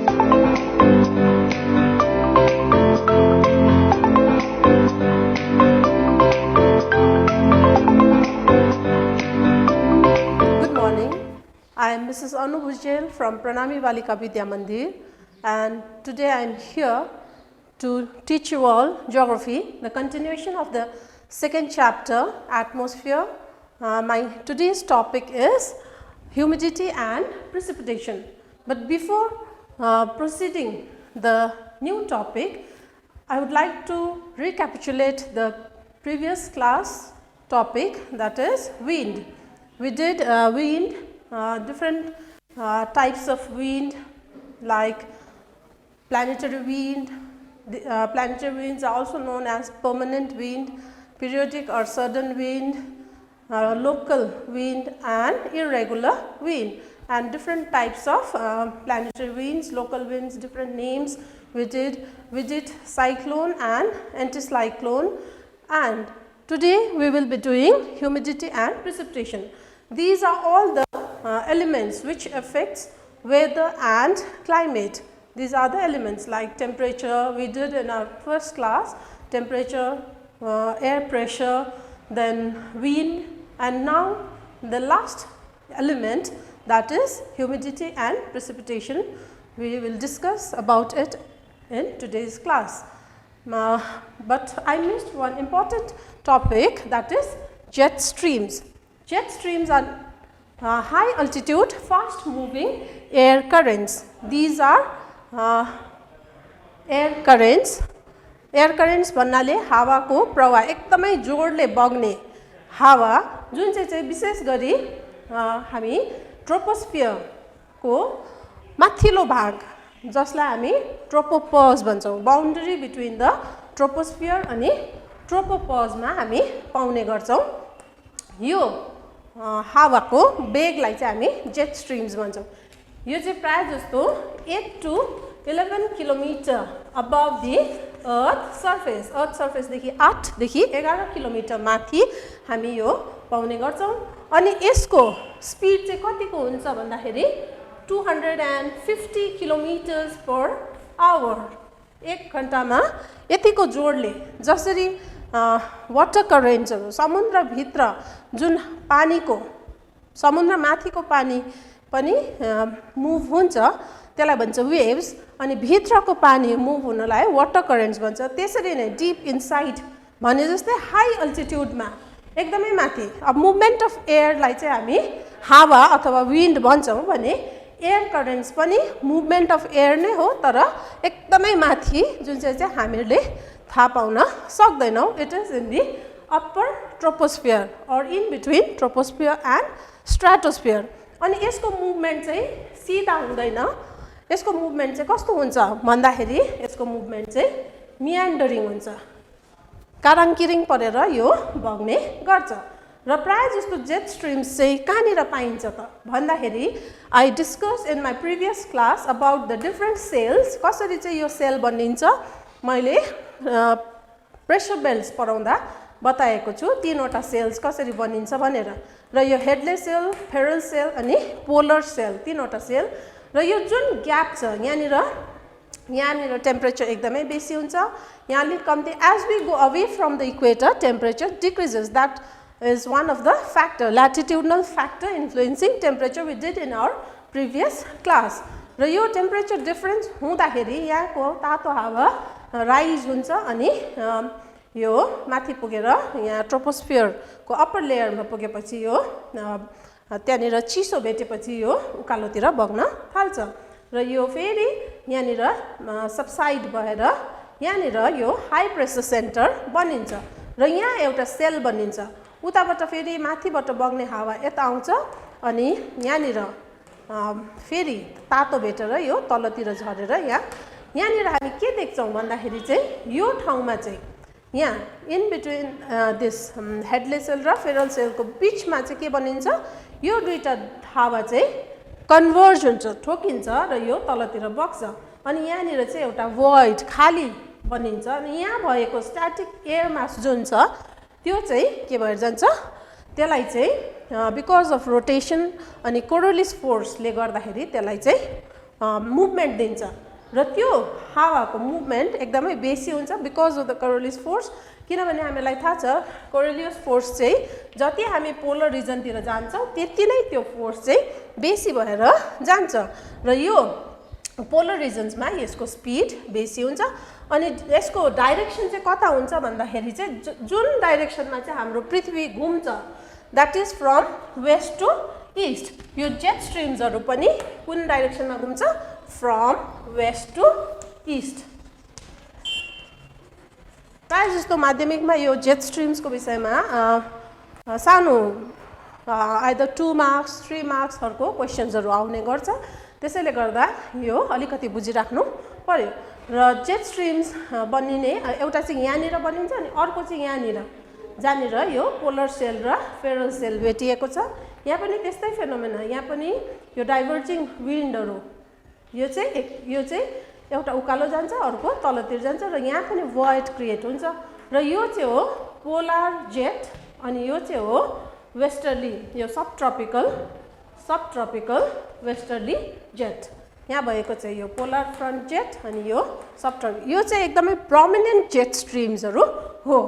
I am Mrs. Anu Bujel from Pranami Balika Vidya Mandir, and today I am here to teach you all geography, the continuation of the second chapter, atmosphere. My today's topic is humidity and precipitation. But before proceeding the new topic, I would like to recapitulate the previous class topic, that is wind. We did wind. Different types of wind like planetary wind. Planetary winds are also known as permanent wind, periodic or sudden wind, local wind and irregular wind, and different types of planetary winds, local winds, different names. We did cyclone and anticyclone, and today we will be doing humidity and precipitation. These are all the elements which affects weather and climate. These are the elements like temperature, we did in our first class, temperature, air pressure, then wind, and now the last element, that is humidity and precipitation. We will discuss about it in today's class. But I missed one important topic, that is jet streams. Jet streams are high altitude fast moving air currents. These are air currents. Air currents भन्नाले हावाको प्रवाह एकदमै जोडले बग्ने हावा जुन चाहिँ विशेष गरी हामी ट्रोपोस्फियर को माथिल्लो भाग जसलाई हामी ट्रोपोपज भन्छौं, बाउन्डरी बिट्विन द ट्रोपोस्फियर अनि ट्रोपोपज मा हामी पाउने गर्छौं। यो हावाको वेगलाई चाहिँ हामी जेट स्ट्रिम्स भन्छौं। यो चाहिँ प्राय जस्तो 8 to 11 kilometre अबभ the earth surface देखि 8 देखि 11 किलोमिटर माथि हामी यो पाउने गर्छौं। अनि यसको स्पिड चाहिँ कतिको हुन्छ भन्दाखेरि 250 किलोमिटर्स पर आवर, एक घण्टामा यतिको जोडले, जसरी वाटर करेन्ट्सहरु समुद्र भित्र जुन पानीको समुद्र माथिको पानी पनि मुभ हुन्छ त्यसलाई भन्छ वेव्स, अनि भित्रको पानी मुभ हुनलाई वाटर करेन्ट्स भन्छ। त्यसरी नै डीप इनसाइड भने जस्तै हाई अल्टिट्युडमा एकदमै माथि, अब मुभमेन्ट अफ एयरलाई चाहिँ हामी हावा अथवा विन्ड भन्छौं भने एयर करेन्ट्स पनि मुभमेन्ट अफ एयर नै हो, तर एकदमै माथि जुन चाहिँ हामीले थाहा पाउन सक्दैनौं। It is in the upper troposphere or in between troposphere and stratosphere. अनि यसको मुभमेन्ट चाहिँ सिधा हुँदैन, यसको मुभमेन्ट चाहिँ कस्तो हुन्छ भन्दाखेरि यसको मुभमेन्ट चाहिँ मियान्डरिङ हुन्छ, काराङकिरिङ परेर यो बग्ने गर्छ। र प्राय जस्तो जेट स्ट्रिम्स चाहिँ कहाँनिर पाइन्छ त भन्दाखेरि I discuss in my previous class about the different cells, कसरी चाहिँ यो सेल बनिन्छ मैले प्रेसर बेल्ट्स पढाउँदा बताएको छु, तीनवटा सेल्स कसरी बनिन्छ भनेर। र यो हेडलेस सेल, फेरल सेल अनि पोलर सेल, तीनवटा सेल। र यो जुन ग्याप छ यहाँनिर टेम्परेचर एकदमै बेसी हुन्छ, यहाँ अलिक कम्ती। As we go away from the equator temperature decreases, that is one of the factor, latitudinal factor influencing temperature we did in our previous class. र यो टेम्परेचर डिफरेन्स हुँदाखेरि यहाँको तातो हावा राइज हुन्छ अनि यो माथि पुगेर यहाँ ट्रोपोस्फियर को अप्पर लेयरमा पुगेपछि यो त्यहाँनिर चिसो भेटेपछि यो उकालोतिर बग्न थाल्छ र यो फेरि यहाँनिर सबसाइड भएर यहाँनिर यो हाई प्रेसर सेन्टर बनिन्छ र यहाँ एउटा सेल बनिन्छ। उताबाट फेरि माथिबाट बग्ने हावा यता आउँछ अनि यहाँनिर फेरि तातो भेटेर यो तलतिर झरेर यहाँनिर हामी के देख्छौं भन्दाखेरि चाहिँ यो ठाउँमा चाहिँ यहाँ in between this Hadley's cell र फेरल सेलको बीचमा चाहिँ के बनिन्छ, यो दुईटा हावा चाहिँ कन्भर्ज हुन्छ, ठोकिन्छ र यो तलतिर बग्छ अनि यहाँनिर चाहिँ एउटा void खाली बनिन्छ अनि यहाँ भएको स्ट्याटिक एयर मास जुन छ त्यो चाहिँ के भएर जान्छ, त्यसलाई चाहिँ बिकज अफ रोटेसन अनि कोरोलिस फोर्सले गर्दाखेरि त्यसलाई चाहिँ मुभमेन्ट दिन्छ र त्यो हावाको मुभमेन्ट एकदमै बेसी हुन्छ because of the Coriolis force किनभने हामीलाई थाहा छ कोरियोलिस फोर्स चाहिँ जति हामी पोलर रिजनतिर जान्छौँ त्यति नै त्यो फोर्स चाहिँ बेसी भएर जान्छ र यो पोलर रिजन्समा यसको स्पिड बेसी हुन्छ अनि यसको डाइरेक्सन चाहिँ कता हुन्छ भन्दाखेरि चाहिँ जुन डाइरेक्सनमा चाहिँ हाम्रो पृथ्वी घुम्छ that is from west to east यो जेट स्ट्रिम्सहरू पनि कुन डाइरेक्सनमा घुम्छ फ्रम वेस्ट टु इस्ट प्रायः जस्तो माध्यमिकमा यो जेट स्ट्रिम्सको विषयमा सानो आइदर 2 मार्क्स 3 मार्क्सहरूको क्वेसन्सहरू आउने गर्छ त्यसैले गर्दा यो अलिकति बुझिराख्नु पर्यो र जेट स्ट्रिम्स बनिने एउटा चाहिँ यहाँनिर बनिन्छ अनि अर्को चाहिँ यहाँनिर जहाँनिर यो पोलर सेल र फेरल सेल भेटिएको छ यहाँ पनि त्यस्तै फेनोमेना यहाँ पनि यो डाइभर्जिङ विन्डहरू यो चाहिँ एउटा उकालो जान्छ अर्को तलतिर जान्छ र यहाँ पनि void क्रिएट हुन्छ र यो चाहिँ हो पोलर जेट अनि यो चाहिँ हो वेस्टर्ली यो सब ट्रपिकल वेस्टर्ली जेट यहाँ भएको चाहिँ यो पोलर फ्रन्ट जेट अनि यो सब ट्रपिकल यो चाहिँ एकदमै प्रोमिनेन्ट जेट स्ट्रिम्सहरू हो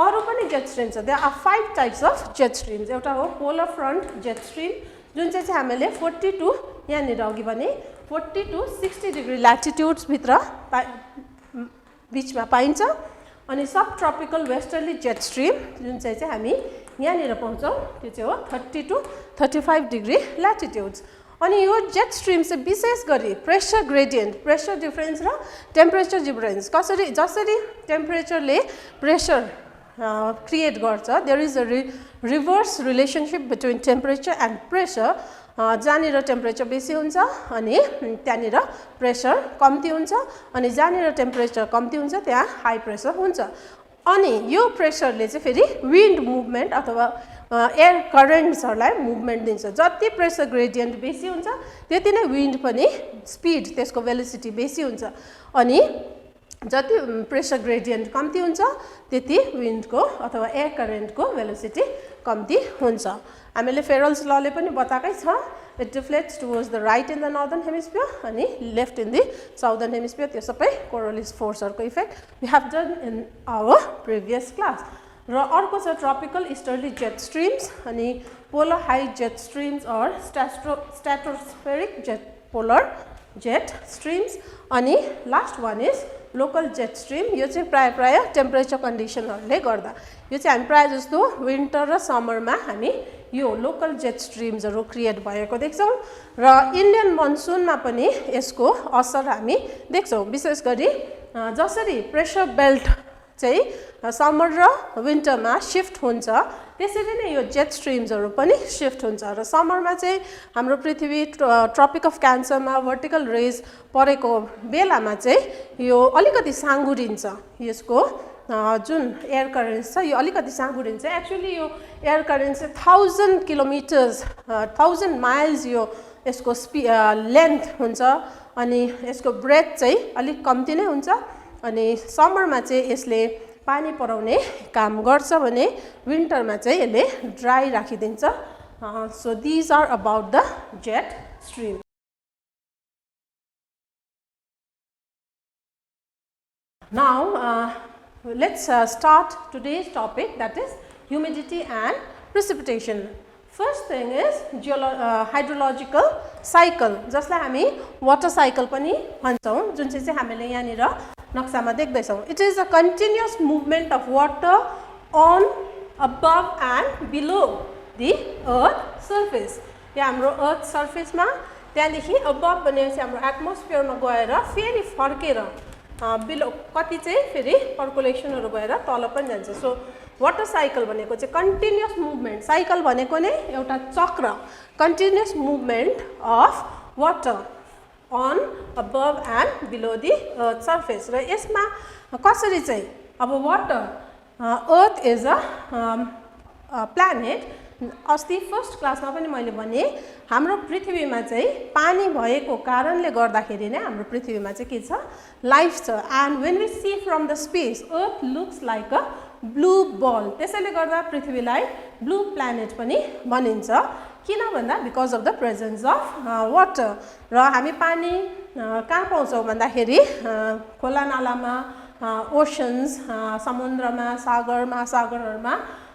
अरू पनि जेट स्ट्रिम्स छ there are 5 types of jet streams एउटा हो पोलर फ्रन्ट जेट स्ट्रिम जुन चाहिँ हामीले 42 यहाँनिर अघि भने 40 to 60 डिग्री ल्याटिट्युड्स भित्र बिचमा पाइन्छ अनि सब ट्रपिकल वेस्टर्ली जेट स्ट्रिम जुन चाहिँ हामी यहाँनिर पाउँछौँ त्यो चाहिँ हो 30 to 35 डिग्री ल्याटिट्युड्स अनि यो जेट स्ट्रिम चाहिँ विशेष गरी प्रेसर ग्रेडियन्ट प्रेसर डिफरेन्स र टेम्परेचर डिफरेन्स जसरी टेम्परेचरले प्रेसर क्रिएट गर्छ there is a reverse relationship between temperature and pressure जहाँनिर टेम्परेचर बेसी हुन्छ अनि त्यहाँनिर प्रेसर कम्ती हुन्छ अनि जहाँनिर टेम्परेचर कम्ती हुन्छ त्यहाँ हाई प्रेसर हुन्छ अनि यो प्रेसरले चाहिँ फेरि विन्ड मुभमेन्ट अथवा एयर करेन्ट्सहरूलाई मुभमेन्ट दिन्छ जति प्रेसर ग्रेडियन्ट बेसी हुन्छ त्यति नै विन्ड पनि स्पिड त्यसको भेलोसिटी बेसी हुन्छ अनि जति प्रेसर ग्रेडियन्ट कम्ती हुन्छ त्यति विन्डको अथवा एयर करेन्टको भेलोसिटी कम्ती हुन्छ हामीले फेरल्स लले पनि बताएकै छ it deflects towards the right in the northern hemisphere अनि left in the southern hemisphere त्यो सबै कोरियोलिस फोर्सहरूको effect we have done in our previous class र अर्को छ ट्रपिकल इस्टर्ली जेट स्ट्रिम्स अनि polar high jet streams or stratospheric jet polar jet streams अनि last one is local jet stream यो चाहिँ प्राय टेम्परेचर कन्डिसनहरूले गर्दा यो चाहिँ हामी प्रायः जस्तो विन्टर र समरमा हामी यो लोकल जेट स्ट्रिम्सहरू क्रिएट भएको देख्छौँ र इन्डियन मनसुनमा पनि यसको असर हामी देख्छौँ विशेष गरी जसरी प्रेसर बेल्ट चाहिँ समर र विन्टरमा शिफ्ट हुन्छ त्यसरी नै यो जेट स्ट्रिम्सहरू पनि शिफ्ट हुन्छ र समरमा चाहिँ हाम्रो पृथ्वी ट्रपिक अफ क्यान्सरमा भर्टिकल रेज परेको बेलामा चाहिँ यो अलिकति साँगुरिन्छ यसको जुन एयर करेन्ट्स छ यो अलिकति साँगुरिन्छ एक्चुअली यो एयर करेन्ट चाहिँ 1000 किलोमिटर्स 1000 माइल्स यो यसको लेन्थ हुन्छ अनि यसको ब्रेथ चाहिँ अलिक कम्ती नै हुन्छ अनि समरमा चाहिँ यसले पानी पराउने काम गर्छ भने विन्टरमा चाहिँ यसले ड्राई राखिदिन्छ so these are about the jet stream now let's start today's topic that is humidity and precipitation first thing is hydrological cycle जसलाई हामी वाटर साइकल पनि भन्छौँ जुन चाहिँ हामीले यहाँनिर नक्सामा देख्दैछौँ it is a continuous movement of water on above and below the earth surface यो हाम्रो अर्थ सर्फेसमा त्यहाँदेखि अबभ भनेपछि हाम्रो एटमोस्फियरमा गएर फेरि फर्केर बिलो कति चाहिँ फेरि पर्कुलेसनहरू भएर तल पनि जान्छ सो वाटर साइकल भनेको चाहिँ कन्टिन्युअस मुभमेन्ट साइकल भनेको नै एउटा चक्र continuous movement of water on above and below the earth surface र यसमा कसरी चाहिँ अब water earth is a planet अस्ति फर्स्ट क्लासमा पनि मैले भने हाम्रो पृथ्वीमा चाहिँ पानी भएको कारणले गर्दाखेरि नै हाम्रो पृथ्वीमा चाहिँ के छ लाइफ छ and when we see from the space earth looks like a blue ball त्यसैले गर्दा पृथ्वीलाई ब्लू प्लानेट पनि भनिन्छ किन भन्दा because of the presence of water. र हामी पानी कहाँ पाउँछौँ भन्दाखेरि खोला नालामा, ओसन्स, समुद्रमा, सागर, महासागरहरूमा,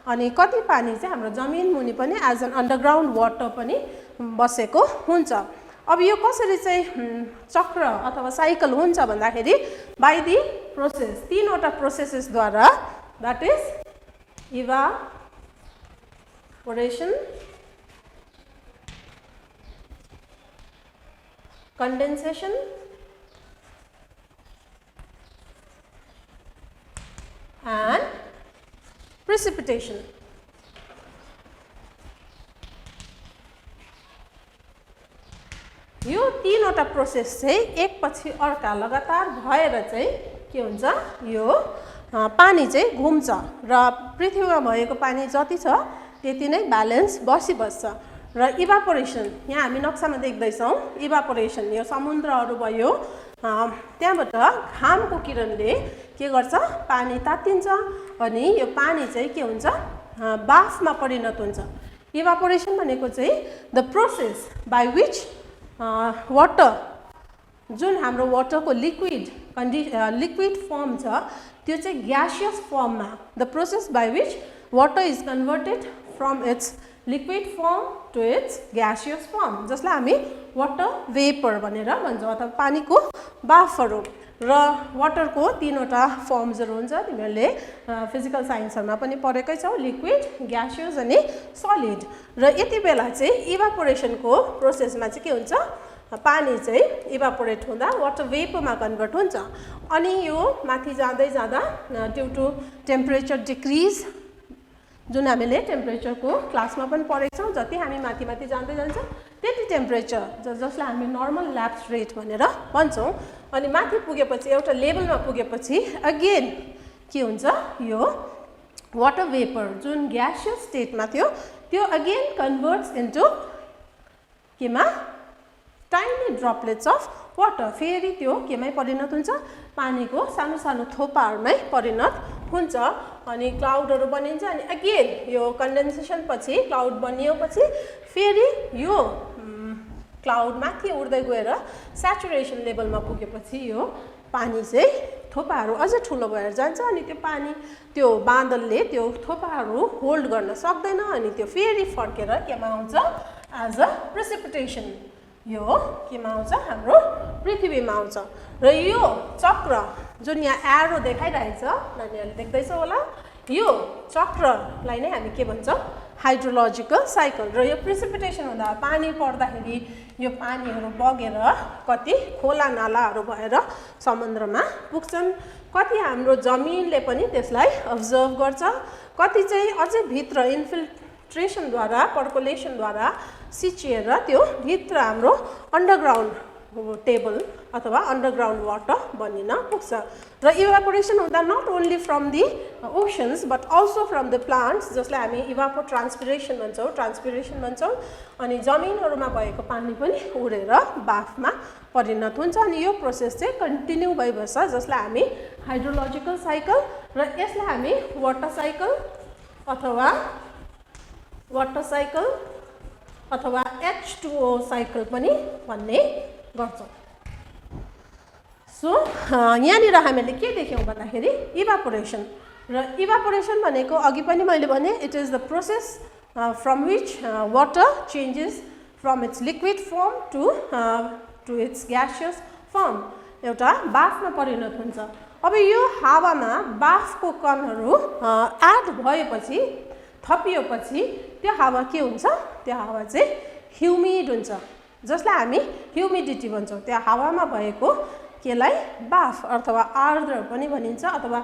अनि कति पानी चाहिँ हाम्रो जमिन मुनि पनि एज एन अन्डरग्राउन्ड वाटर पनि बसेको हुन्छ। अब यो कसरी चाहिँ चक्र अथवा साइकल हुन्छ भन्दाखेरि बाई दि प्रोसेस, तीनवटा प्रोसेसेसद्वारा, that is evaporation, condensation and precipitation। यो तीनवटा प्रोसेस चाहिँ एकपछि अर्का लगातार भएर चाहिँ के हुन्छ, यो पानी चाहिँ घुम्छ र पृथ्वीमा भएको पानी जति छ त्यति नै ब्यालेन्स बसिबस्छ। र इभापोरेसन, यहाँ हामी नक्सामा देख्दैछौँ, इभापोरेसन यो समुद्रहरू भयो, त्यहाँबाट घामको किरणले के गर्छ, पानी तात्तिन्छ अनि यो पानी चाहिँ के हुन्छ, बाफमा परिणत हुन्छ। इभापोरेसन भनेको चाहिँ the process by which water, जुन हाम्रो वाटरको लिक्विड फर्म छ त्यो चाहिँ gaseous form, the process by which water is converted from its liquid form to its gaseous form, जसलाई हामी वाटर वेपर भनेर भन्छौँ अथवा पानीको बाफहरू। र वाटरको तीनवटा फर्म्सहरू हुन्छ, तिमीहरूले फिजिकल साइन्सहरूमा पनि पढेकै छौ, लिक्विड, ग्यासियस अनि सलिड। र यति बेला चाहिँ इभापोरेसनको प्रोसेसमा चाहिँ के हुन्छ, पानी चाहिँ इभापोरेट हुँदा वाटर वेपरमा कन्भर्ट हुन्छ। अनि यो माथि जाँदै जाँदा ड्यु टु टेम्परेचर डिक्रिज, जुन हामीले टेम्परेचरको क्लासमा पनि पढेको छौँ, जति हामी माथि माथि जाँदै जान्छ त्यति टेम्परेचर जसलाई हामी नर्मल ल्याप्स रेट भनेर भन्छौँ। अनि माथि पुगेपछि एउटा लेभलमा पुगेपछि अगेन के हुन्छ, यो वाटर वेपर जुन ग्यासियस स्टेटमा थियो त्यो अगेन कन्भर्ट्स इन्टु केमा, टाइनी ड्रपलेट्स अफ वाटर, फेरि त्यो केमै परिणत हुन्छ, पानीको सानो सानो थोपाहरूमै परिणत हुन्छ अनि क्लाउडहरू बनिन्छ। अनि अगेन यो कन्डेन्सेसन पछि क्लाउड बनिएपछि फेरि यो क्लाउड माथि उड्दै गएर स्याचुरेसन लेभलमा पुगेपछि यो पानी चाहिँ थोपाहरू अझ ठुलो भएर जान्छ अनि त्यो पानी, त्यो बादलले त्यो थोपाहरू होल्ड गर्न सक्दैन अनि त्यो फेरि फर्केर केमा आउँछ, एज अ प्रेसिपिटेसन, यो केमा आउँछ, हाम्रो पृथ्वीमा आउँछ। र यो चक्र जुन यहाँ एरो देखाइरहेको छ, नानीहरूले देख्दैछ होला, यो चक्रलाई नै हामी के भन्छौँ, हाइड्रोलोजिकल साइकल। र यो प्रेसिपिटेसन हुँदा पानी पर्दाखेरि यो पानीहरू बगेर कति खोला नालाहरू भएर समुद्रमा पुग्छन्, कति हाम्रो जमिनले पनि त्यसलाई अब्जर्भ गर्छ, कति चाहिँ अझै भित्र इन्फिल्ट्रेसनद्वारा, पर्कुलेसनद्वारा सिचिएर त्यो भित्र हाम्रो अन्डरग्राउन्ड टेबल अथवा अन्डरग्राउन्ड वाटर बनिन पुग्छ। र इभापोरेसन हुँदा not only from the oceans but also from the plants, जसलाई हामी इभापोट्रान्सपिरेसन भन्छौँ, अनि जमिनहरूमा भएको पानी पनि उडेर बाफमा परिणत हुन्छ। अनि यो प्रोसेस चाहिँ कन्टिन्यू भइबस्छ, जसलाई हामी हाइड्रोलोजिकल साइकल, र यसलाई हामी वाटर साइकल अथवा H2O साइकल पनि भन्ने गर्छौँ। सो यहाँनिर हामीले के देख्यौँ भन्दाखेरि इभापोरेसन, र इभापोरेसन भनेको अघि पनि मैले भने it is the process from which water changes from its liquid form to its gaseous form, एउटा बाफमा परिणत हुन्छ। अब यो हावामा बाफको कणहरू एड भएपछि, थपिएपछि त्यो हावा के हुन्छ, त्यो हावा चाहिँ ह्युमिड हुन्छ, जसलाई हामी ह्युमिडिटी भन्छौँ। त्यो हावामा भएको केलाई बाफ अथवा आर्द्र पनि भनिन्छ, अथवा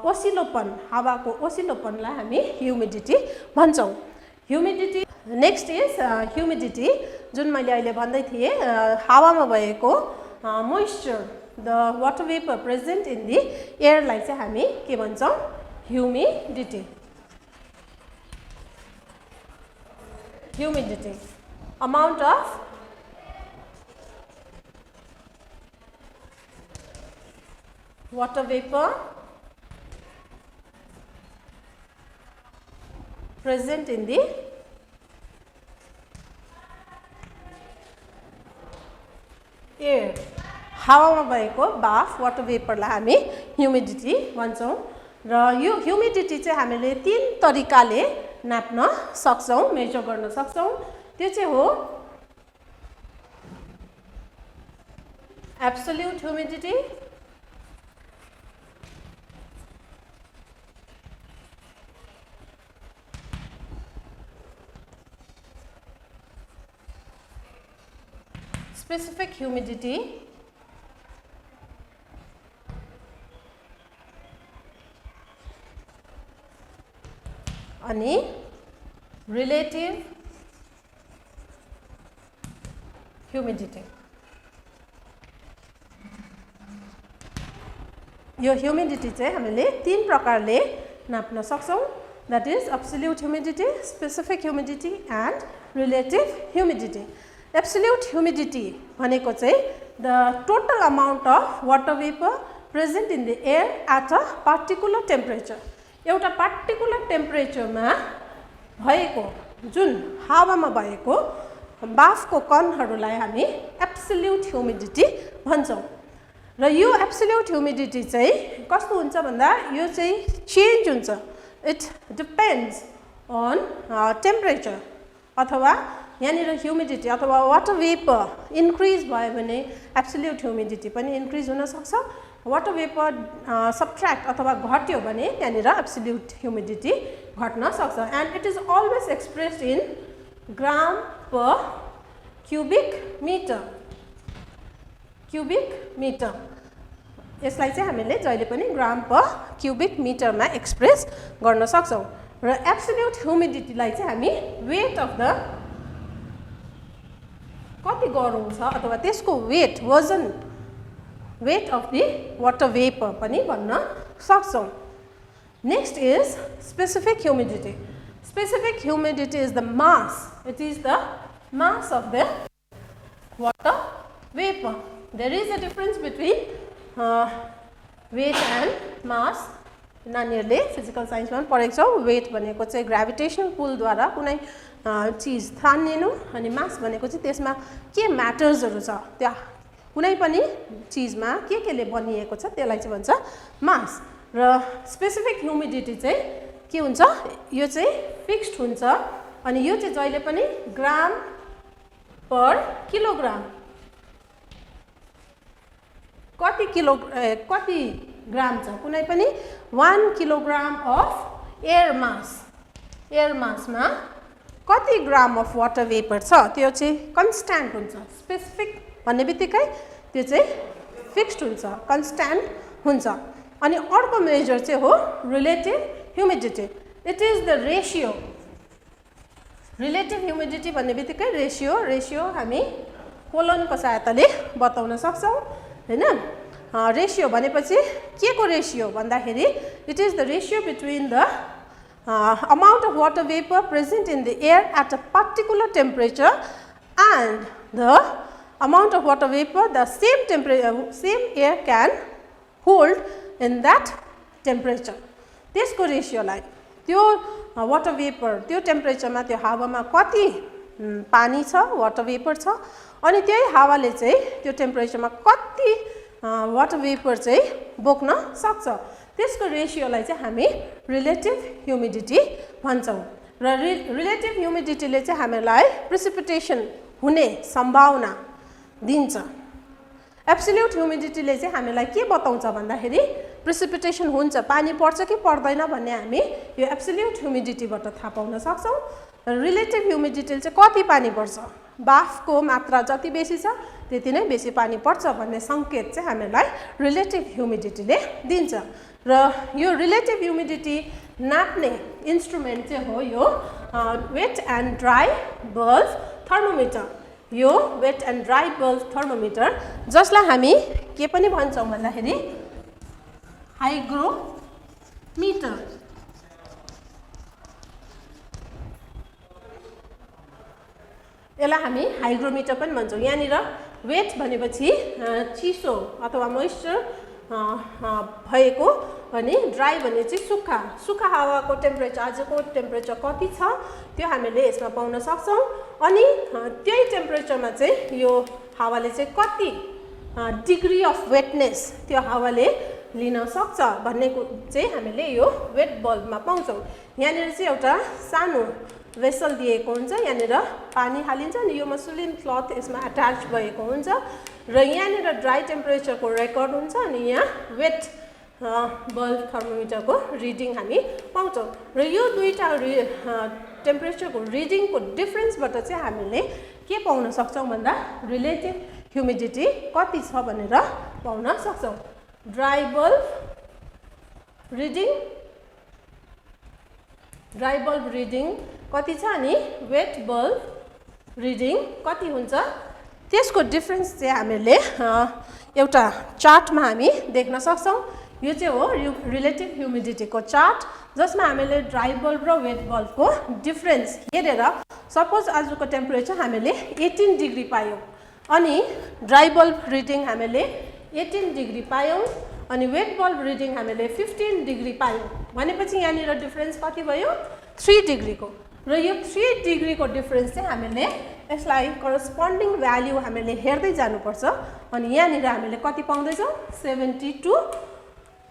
ओसिलोपन, हावाको ओसिलोपनलाई हामी ह्युमिडिटी भन्छौँ। ह्युमिडिटी नेक्स्ट इज ह्युमिडिटी, जुन मैले अहिले भन्दै थिएँ, हावामा भएको moisture, the water vapour present in the एयरलाई चाहिँ हामी के भन्छौँ, humidity. Humidity, amount of water vapor present in the air हावामा भएको बाफ वाटर भेपरलाई हामी ह्युमिडिटी भन्छौँ र यो ह्युमिडिटी चाहिँ हामीले 3 तरिकाले नाप्न सक्छौँ मेजर गर्न सक्छौँ त्यो चाहिँ हो एब्सोल्युट ह्युमिडिटी specific humidity अनि relative humidity यो ह्युमिडिटी चाहिँ हामीले 3 प्रकारले नाप्न सक्छौँ that is absolute humidity, specific humidity and relative humidity. Absolute humidity भनेको चाहिँ the total amount of water vapor present in the air at a particular temperature. एउटा particular temperature मा भएको जुन हावामा भएको बाफको कणहरूलाई हामी absolute humidity भन्छौँ र यो absolute humidity चाहिँ कस्तो हुन्छ भन्दा यो चाहिँ चेन्ज हुन्छ it depends on temperature अथवा यहाँनिर ह्युमिडिटी अथवा वाटर वेपर इन्क्रिज भयो भने एब्सोल्युट ह्युमिडिटी पनि इन्क्रिज हुन सक्छ वाटर वेपर सबट्र्याक्ट अथवा घट्यो भने त्यहाँनिर एब्सोल्युट ह्युमिडिटी घट्न सक्छ and it is always expressed in gram per cubic metre यसलाई चाहिँ हामीले जहिले पनि ग्राम पर क्युबिक मिटरमा एक्सप्रेस गर्न सक्छौँ र एब्सोल्युट ह्युमिडिटीलाई चाहिँ हामी वेट अफ द कति गरौँ छ अथवा त्यसको वेट वजन weight of the water vapour पनि भन्न सक्छौँ next is specific humidity specific humidity is the mass it is the mass of the water vapour there is a difference between weight and mass नानीहरूले physical साइन्समा पनि पढेको छ weight भनेको चाहिँ gravitational पुलद्वारा कुनै चिज तानिनु अनि मास भनेको चाहिँ त्यसमा के म्याटर्सहरू छ त्यहाँ कुनै पनि चिजमा केले बनिएको छ त्यसलाई चाहिँ भन्छ मास र स्पेसिफिक ह्युमिडिटी चाहिँ के हुन्छ यो चाहिँ फिक्स्ड हुन्छ अनि यो चाहिँ जहिले पनि ग्राम पर किलोग्राम कति ग्राम छ कुनै पनि 1 किलोग्राम अफ एयर मासमा कति ग्राम अफ वाटर वेपर छ त्यो चाहिँ कन्स्ट्यान्ट हुन्छ स्पेसिफिक भन्ने बित्तिकै त्यो चाहिँ फिक्स्ड हुन्छ कन्स्ट्यान्ट हुन्छ अनि अर्को मेजर चाहिँ हो relative humidity it is the ratio relative humidity भन्ने बित्तिकै रेसियो हामी कोलनको सहायताले बताउन सक्छौँ हैन रेसियो भनेपछि के को रेसियो भन्दाखेरि it is the ratio between the amount of water vapor present in the air at a particular temperature and the amount of water vapor the same air can hold in that temperature त्यसको रेसियोलाई त्यो water vapour त्यो टेम्परेचरमा त्यो हावामा कति पानी छ water vapour छ अनि त्यही हावाले चाहिँ त्यो टेम्परेचरमा कति वाटर वेपर चाहिँ बोक्न सक्छ त्यसको रेसियोलाई चाहिँ हामी रिलेटिभ ह्युमिडिटी भन्छौँ र रिलेटिभ ह्युमिडिटीले चाहिँ हामीलाई प्रेसिपिटेसन हुने सम्भावना दिन्छ एब्सोल्युट ह्युमिडिटीले चाहिँ हामीलाई के बताउँछ भन्दाखेरि प्रेसिपिटेसन हुन्छ पानी पर्छ कि पर्दैन भन्ने हामी यो एब्सोल्युट ह्युमिडिटीबाट थाहा पाउन सक्छौँ रिलेटिभ ह्युमिडिटीले चाहिँ कति पानी पर्छ बाफको मात्रा जति बेसी छ त्यति नै बेसी पानी पर्छ भन्ने सङ्केत चाहिँ हामीलाई रिलेटिभ ह्युमिडिटीले दिन्छ र यो रिलेटिभ ह्युमिडिटी नाप्ने इन्स्ट्रुमेन्ट चाहिँ हो यो wet and dry bulb thermometer यो wet and dry bulb thermometer जसलाई हामी के पनि भन्छौँ भन्दाखेरि हाइग्रोमिटर यसलाई हामी हाइग्रोमिटर पनि भन्छौँ यहाँनिर वेट भनेपछि चिसो अथवा मोइस्चर भएको अनि ड्राई भने चाहिँ सुक्खा हावाको टेम्परेचर आजको टेम्परेचर कति छ त्यो हामीले यसमा पाउन सक्छौँ अनि त्यही टेम्परेचरमा चाहिँ यो हावाले चाहिँ कति डिग्री अफ वेटनेस त्यो हावाले लिन सक्छ भन्नेको चाहिँ हामीले यो वेट बल्बमा पाउँछौँ। यहाँनिर चाहिँ एउटा सानो वेसल दिएको हुन्छ, यहाँनिर पानी हालिन्छ अनि यो मसलिन क्लथ यसमा अट्याच भएको हुन्छ र यहाँनिर ड्राई टेम्परेचरको रेकर्ड हुन्छ अनि यहाँ वेट बल्ब थर्मोमिटरको रिडिङ हामी पाउँछौँ र यो दुईटा टेम्परेचरको रिडिङको डिफ्रेन्सबाट चाहिँ हामीले के पाउन सक्छौँ भन्दा रिलेटिभ ह्युमिडिटी कति छ भनेर पाउन सक्छौँ। ड्राई बल्ब रिडिङ कति छ अनि वेट बल्ब रिडिङ कति हुन्छ त्यसको डिफ्रेन्स चाहिँ हामीले एउटा चार्टमा हामी देख्न सक्छौँ। यो चाहिँ हो रिलेटिभ ह्युमिडिटीको चार्ट जसमा हामीले ड्राई बल्ब र वेट बल्बको डिफ्रेन्स हेरेर सपोज आजको टेम्परेचर हामीले 18 डिग्री पायौँ अनि ड्राई बल्ब रिडिङ हामीले 18 डिग्री पायौँ अनि वेट बल्ब रिडिङ हामीले 15 डिग्री पायौँ भनेपछि यहाँनिर डिफ्रेन्स कति भयो 3 डिग्रीको र यो 3 डिग्रीको डिफ्रेन्स चाहिँ हामीले यसलाई करस्पोन्डिङ भ्याल्यु हामीले हेर्दै जानुपर्छ अनि यहाँनिर हामीले कति पाउँदैछौँ 72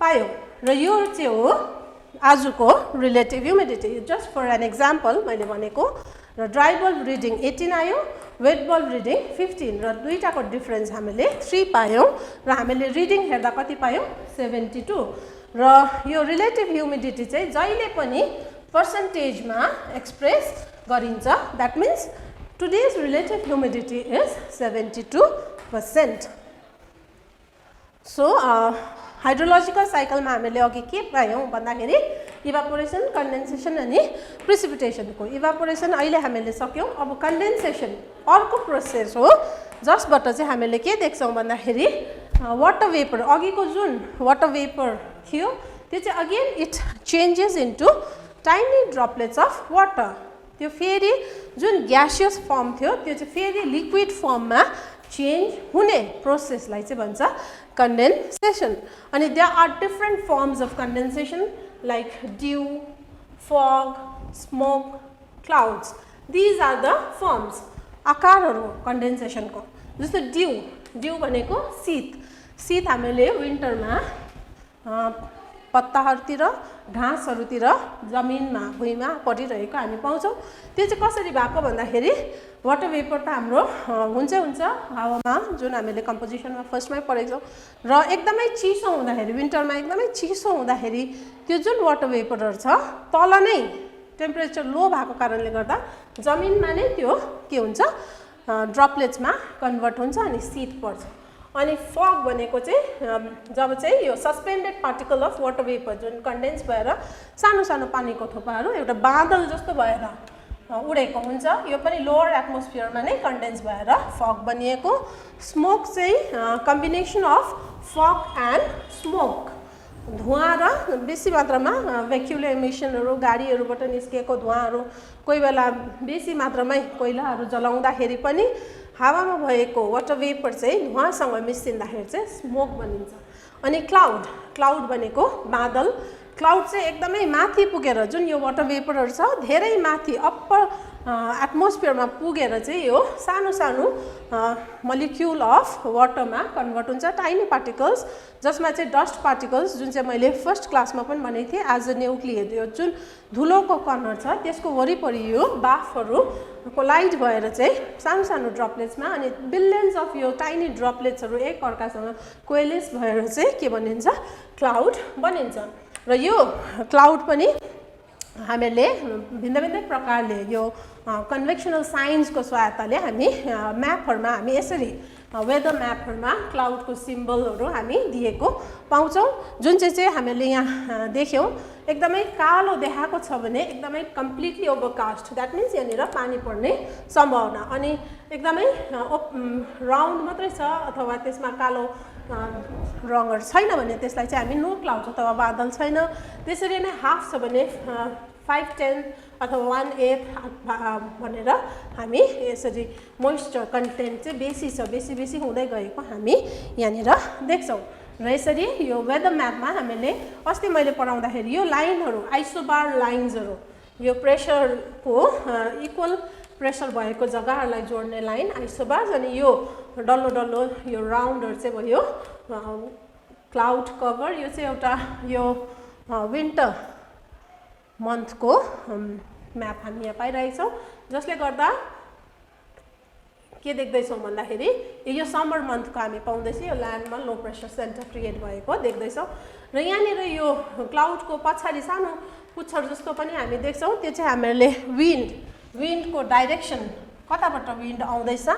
पायौँ र यो चाहिँ हो आजको relative humidity. Just for an example मैले भनेको र ड्राई बल्ब रिडिङ 18 आयो, वेट बल्ब रिडिङ 15 र दुईटाको डिफ्रेन्स हामीले 3 पायौँ र हामीले रिडिङ हेर्दा कति पायौँ 72 र यो रिलेटिभ ह्युमिडिटी चाहिँ जहिले पनि पर्सेन्टेजमा एक्सप्रेस गरिन्छ। That means today's relative humidity is 72%। So hydrological साइकलमा हामीले अघि के पायौँ भन्दाखेरि इभापोरेसन, कन्डेन्सेसन अनि प्रिसिपिटेसनको। इभापोरेसन अहिले हामीले सक्यौँ। अब कन्डेन्सेसन अर्को प्रोसेस हो जसबाट चाहिँ हामीले के देख्छौँ भन्दाखेरि वाटर वेपर, अघिको जुन वाटर वेपर थियो त्यो चाहिँ again it changes into tiny droplets of water. त्यो फेरि जुन ग्यासियस फर्म थियो त्यो चाहिँ फेरि लिक्विड फर्ममा चेन्ज हुने प्रोसेसलाई चाहिँ भन्छ कन्डेन्सेसन। अनि there are different forms of condensation like dew, fog, smoke, clouds. These are the forms, आकारहरू कन्डेन्सेसनको। जस्तो ड्यू भनेको शीत हामीले विन्टरमा पत्ताहरूतिर, घाँसहरूतिर, जमिनमा, भुइँमा परिरहेको हामी पाउँछौँ। त्यो चाहिँ कसरी भएको भन्दाखेरि वाटर वेपर त हाम्रो हुन्छ हावामा जुन हामीले कम्पोजिसनमा फर्स्टमै पढेको छौँ र एकदमै चिसो हुँदाखेरि विन्टरमा एकदमै चिसो हुँदाखेरि त्यो जुन वाटर वेपरहरू छ तल नै टेम्परेचर लो भएको कारणले गर्दा जमिनमा नै त्यो के हुन्छ ड्रपलेट्समा कन्भर्ट हुन्छ अनि शीत पर्छ। अनि फग भनेको चाहिँ जब चाहिँ यो suspended particle of water vapour जुन कन्डेन्स भएर सानो सानो पानीको थोपाहरू एउटा बादल जस्तो भएर उडेको हुन्छ, यो पनि लोवर एटमोस्फियरमा नै कन्डेन्स भएर फग बनिएको। स्मोक चाहिँ कम्बिनेसन अफ फग एन्ड स्मोक, धुवाँ र बेसी मात्रामा भेक्युलर इमिसनहरू, गाडीहरूबाट निस्किएको धुवाँहरू, कोही बेला बेसी मात्रामै कोइलाहरू जलाउँदाखेरि पनि हावामा भएको वाटर वेपर चाहिँ धुवाँसँग मिसिँदाखेरि चाहिँ स्मोक बनिन्छ। अनि क्लाउड भनेको बादल। क्लाउड चाहिँ एकदमै माथि पुगेर जुन यो वाटर वेपरहरू छ धेरै माथि अप्पर एटमोस्फियरमा पुगेर चाहिँ यो सानो सानो मलिक्युल अफ वाटरमा कन्भर्ट हुन्छ, टाइनी पार्टिकल्स, जसमा चाहिँ डस्ट पार्टिकल्स जुन चाहिँ मैले फर्स्ट क्लासमा पनि भनेको थिएँ एज अ न्युक्लियस। यो जुन धुलोको कणहरू छ त्यसको वरिपरि यो बाफहरू कोलाइड भएर चाहिँ सानो सानो ड्रपलेट्समा अनि बिलियन्स अफ यो टाइनी ड्रपलेट्सहरू एक अर्कासँग कोएलिस भएर चाहिँ के बनिन्छ क्लाउड बनिन्छ। र यो क्लाउड पनि हामीले भिन्न भिन्न प्रकारले यो कन्भेक्सनल साइन्सको सहायताले हामी म्यापहरूमा हामी यसरी वेदर म्यापहरूमा क्लाउडको सिम्बलहरू हामी दिएको पाउँछौँ। जुन चाहिँ हामीले यहाँ देख्यौँ एकदमै कालो देखाएको छ भने एकदमै कम्प्लिटली ओभरकास्ट, द्याट मिन्स यहाँनिर पानी पर्ने सम्भावना। अनि एकदमै राउन्ड मात्रै छ अथवा त्यसमा कालो रङहरू छैन भने त्यसलाई चाहिँ हामी नो क्लाउड अथवा बादल छैन। त्यसरी नै हाफ छ भने 5/10 अथवा 1/8 भनेर हामी यसरी मोइस्चर कन्टेन्ट चाहिँ बेसी छ, बेसी हुँदै गएको हामी यहाँनिर देख्छौँ। र यसरी यो वेदर म्यापमा हामीले अस्ति मैले पढाउँदाखेरि यो लाइनहरू आइसोबार लाइन्सहरू यो प्रेसरको इक्वल प्रेसर भएको जग्गाहरूलाई जोड्ने लाइन आइसोबार्स अनि यो डल्लो डल्लो यो राउन्डहरु चाहिँ भयो क्लाउड कभर। यो चाहिँ एउटा यो विन्टर मन्थको म्याप हामी यहाँ पाइरहेछौँ, जसले गर्दा के देख्दैछौँ भन्दाखेरि यो समर मन्थको हामी पाउँदैछौँ यो ल्यान्डमा लो प्रेसर सेन्टर क्रिएट भएको देख्दैछौँ। र यहाँनिर यो क्लाउडको पछाडि सानो पुच्छर जस्तो पनि हामी देख्छौँ, त्यो चाहिँ हामीले विन्डको डाइरेक्सन कताबाट विन्ड आउँदैछ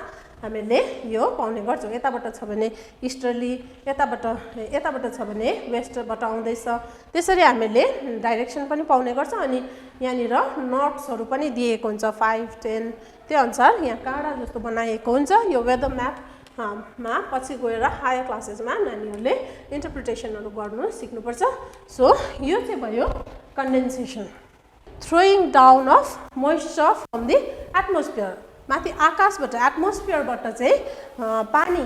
हामीले यो पाउने गर्छौँ। यताबाट छ भने इस्टर्ली, यताबाट छ भने वेस्टबाट आउँदैछ, त्यसरी हामीले डाइरेक्सन पनि पाउने गर्छौँ। अनि यहाँनिर नट्सहरू पनि दिएको हुन्छ 5, 10 त्यो अनुसार यहाँ काँडा जस्तो बनाएको हुन्छ। यो वेदर म्यापमा पछि गएर हायर क्लासेसमा नानीहरूले इन्टरप्रिटेसनहरू गर्नु सिक्नुपर्छ। सो यो चाहिँ भयो condensation, throwing down of moisture from the atmosphere. माथि आकाशबाट एटमोस्फियरबाट चाहिँ पानी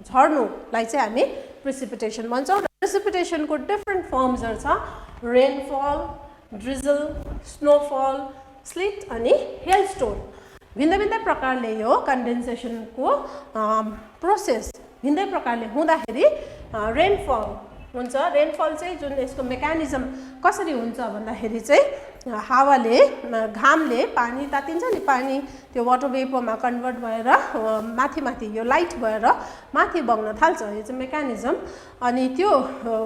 झर्नुलाई चाहिँ हामी प्रेसिपिटेसन भन्छौँ। प्रेसिपिटेसनको डिफ्रेन्ट फर्म्सहरू छ, रेनफल, ड्रिजल, स्नोफल, स्लिट अनि हेलस्टोन। भिन्दै भिन्दै प्रकारले यो कन्डेन्सेसनको प्रोसेस भिन्दै प्रकारले हुँदाखेरि रेनफल हुन्छ। रेनफल चाहिँ जुन यसको मेकानिजम कसरी हुन्छ भन्दाखेरि चाहिँ हावाले घामले पानी तातिन्छ नि, पानी त्यो वाटर वेपरमा कन्भर्ट भएर माथि यो लाइट भएर माथि बग्न थाल्छ, यो चाहिँ मेकानिजम। अनि त्यो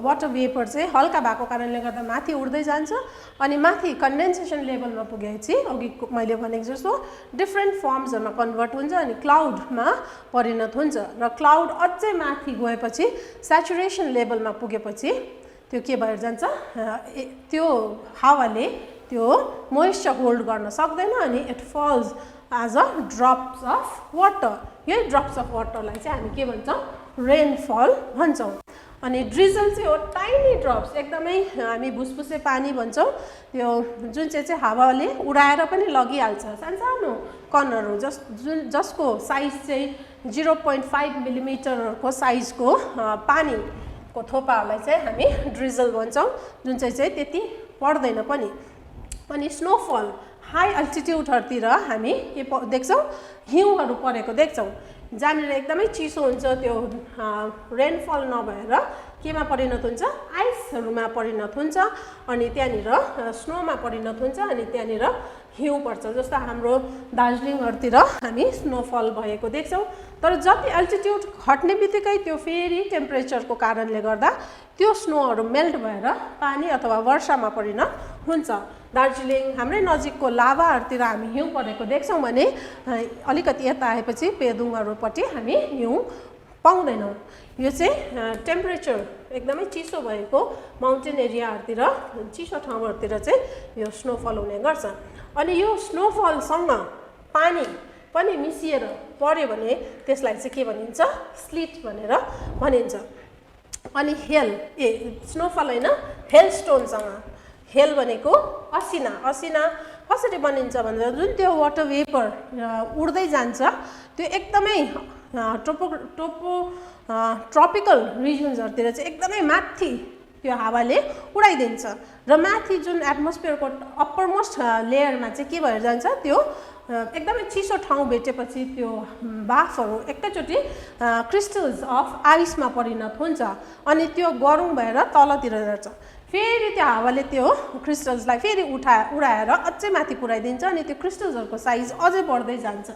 वाटर वेपर चाहिँ हल्का भएको कारणले गर्दा माथि उड्दै जान्छ अनि माथि कन्डेन्सेसन लेभलमा पुगेपछि अघि मैले भनेको जस्तो डिफ्रेन्ट फर्म्सहरूमा कन्भर्ट हुन्छ अनि क्लाउडमा परिणत हुन्छ। र क्लाउड अझै माथि गएपछि स्याचुरेसन लेभलमा पुगेपछि त्यो के भएर जान्छ, त्यो हावाले त्यो मोइस्चर होल्ड गर्न सक्दैन अनि it falls as a drops of water. यही ड्रप्स अफ वाटरलाई चाहिँ हामी के भन्छौँ, रेनफल भन्छौँ। अनि ड्रिजल चाहिँ हो टाइनी ड्रप्स, एकदमै हामी भुसभुसे पानी भन्छौँ, त्यो जुन चाहिँ हावाले उडाएर पनि लगिहाल्छ, सानो कणहरू जसको साइज चाहिँ 0.5 मिलिमिटरको साइजको पानीको थोपाहरूलाई चाहिँ हामी ड्रिजल भन्छौँ, जुन चाहिँ त्यति पर्दैन पनि। अनि स्नोफल हाई अल्टिट्युडहरूतिर हामी के देख्छौँ, हिउँहरू परेको देख्छौँ, जहाँनिर एकदमै चिसो हुन्छ, त्यो रेनफल नभएर केमा परिणत हुन्छ, आइसहरूमा परिणत हुन्छ अनि त्यहाँनिर स्नोमा परिणत हुन्छ अनि त्यहाँनिर हिउँ पर्छ। जस्तो हाम्रो दार्जिलिङहरूतिर हामी स्नोफल भएको देख्छौँ। तर जति अल्टिट्युड घट्ने बित्तिकै त्यो फेरि टेम्परेचरको कारणले गर्दा त्यो स्नोहरू मेल्ट भएर पानी अथवा वर्षामा परिणत हुन्छ। दार्जिलिङ हाम्रै नजिकको लाभाहरूतिर हामी हिउँ परेको देख्छौँ भने अलिकति यता आएपछि पेदुङहरूपट्टि हामी हिउँ पाउँदैनौँ। यो चाहिँ टेम्परेचर एकदमै चिसो भएको माउन्टेन एरियाहरूतिर, चिसो ठाउँहरूतिर चाहिँ यो स्नोफल हुने गर्छ। अनि यो स्नोफलसँग पानी पनि मिसिएर पर्यो भने त्यसलाई चाहिँ के भनिन्छ, स्लिट भनेर भनिन्छ। अनि स्नोफल होइन, हेलस्टोनसँग, हेल भनेको असिना कसरी बनिन्छ भन्दा जुन त्यो वाटर वेपर उड्दै जान्छ त्यो एकदमै ट्रपिकल रिजन्सहरूतिर चाहिँ एकदमै माथि त्यो हावाले उडाइदिन्छ र माथि जुन एटमोस्फियरको अप्परमोस्ट लेयरमा चाहिँ के भएर जान्छ, त्यो एकदमै चिसो ठाउँ भेटेपछि त्यो बाफहरू एकैचोटि क्रिस्टल्स अफ आइसमा परिणत हुन्छ अनि त्यो गरौँ भएर तलतिर झर्छ। फेरि त्यो हावाले त्यो क्रिस्टल्सलाई फेरि उडाएर अझै माथि पुऱ्याइदिन्छ अनि त्यो क्रिस्टल्सहरूको साइज अझै बढ्दै जान्छ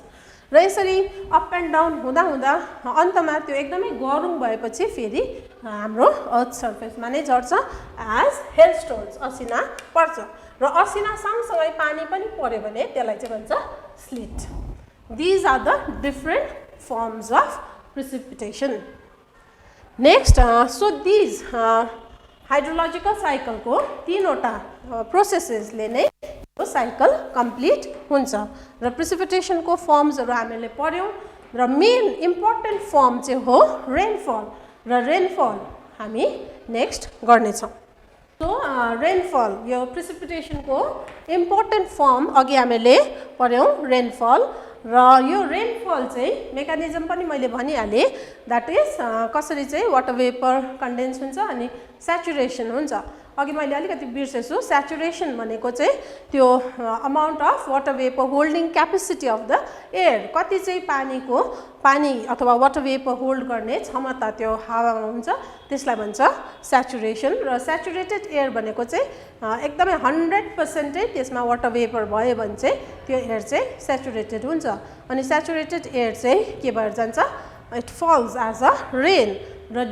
र यसरी अप एन्ड डाउन हुँदा अन्तमा त्यो एकदमै गरौँ भएपछि फेरि हाम्रो अर्थ सर्फेसमा नै झर्छ एज हेलस्टोन्स, असिना पर्छ र असिना सँगसँगै पानी पनि पर्यो भने त्यसलाई चाहिँ भन्छ sleet. These are the different forms of precipitation. Next, so these hydrological साइकलको तीनवटा प्रोसेसेसले नै यो साइकल कम्प्लिट हुन्छ र प्रेसिपिटेसनको फर्म्सहरू हामीले पढ्यौँ र मेन इम्पोर्टेन्ट फर्म चाहिँ हो रेनफल र रेनफल हामी नेक्स्ट गर्नेछौँ। सो रेनफल यो प्रेसिपिटेसनको इम्पोर्टेन्ट फर्म अघि हामीले पढ्यौँ रेनफल र यो रेनफल चाहिँ मेकानिजम पनि मैले भनिहालेँ, द्याट इज कसरी चाहिँ वाटर वेपर कन्डेन्स हुन्छ अनि स्याचुरेसन हुन्छ अघि मैले अलिकति बिर्सेछु स्याचुरेसन भनेको चाहिँ त्यो amount of water vapour holding capacity of the air कति चाहिँ पानी अथवा वाटर वेपर होल्ड गर्ने क्षमता त्यो हावामा हुन्छ त्यसलाई भन्छ स्याचुरेसन र स्याचुरेटेड एयर भनेको चाहिँ एकदमै 100% त्यसमा वाटर वेपर भयो भने चाहिँ त्यो एयर चाहिँ स्याचुरेटेड हुन्छ अनि स्याचुरेटेड एयर चाहिँ के भएर जान्छ it falls as a rain र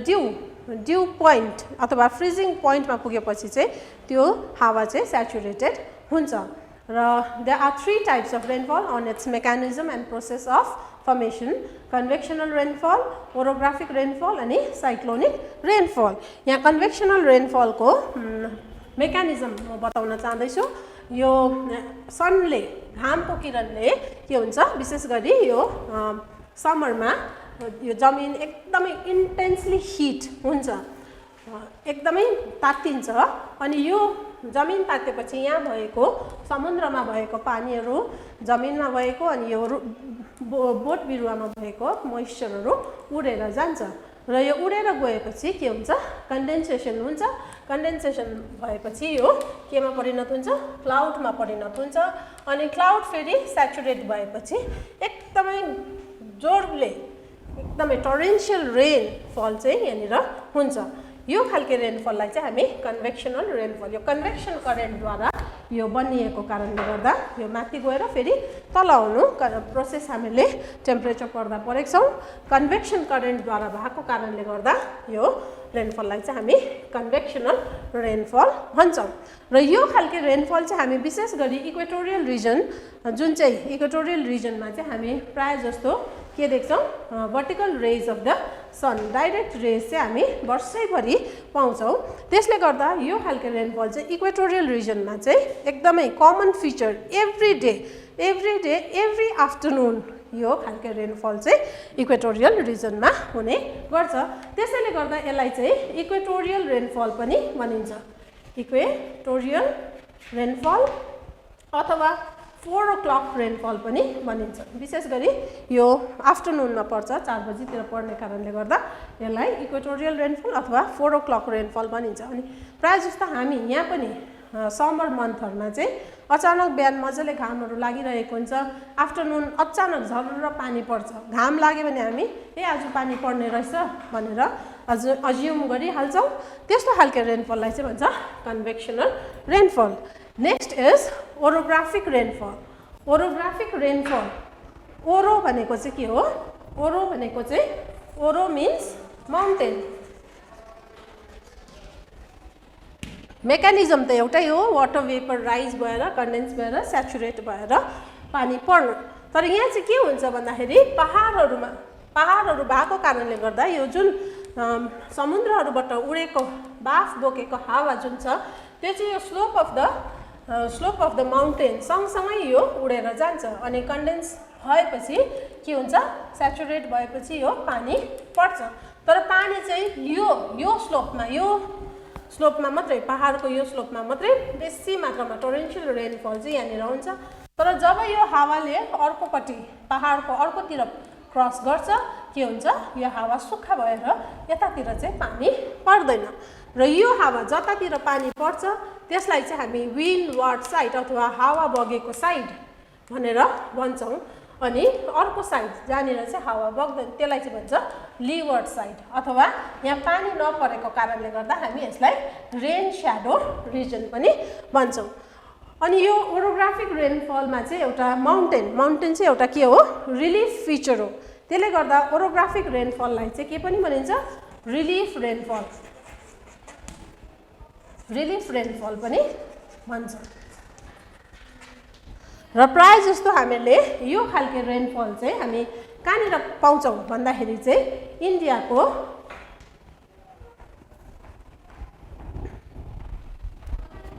ड्यू पोइन्ट अथवा फ्रिजिङ पोइन्टमा पुगेपछि चाहिँ त्यो हावा चाहिँ स्याचुरेटेड हुन्छ र there are 3 types of rainfall on its mechanism and process of formation convectional rainfall orographic rainfall अनि साइक्लोनिक रेनफल यहाँ कन्भेक्सनल रेनफलको मेकानिजम म बताउन चाहदैछु यो सनले घामको किरणले के हुन्छ विशेष गरी यो समरमा यो जमिन एकदमै इन्टेन्सली हिट हुन्छ एकदमै तातिन्छ अनि यो जमिन तातेपछि यहाँ भएको समुद्रमा भएको पानीहरू जमिनमा भएको अनि यो बोट बिरुवामा भएको मोइस्चरहरू उडेर जान्छ र यो उडेर गएपछि के हुन्छ कन्डेन्सेसन हुन्छ कन्डेन्सेसन भएपछि यो केमा परिणत हुन्छ क्लाउडमा परिणत हुन्छ अनि क्लाउड फेरि स्याचुरेट भएपछि एकदमै जोडले एकदमै टरेन्शियल रेनफल चाहिँ यहाँनिर हुन्छ यो खालके रेनफललाई चाहिँ हामी कन्भेक्सनल रेनफल यो कन्भेक्सन करेन्टद्वारा यो बनिएको कारणले गर्दा यो माथि गएर फेरि तल आउनु प्रोसेस हामीले टेम्परेचर पढ्दा पढेको छौँ कन्भेक्सन करेन्टद्वारा भएको कारणले गर्दा यो रेनफललाई चाहिँ हामी कन्भेक्सनल रेनफल भन्छौँ र यो खालके रेनफल चाहिँ हामी विशेष गरी इक्वेटोरियल रिजन जुन चाहिँ इक्वेटोरियल रिजनमा चाहिँ हामी प्राय जस्तो के देख्छौँ vertical rays of the sun direct rays चाहिँ हामी वर्षैभरि पाउँछौँ त्यसले गर्दा यो खालको रेनफल चाहिँ इक्वेटोरियल रिजनमा चाहिँ एकदमै common feature every day every afternoon यो खालको रेनफल चाहिँ इक्वेटोरियल रिजनमा हुने गर्छ त्यसैले गर्दा यसलाई चाहिँ इक्वेटोरियल रेनफल पनि भनिन्छ इक्वेटोरियल रेनफल अथवा 4 o'clock रेनफल पनि भनिन्छ विशेष गरी यो आफ्टरनुनमा पर्छ 4 बजीतिर पर्ने कारणले गर्दा यसलाई इक्वेटोरियल रेनफल अथवा 4 o'clock रेनफल भनिन्छ अनि प्राय जस्तो हामी यहाँ पनि समर मन्थहरुमा चाहिँ अचानक बिहान मजाले घामहरु लागिरहेको हुन्छ आफ्टरनुन अचानक झर्र पानी पर्छ घाम लाग्यो भने हामी आज पानी पर्ने रहेछ भनेर अज्युम गरिहाल्छौं त्यस्तो खालको रेनफललाई चाहिँ भन्छ convectional rainfall next is orographic rainfall oro भनेको चाहिँ के हो ओरो भनेको चाहिँ ओरो मिन्स माउन्टेन मेकानिजम त एउटै हो वाटर वेपर राइज भएर कन्डेन्स भएर स्याचुरेट भएर पानी पर्नु तर यहाँ चाहिँ के हुन्छ भन्दाखेरि पहाडहरु भएको कारणले गर्दा यो जुन समुद्रहरुबाट उडेको बाफ बोकेको हावा जुन छ त्यो चाहिँ यो स्लोप अफ द माउन्टेन सँगसँगै यो उडेर जान्छ अनि कन्डेन्स भएपछि के हुन्छ स्याचुरेट भएपछि यो पानी पर्छ तर पानी चाहिँ यो स्लोपमा मात्रै पहाडको यो स्लोपमा मात्रै बेसी मात्रामा टोरेन्शियल रेनफल चाहिँ यहाँनिर हुन्छ तर जब यो हावाले अर्कोपट्टि पहाडको अर्कोतिर क्रस गर्छ के हुन्छ यो हावा सुक्खा भएर यतातिर चाहिँ पानी पर्दैन र यो हावा जतातिर पानी पर्छ त्यसलाई चाहिँ हामी विन्डवार्ड साइड अथवा हावा बगेको साइड भनेर भन्छौं अनि अर्को साइड जहाँनिर चाहिँ हावा बग्दैन त्यसलाई चाहिँ भन्छ लीवर्ड साइड अथवा यहाँ पानी नपरेको कारणले गर्दा हामी यसलाई रेन स्याडो रिजन पनि भन्छौं अनि यो ओरोग्राफिक रेनफलमा चाहिँ एउटा माउन्टेन चाहिँ एउटा के हो रिलिफ फिचर हो त्यसले गर्दा ओरोग्राफिक रेनफललाई चाहिँ के पनि भनिन्छ रिलिफ रेनफल पनि भन्छ र प्राय जस्तो हामीले यो खालको रेनफल चाहिँ हामी कहाँनिर पाउँछौं भन्दाखेरि चाहिँ इन्डियाको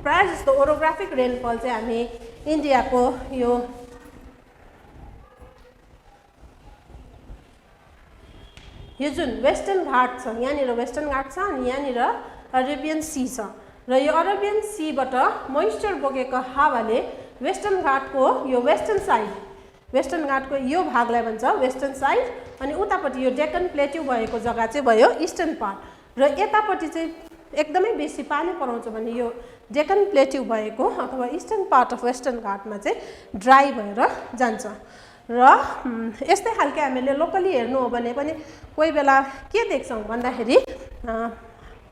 प्राय जस्तो ओरोग्राफिक रेनफल चाहिँ हामी इन्डियाको यो जुन वेस्टर्न घाट छ यहाँनिर वेस्टर्न घाट छ अनि यहाँनिर अरेबियन सी छ र यो अरेबियन सीबाट मोइस्चर बोकेको हावाले वेस्टर्न घाटको यो वेस्टर्न घाटको यो भागलाई भन्छ वेस्टर्न साइड अनि उतापट्टि यो डेक्कन प्लेट्यू भएको जग्गा चाहिँ भयो इस्टर्न पार्ट र यतापट्टि चाहिँ एकदमै बेसी पानी पराउँछ भने यो डेकन प्लेट्यू भएको अथवा इस्टर्न पार्ट अफ वेस्टर्न घाटमा चाहिँ ड्राई भएर जान्छ र यस्तै खालके हामीले लोकली हेर्नु हो भने पनि कोही बेला के देख्छौँ भन्दाखेरि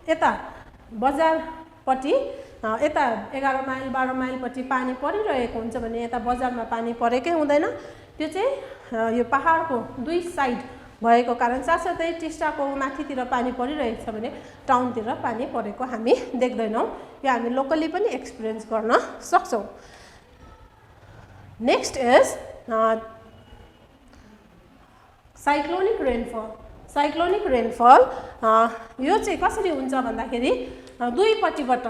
यता बजारपट्टि यता 11 माइल 12 माइलपट्टि पानी परिरहेको हुन्छ भने यता बजारमा पानी परेकै हुँदैन त्यो चाहिँ यो पहाडको दुई साइड भएको कारण साथसाथै टिस्टाको माथितिर पानी परिरहेको छ भने टाउनतिर पानी परेको हामी देख्दैनौँ यो हामी लोकली पनि एक्सपिरियन्स गर्न सक्छौँ next is cyclonic rainfall cyclonic rainfall यो चाहिँ कसरी हुन्छ भन्दाखेरि दुईपट्टिबाट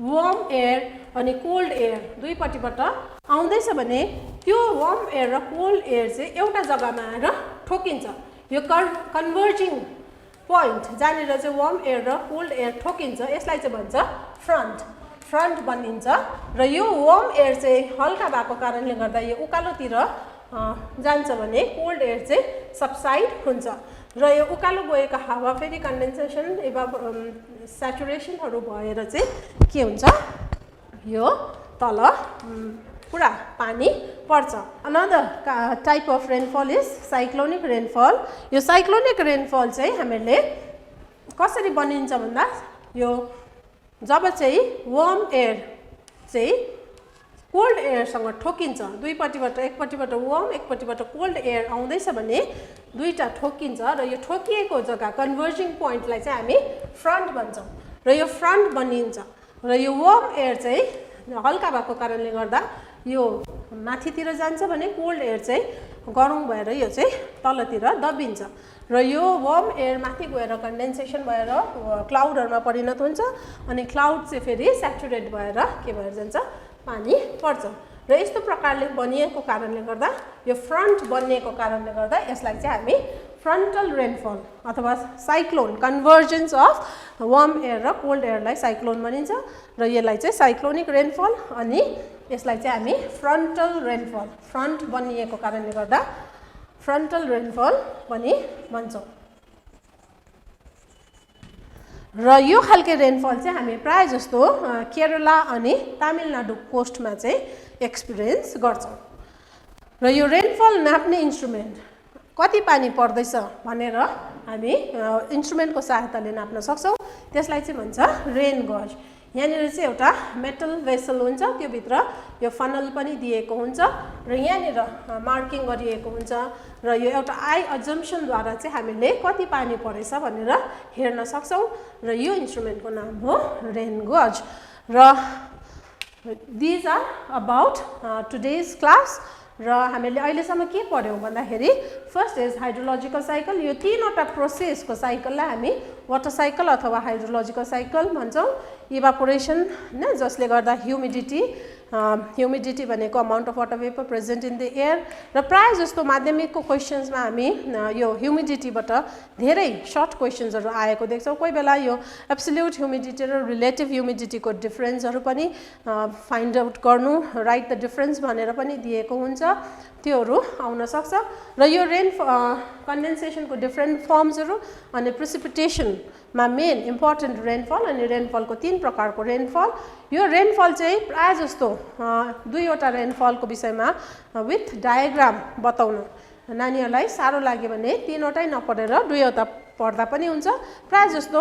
वार्म एयर अनि कोल्ड एयर दुईपट्टिबाट आउँदैछ भने त्यो वार्म एयर र कोल्ड एयर चाहिँ एउटा जग्गामा आएर ठोकिन्छ यो कन्भर्जिङ पोइन्ट जहाँनिर चाहिँ वार्म एयर र कोल्ड एयर ठोकिन्छ यसलाई चाहिँ भन्छ फ्रन्ट बनिन्छ र यो वार्म एयर चाहिँ हल्का भएको कारणले गर्दा यो उकालोतिर जान्छ भने कोल्ड एयर चाहिँ सबसाइड हुन्छ र यो उकालो गएको हावा फेरि कन्डेन्सेसन स्याचुरेसनहरू भएर चाहिँ के हुन्छ यो तल पुरा पानी पर्छ another type of rainfall is cyclonic rainfall यो साइक्लोनिक रेनफल चाहिँ हामीले कसरी बनिन्छ भन्दा यो जब चाहिँ वार्म एयर चाहिँ कोल्ड एयरसँग ठोकिन्छ दुईपट्टिबाट एकपट्टिबाट वार्म एकपट्टिबाट कोल्ड एयर आउँदैछ भने दुईटा ठोकिन्छ र यो ठोकिएको जग्गा कन्भर्जिङ पोइन्टलाई चाहिँ हामी फ्रन्ट भन्छौँ र यो फ्रन्ट बनिन्छ र यो वार्म एयर चाहिँ हल्का भएको कारणले गर्दा यो माथितिर जान्छ भने कोल्ड एयर चाहिँ गरौँ भएर यो चाहिँ तलतिर दबिन्छ र यो वार्म एयर माथि गएर कन्डेन्सेसन भएर क्लाउडहरुमा परिणत हुन्छ अनि क्लाउड चाहिँ फेरि स्याचुरेट भएर के भएर जान्छ पानी पर्छ र यस्तो प्रकारले बनिएको कारणले गर्दा यो फ्रन्ट बनिएको कारणले गर्दा यसलाई चाहिँ हामी फ्रन्टल रेनफल अथवा cyclone convergence of warm air र कोल्ड एयरलाई साइक्लोन भनिन्छ र यसलाई चाहिँ साइक्लोनिक रेनफल अनि यसलाई चाहिँ हामी फ्रन्टल रेनफल फ्रन्ट बनिएको कारणले गर्दा फ्रन्टल रेनफल पनि भन्छौँ र यो खालके रेनफल चाहिँ हामी प्राय जस्तो केरला अनि तमिलनाडु कोस्टमा चाहिँ एक्सपिरियन्स गर्छौँ र यो रेनफल नाप्ने इन्स्ट्रुमेन्ट कति पानी पर्दैछ भनेर हामी इन्स्ट्रुमेन्टको सहायताले नाप्न सक्छौँ त्यसलाई चाहिँ भन्छ रेन गज यहाँनिर चाहिँ एउटा मेटल भेसल हुन्छ त्यो भित्र यो फनल पनि दिएको हुन्छ र यहाँनिर मार्किङ गरिएको हुन्छ र यो एउटा आई अजम्पसनद्वारा चाहिँ हामीले कति पानी परेछ भनेर हेर्न सक्छौँ र यो इन्स्ट्रुमेन्टको नाम हो रेन गज र these are about today's class र हामीले अहिलेसम्म के पढ्यौँ भन्दाखेरि फर्स्ट इज हाइड्रोलोजिकल साइकल यो तीनवटा प्रोसेसको साइकललाई हामी वाटर साइकल अथवा हाइड्रोलोजिकल साइकल भन्छौँ इभापोरेसन हैन जसले गर्दा ह्युमिडिटी भनेको amount of water vapour present in the air र प्राय जस्तो माध्यमिकको क्वेसन्समा हामी यो ह्युमिडिटीबाट धेरै सर्ट क्वेसन्सहरू आएको देख्छौँ कोही बेला यो एब्सोल्युट ह्युमिडिटी र रिलेटिभ ह्युमिडिटीको डिफरेन्सहरू पनि फाइन्ड आउट गर्नु राइट द डिफरेन्स भनेर पनि दिएको हुन्छ त्योहरू आउन सक्छ र यो रेन कन्डेन्सेसनको डिफरेन्ट फर्म्सहरू अनि प्रेसिपिटेसनमा मेन इम्पोर्टेन्ट रेनफल अनि रेनफलको 3 प्रकारको रेनफल यो रेनफल चाहिँ प्राय जस्तो दुईवटा रेनफलको विषयमा विथ डायग्राम बताउन नानीहरूलाई साह्रो लाग्यो भने तीनवटै नपढेर दुईवटा पढ्दा पनि हुन्छ प्राय जस्तो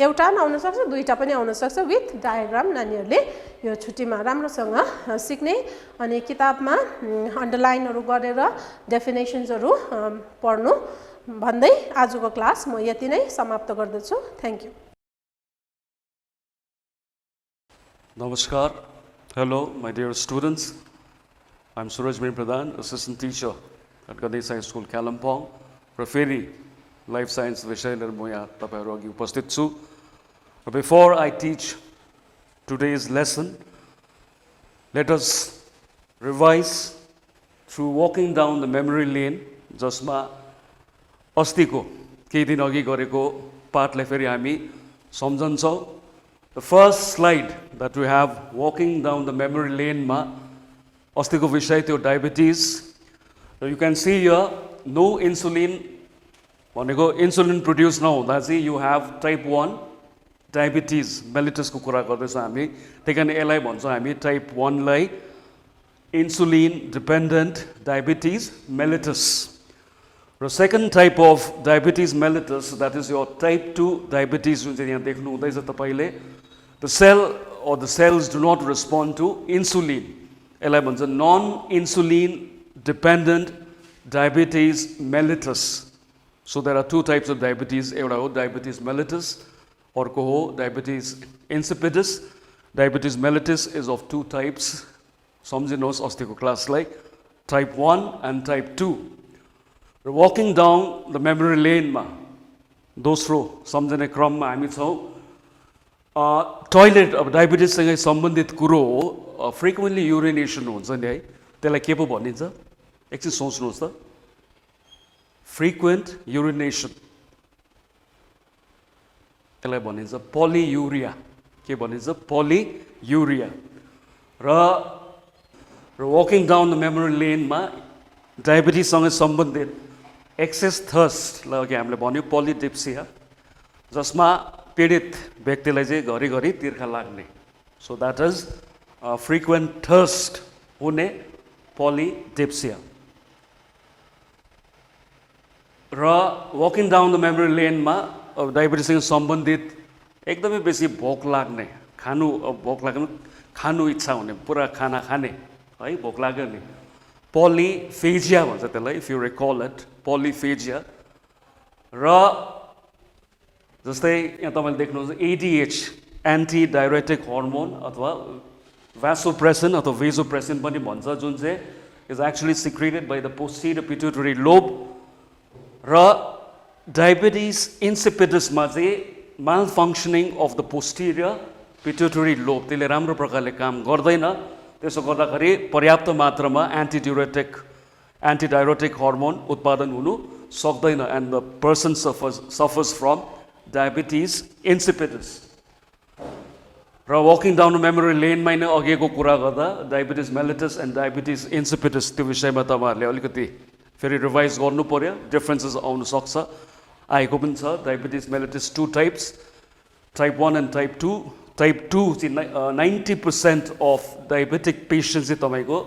एउटा पनि आउन सक्छ दुईटा पनि आउन सक्छ विथ डायग्राम नानीहरूले यो छुट्टीमा राम्रोसँग सिक्ने अनि किताबमा अन्डरलाइनहरू गरेर डेफिनेसन्सहरू पढ्नु भन्दै आजको क्लास म यति नै समाप्त गर्दछु thank you Namaskar. Hello, my dear students. I'm Suraj Pradhan, assistant teacher at Ganesh High School, Kalimpong. Preferi life science vishayharu ma yaha tapahharu agi upasthit chu. Before I teach today's lesson, let us revise through walking down the memory lane jasma astiko केही दिन अघि गरेको पाठलाई फेरि हामी सम्झन्छौँ. The first slide that we have walking down the memory lane ma astiko vishay थियो diabetes. You can see here no insulin भनेको insulin produce नहुँदा चाहिँ you have type 1 डायबिटिज मेलिटसको कुरा गर्दैछौँ हामी त्यही कारण यसलाई भन्छौँ हामी टाइप 1 लाई इन्सुलिन डिपेन्डेन्ट डायबिटिज मेलिटस र second type of diabetes mellitus that is your type 2 diabetes जुन चाहिँ यहाँ देख्नु हुँदैछ तपाईँले the cell or the cells do not respond to insulin. यसलाई भन्छ non insulin dependent diabetes mellitus so there are two types of diabetes एउटा हो डायबिटिज मेलिटस अर्को हो diabetes insipidus diabetes mellitus is of two types सम्झिनुहोस् अस्तिको क्लासलाई type 1 and type 2 र वकिङ डाउन द मेमोरी लेनमा दोस्रो सम्झने क्रममा हामी छौँ टोइलेट अब डायबिटिजसँगै सम्बन्धित कुरो हो फ्रिक्वेन्टली युरिनेसन हुन्छ नि है त्यसलाई के पो भनिन्छ एकछिन सोच्नुहोस् त फ्रिक्वेन्ट युरिनेसन त्यसलाई भनिन्छ पोलियुरिया के भनिन्छ पोलियुरिया र वकिङ डाउन द मेमोरी लेनमा डायबिटिजसँग सम्बन्धित एक्सेस थर्स्टलाई अघि हामीले भन्यो पोलिडिप्सिया जसमा पीडित व्यक्तिलाई चाहिँ घरिघरि तिर्खा लाग्ने so that is frequent thirst हुने पोलिडिप्सिया र वकिङ डाउन द मेमोरी लेनमा अब डायबिटिजसँग सम्बन्धित एकदमै बेसी भोक लाग्ने भोक लाग्ने खानु इच्छा हुने पुरा खाना खाने है भोक लाग्यो नि पोलिफेजिया भन्छ त्यसलाई इफ यु रिकल इट पोलिफेजिया र जस्तै यहाँ तपाईँले देख्नुहुन्छ एडिएच एन्टी डायरेटिक हर्मोन अथवा भ्यासोप्रेसिन अथवा भेजोप्रेसिन पनि भन्छ जुन चाहिँ is actually secreted by the posterior pituitary lobe र डायबिटिज इन्सिपिडसमा चाहिँ malfunctioning of the posterior pituitary lobe त्यसले राम्रो प्रकारले काम गर्दैन त्यसो गर्दाखेरि पर्याप्त मात्रामा एन्टी डायरेटिक हर्मोन उत्पादन हुनु सक्दैन and the person suffers from diabetes insipidus र वकिङ डाउन मेमोरी लेनमा नै अघिको कुरा गर्दा diabetes mellitus and diabetes insipidus त्यो विषयमा तपाईँहरूले अलिकति फेरि रिभाइज गर्नु पर्यो डिफ्रेन्सेस आउनु सक्छ आएको पनि छ diabetes mellitus two types type 1 and type 2 type 2 चाहिँ 90% अफ डायबेटिक पेसेन्ट चाहिँ तपाईँको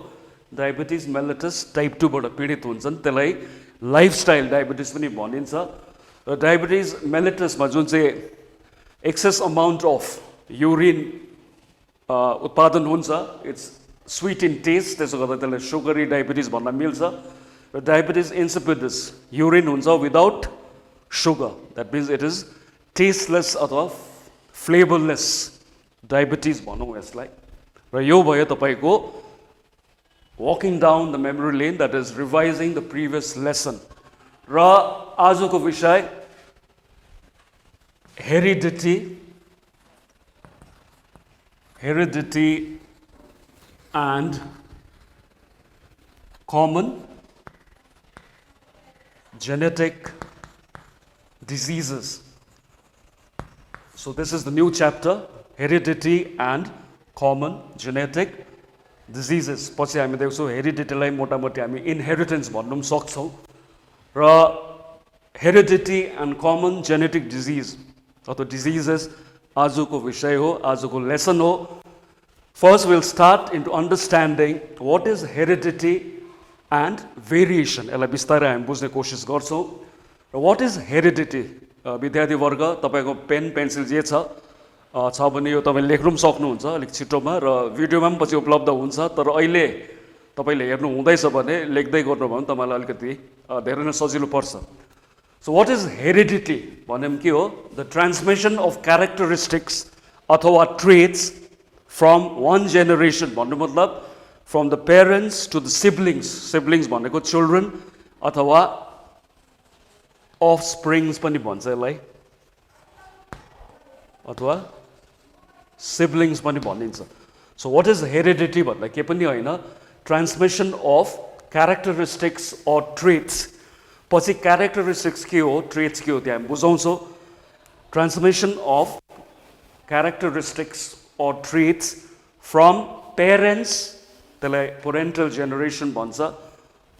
डायबिटिज मेलिटस टाइप 2 बाट पीडित हुन्छन् त्यसलाई लाइफस्टाइल डायबिटिज पनि भनिन्छ र डायबिटिज मेलिटसमा जुन चाहिँ एक्सेस अमाउन्ट अफ युरिन उत्पादन हुन्छ इट्स स्विट इन टेस्ट त्यसो गर्दा त्यसलाई सुगरी डायबिटिज भन्न मिल्छ र डायबिटिज इन्सिपिडस युरिन हुन्छ without sugar that means it is tasteless अथवा फ्लेभरलेस डायबिटिज भनौँ यसलाई र यो भयो तपाईँको walking down the memory lane that is revising the previous lesson र आजको विषय heredity and common genetic diseases. So this is the new chapter, heredity and common genetic diseases. पछि हामी देख्छौँ हेरिडिटीलाई मोटामोटी हामी इनहेरिटेन्स भन्नु पनि सक्छौँ र heredity and common genetic disease अथवा डिजिजेस आजको विषय हो आजको लेसन हो first will start into understanding what is heredity and variation यसलाई बिस्तारै हामी बुझ्ने कोसिस गर्छौँ र वाट इज हेरिडिटी विद्यार्थीवर्ग तपाईँको पेन पेन्सिल जे छ भने यो तपाईँले लेख्नु पनि सक्नुहुन्छ अलिक छिटोमा र भिडियोमा पनि पछि उपलब्ध हुन्छ तर अहिले तपाईँले हेर्नु हुँदैछ भने लेख्दै गर्नुभयो भने तपाईँलाई अलिकति धेरै नै सजिलो पर्छ सो वाट इज हेरिडिटी भने के हो द ट्रान्समिसन अफ क्यारेक्टरिस्टिक्स अथवा ट्रेट्स फ्रम वान जेनेरेसन भन्नु मतलब from the parents to the siblings भनेको चिल्ड्रन अथवा अफ स्प्रिङ्स पनि भन्छ यसलाई अथवा सिब्लिङ्स पनि भनिन्छ सो वाट इज हेरिडिटी भन्दा के पनि होइन transmission of characteristics or traits पछि क्यारेक्टरिस्टिक्स के हो ट्रेट्स के हो त्यो हामी बुझाउँछौँ transmission of characteristics or traits from parents त्यसलाई पेरेन्टल जेनेरेसन भन्छ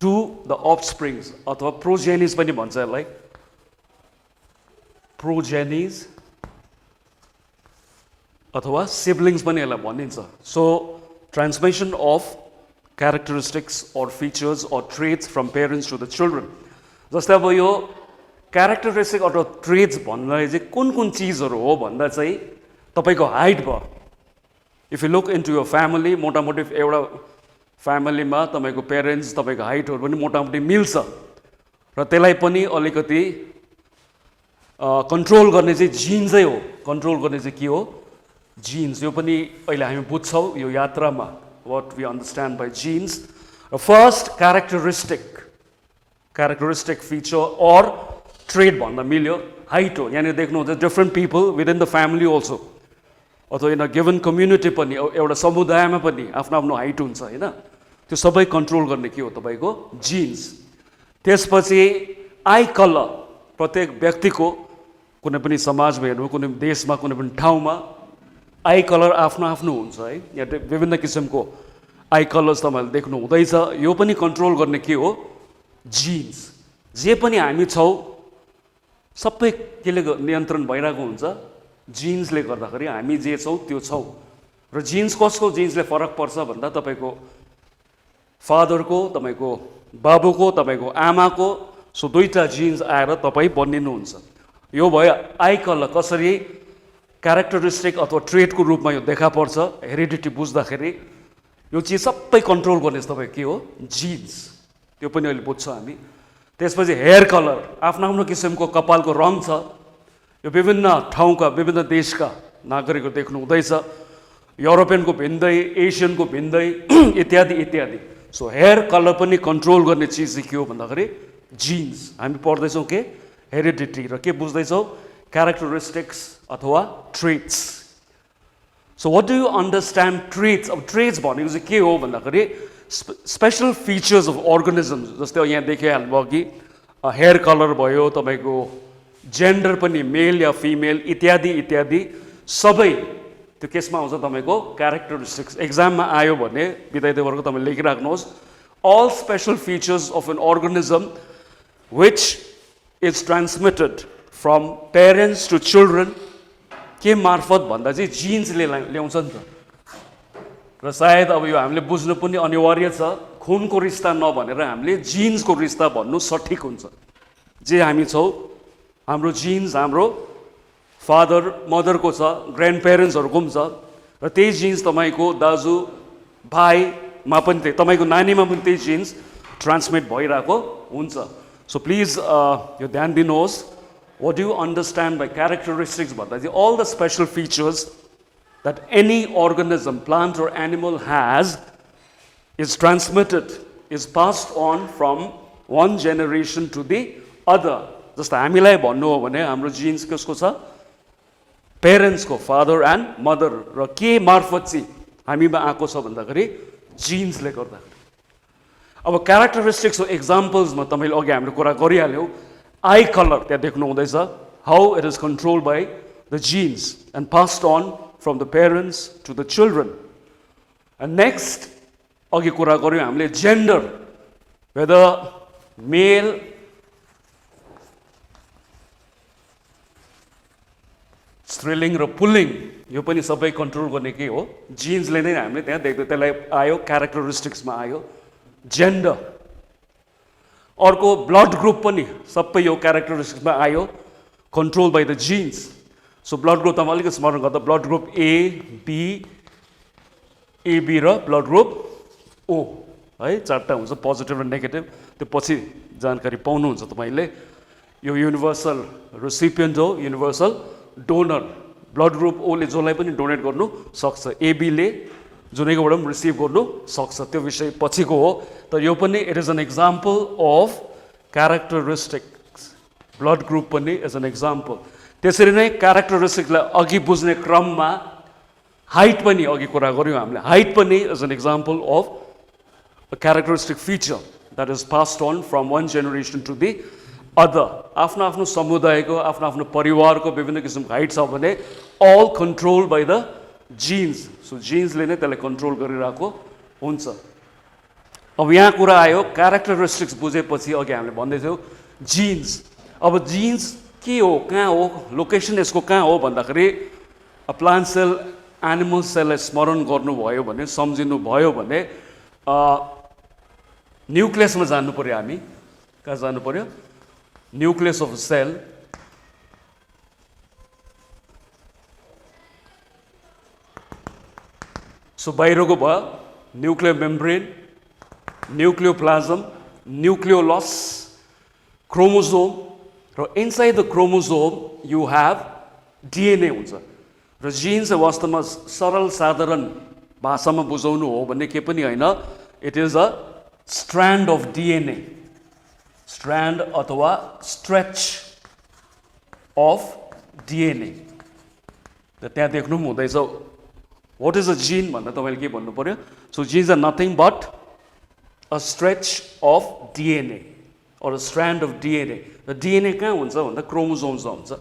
टु द अफस्प्रिङ्स अथवा प्रोजेनिज पनि भन्छ यसलाई प्रोजेनिज अथवा सिब्लिङ्स पनि यसलाई भनिन्छ so transmission of characteristics or features or traits from parents to the children जस्तै अब यो क्यारेक्टरिस्टिक अथवा ट्रेट्स भन्नलाई चाहिँ कुन कुन चिजहरू हो भन्दा चाहिँ तपाईँको हाइट भयो इफ यु लुक इन्टु यो फ्यामिली मोटामोटी एउटा फ्यामिलीमा तपाईँको पेरेन्ट्स तपाईँको हाइटहरू पनि मोटामोटी मिल्छ र त्यसलाई पनि अलिकति कन्ट्रोल गर्ने चाहिँ जिन्सै हो कन्ट्रोल गर्ने चाहिँ के हो जिन्स यो पनि अहिले हामी बुझ्छौँ यो यात्रामा what we understand by genes. A first characteristic feature or trait भन्दा मिल्यो height हो यहाँनिर देख्नुहुन्छ different people within the family also अथवा in a given community पनि एउटा समुदायमा पनि आफ्नो आफ्नो हाइट हुन्छ हैन त्यो सबै कन्ट्रोल गर्ने के हो तपाईको जीन्स त्यसपछि आई कलर प्रत्येक व्यक्तिको कुनै पनि समाजमा हेर्नु कुनै देशमा कुनै पनि ठाउँमा आई कलर आफ्नो आफ्नो हुन्छ है यहाँ विभिन्न किसिमको आई कलर्स तपाईहरुले देख्नु हुँदैछ यो पनि कन्ट्रोल गर्ने के हो जीन्स जे पनि हामी छौ सबै केले नियन्त्रण भइरहेको हुन्छ जीन्सले गर्दाखेरि हामी जे छौ त्यो छौ र जीन्स कसको जीन्सले फरक पर्छ भन्दा तपाईको फादरको तपाईको बाबुको तपाईको आमाको सो दुईटा जीन्स आएर तपाई बनिनुहुन्छ यो भयो आई कलर कसरी क्यारेक्टरिस्टिक अथवा ट्रेटको रूपमा यो देखा पर्छ हेरिडिटी बुझ्दाखेरि यो चिज सबै कन्ट्रोल गर्ने तपाई के हो जीन्स त्यो पनि अहिले बुझ्छौँ हामी त्यसपछि हेयर कलर आफ्नो आफ्नो किसिमको कपालको रङ छ यो विभिन्न ठाउँका विभिन्न देशका नागरिकहरू देख्नु हुँदैछ युरोपियनको भिन्दै एसियनको भिन्दै इत्यादि इत्यादि सो हेयर कलर पनि कन्ट्रोल गर्ने चिज चाहिँ के हो भन्दाखेरि जीन्स हामी पढ्दैछौँ के हेरिडिटी र के बुझ्दैछौँ क्यारेक्टरिस्टिक्स अथवा traits so what do you understand traits अब ट्रेट्स भनेको चाहिँ के हो भन्दाखेरि स्पेशल फिचर्स अफ अर्गनिजम्स जस्तै यहाँ देखिहाल्नुभयो कि हेयर कलर भयो तपाईँको जेन्डर पनि मेल या फिमेल इत्यादि इत्यादि सबै त्यो केसमा आउँछ तपाईँको क्यारेक्टरिस्टिक्स एक्जाममा आयो भने विद्यार्थी वर्ग तपाईँले लेखिराख्नुहोस् all special features of an organism which is transmitted from parents to children के मार्फत भन्दा चाहिँ जिन्सले ल्याउँछ नि त र सायद अब यो हामीले बुझ्नु पनि अनिवार्य छ खुनको रिस्ता नभनेर हामीले जिन्सको रिस्ता भन्नु सठिक हुन्छ जे हामी छौँ हाम्रो जिन्स हाम्रो फादर मदरको छ ग्रान्ड पेरेन्ट्सहरूको पनि छ र त्यही जिन्स तपाईँको दाजु भाइमा पनि त्यही तपाईँको नानीमा पनि त्यही जिन्स ट्रान्समिट भइरहेको हुन्छ सो प्लिज यो ध्यान दिनुहोस् what do you understand by characteristics भन्दा चाहिँ all the special features that any organism plant or animal has is transmitted is passed on from one generation to the other जस्तो हामीलाई भन्नु हो भने हाम्रो जिन्स कसको छ पेरेन्ट्सको फादर एन्ड मदर र के मार्फत चाहिँ हामीमा आएको छ भन्दाखेरि जिन्सले गर्दाखेरि अब क्यारेक्टरिस्टिक्सको एक्जाम्पल्समा तपाईँले अघि हामीले कुरा गरिहाल्यौँ आई कलर त्यहाँ देख्नु हुँदैछ how it is controlled by the genes and passed on from the parents to the children and next अघि कुरा गऱ्यौँ हामीले जेन्डर वेदर मेल स्त्रीलिङ र पुल्लिङ यो पनि सबै कन्ट्रोल गर्ने के हो जिन्सले नै हामीले त्यहाँ देख्दै त्यसलाई आयो क्यारेक्टरिस्टिक्समा आयो जेन्डर अर्को ब्लड ग्रुप पनि सबै यो क्यारेक्टरिस्टिक्समा आयो control by the genes so blood group तपाईँ अलिकति स्मरण गर्दा blood group A B AB र ब्लड ग्रुप ओ है चारवटा हुन्छ पोजिटिभ र नेगेटिभ त्यो पछि जानकारी पाउनुहुन्छ तपाईँले यो युनिभर्सल रेसिपिएन्ट हो युनिभर्सल डोनर ब्लड ग्रुप ओले जसलाई पनि डोनेट गर्नु सक्छ एबीले जुनैकोबाट पनि रिसिभ गर्नु सक्छ त्यो विषय पछिको हो तर यो पनि it is an example of characteristics blood group पनि इज एन एक्जाम्पल त्यसरी नै क्यारेक्टरिस्टिक्सलाई अघि बुझ्ने क्रममा हाइट पनि अघि कुरा गऱ्यौँ हामीले हाइट पनि is an example of a characteristic feature that is passed on from one generation to the other आफ्नो आफ्नो समुदायको आफ्नो आफ्नो परिवारको विभिन्न किसिमको हाइट छ भने all control by the genes so जिन्सले नै त्यसलाई कन्ट्रोल गरिरहेको हुन्छ अब यहाँ कुरा आयो क्यारेक्टरिस्टिक्स बुझेपछि अघि हामीले भन्दैथ्यौँ जिन्स अब जिन्स के हो कहाँ हो लोकेसन यसको कहाँ हो भन्दाखेरि प्लान्ट सेल एनिमल सेललाई स्मरण गर्नुभयो भने सम्झिनु भयो भने न्युक्लियसमा जानु पर्यो हामी कहाँ जानु पर्यो न्युक्लियस अफ सेल सो बाहिरको भयो न्युक्लियर मेम्ब्रेन न्युक्लियोप्लाज्म न्युक्लियोलस क्रोमोसोम र inside the chromosome you have DNA हुन्छ र जिन चाहिँ वास्तवमा सरल साधारण भाषामा बुझाउनु हो भने के पनि होइन it is a strand of DNA Strand अथवा स्ट्रेच अफ डिएनए र त्यहाँ देख्नु पनि हुँदैछ वाट इज अ जिन भन्दा तपाईँले के भन्नु पर्यो so genes are nothing but a stretch of DNA or a strand of DNA र डिएनए कहाँ हुन्छ भन्दा क्रोमोसोम्समा हुन्छ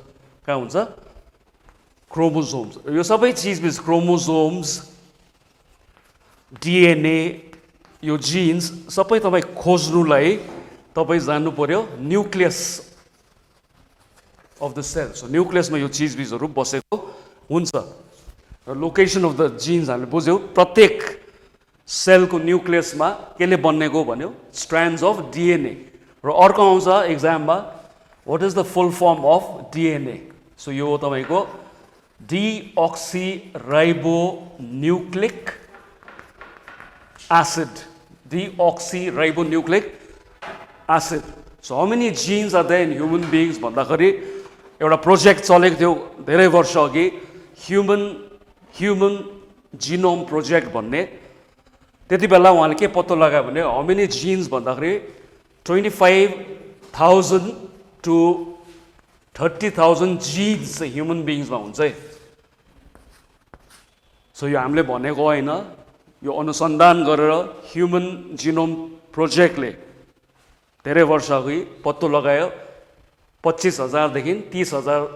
कहाँ हुन्छ क्रोमोसोम्स यो सबै चिजबिज क्रोमोसोम्स डिएनए यो जिन्स सबै तपाईँ खोज्नुलाई तपाईँ जानु पर्यो nucleus of the cell so न्युक्लियसमा यो चिजबिजहरू बसेको हुन्छ र लोकेसन अफ द जिन्स हामीले बुझ्यौँ प्रत्येक सेलको न्युक्लियसमा केले बनेको भन्यो स्ट्रान्ड्स अफ डिएनए र अर्को आउँछ एक्जाममा what is the full form of DNA so यो तपाईँको deoxyribonucleic acid deoxyribonucleic acid so how many genes are there in human beings भन्दाखेरि एउटा प्रोजेक्ट चलेको थियो धेरै वर्ष अघि ह्युमन जिनोम प्रोजेक्ट भन्ने त्यति बेला उहाँले के पत्तो लगायो भने हाउ मेनी जिन्स भन्दाखेरि 25,000 to 30,000 जिन्स चाहिँ ह्युमन बिङ्समा हुन्छ है सो यो हामीले भनेको होइन यो अनुसन्धान गरेर ह्युमन जिनोम प्रोजेक्टले धेरै वर्ष अघि पत्तो लगायो 25,000 देखि 30,000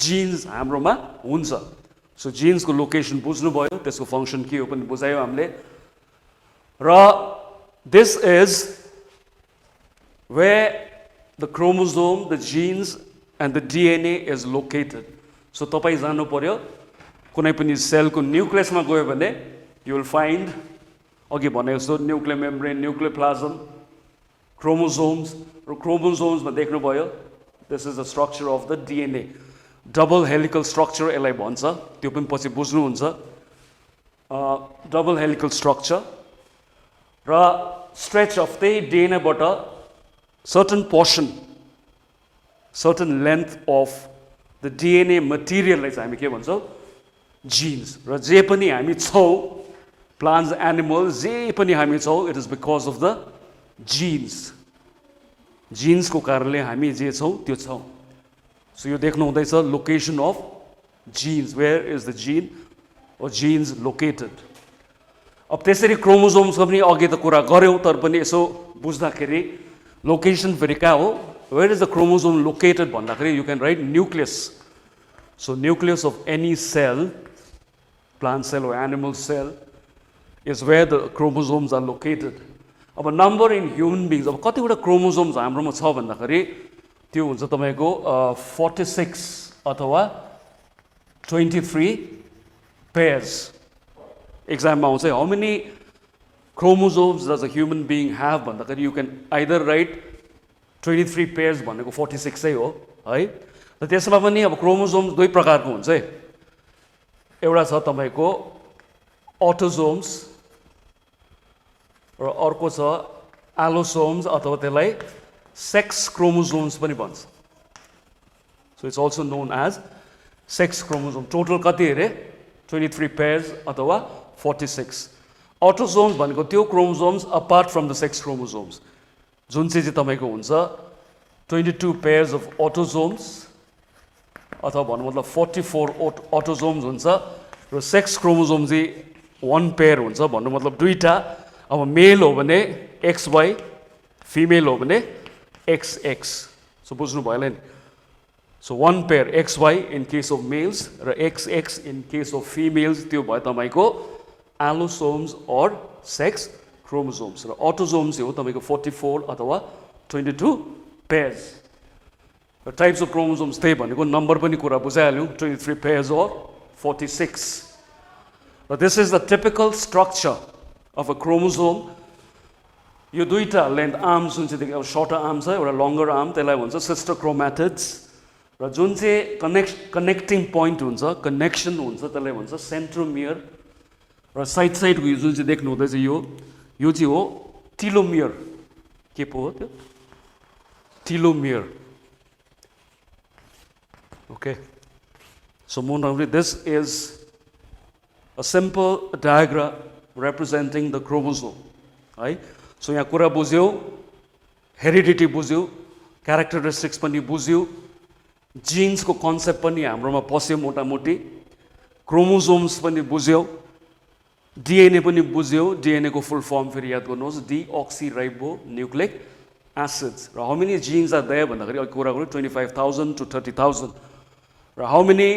जिन्स हाम्रोमा हुन्छ सो जिन्सको लोकेसन बुझ्नुभयो त्यसको फङ्सन के हो पनि बुझायो हामीले र this is where the chromosome the genes and the DNA is located so तपाईँ जानु पर्यो कुनै पनि सेलको न्युक्लियसमा गयो भने you will find अघि भनेको जस्तो न्युक्लियर मेम्ब्रेन न्युक्लियोप्लाज्म क्रोमोसोम्स र क्रोमोसोम्समा देख्नुभयो this is the structure of the DNA double helical structure यसलाई भन्छ त्यो पनि पछि बुझ्नुहुन्छ डबल हेलिकल स्ट्रक्चर र स्ट्रेच अफ त्यही डिएनएबाट certain portion certain length of the DNA materialलाई चाहिँ हामी के भन्छौँ genes र जे पनि हामी छौँ plants animals जे पनि हामी छौँ it is because of the genes को कारणले हामी जे छौँ त्यो छौँ सो यो देख्नु हुँदैछ location of genes where is the gene or genes located अब त्यसरी क्रोमोसोम्सको पनि अघि त कुरा गर्यौँ तर पनि यसो बुझ्दाखेरि लोकेसन फेरि कहाँ हो where is the chromosome located भन्दाखेरि you can write nucleus so nucleus of any cell plant cell or animal cell is where the chromosomes are located अब नम्बर इन ह्युमन बिङ्स अब कतिवटा क्रोमोसोम्स हाम्रोमा छ भन्दाखेरि त्यो हुन्छ तपाईँको 46 अथवा 23 पेयर्स एक्जाममा आउँछ how many chromosomes does a human being have भन्दाखेरि you can either write 23 pairs भनेको 46 है हो है र त्यसमा पनि अब क्रोमोसोम्स दुई प्रकारको हुन्छ है एउटा छ तपाईँको अटोसोम्स र अर्को छ एलोसोम्स अथवा त्यसलाई सेक्स क्रोमोसोम्स पनि भन्छ so it's also known as sex chromosome total कति अरे 23 पेयर्स अथवा 46 अटोसोम्स भनेको त्यो chromosomes apart from the sex chromosomes जुन चाहिँ तपाईँको हुन्छ 22 पेयर्स अफ अटोसोम्स अथवा भन्नु मतलब 44 अटोसोम्स हुन्छ र सेक्स क्रोमोसोम चाहिँ 1 पेयर हुन्छ भन्नु मतलब दुईटा अब मेल हो भने XY फिमेल हो भने XX सो बुझ्नु भयो नि so 1 pair XY in case of males र XX in case of females त्यो भयो तपाईँको एलोसोम्स और सेक्स क्रोमोसोम्स र अटोसोम्स हो तपाईँको 44 अथवा 22 पेयर्स र टाइप्स अफ क्रोमोसोम्स त्यही भनेको नम्बर पनि कुरा बुझाइहाल्यौँ 23 पेयर्स और 46 But this is the typical structure of a chromosome. यो दुईटा लेन्थ आर्म्स जुन चाहिँ देख्यो सर्टर आर्म छ एउटा लङ्गर आर्म त्यसलाई भन्छ सिस्टर क्रोम्याटिड्स र जुन चाहिँ कनेक्टिङ पोइन्ट हुन्छ कनेक्सन हुन्छ त्यसलाई भन्छ सेन्ट्रोमियर र साइड साइडको जुन चाहिँ देख्नु हुँदैछ यो चाहिँ हो टिलोमियर के पो हो त्यो टिलोमियर ओके सो मोटामोटी this is a simple diagram representing the chromosome है सो यहाँ कुरा बुझ्यो हेरिडिटी बुझ्यो क्यारेक्टरिस्टिक्स पनि बुझ्यो जिन्सको कन्सेप्ट पनि हाम्रोमा पस्यो मोटामोटी क्रोमोसोम्स पनि बुझ्यो डिएनए पनि बुझ्यो डिएनए को फुल फर्म फेरि याद गर्नुहोस् डिअक्सिराइबो न्युक्लिक एसिड्स र how many genes are there भन्दाखेरि अघि कुरा गऱ्यो 25,000 to 30,000 र हाउ मेनी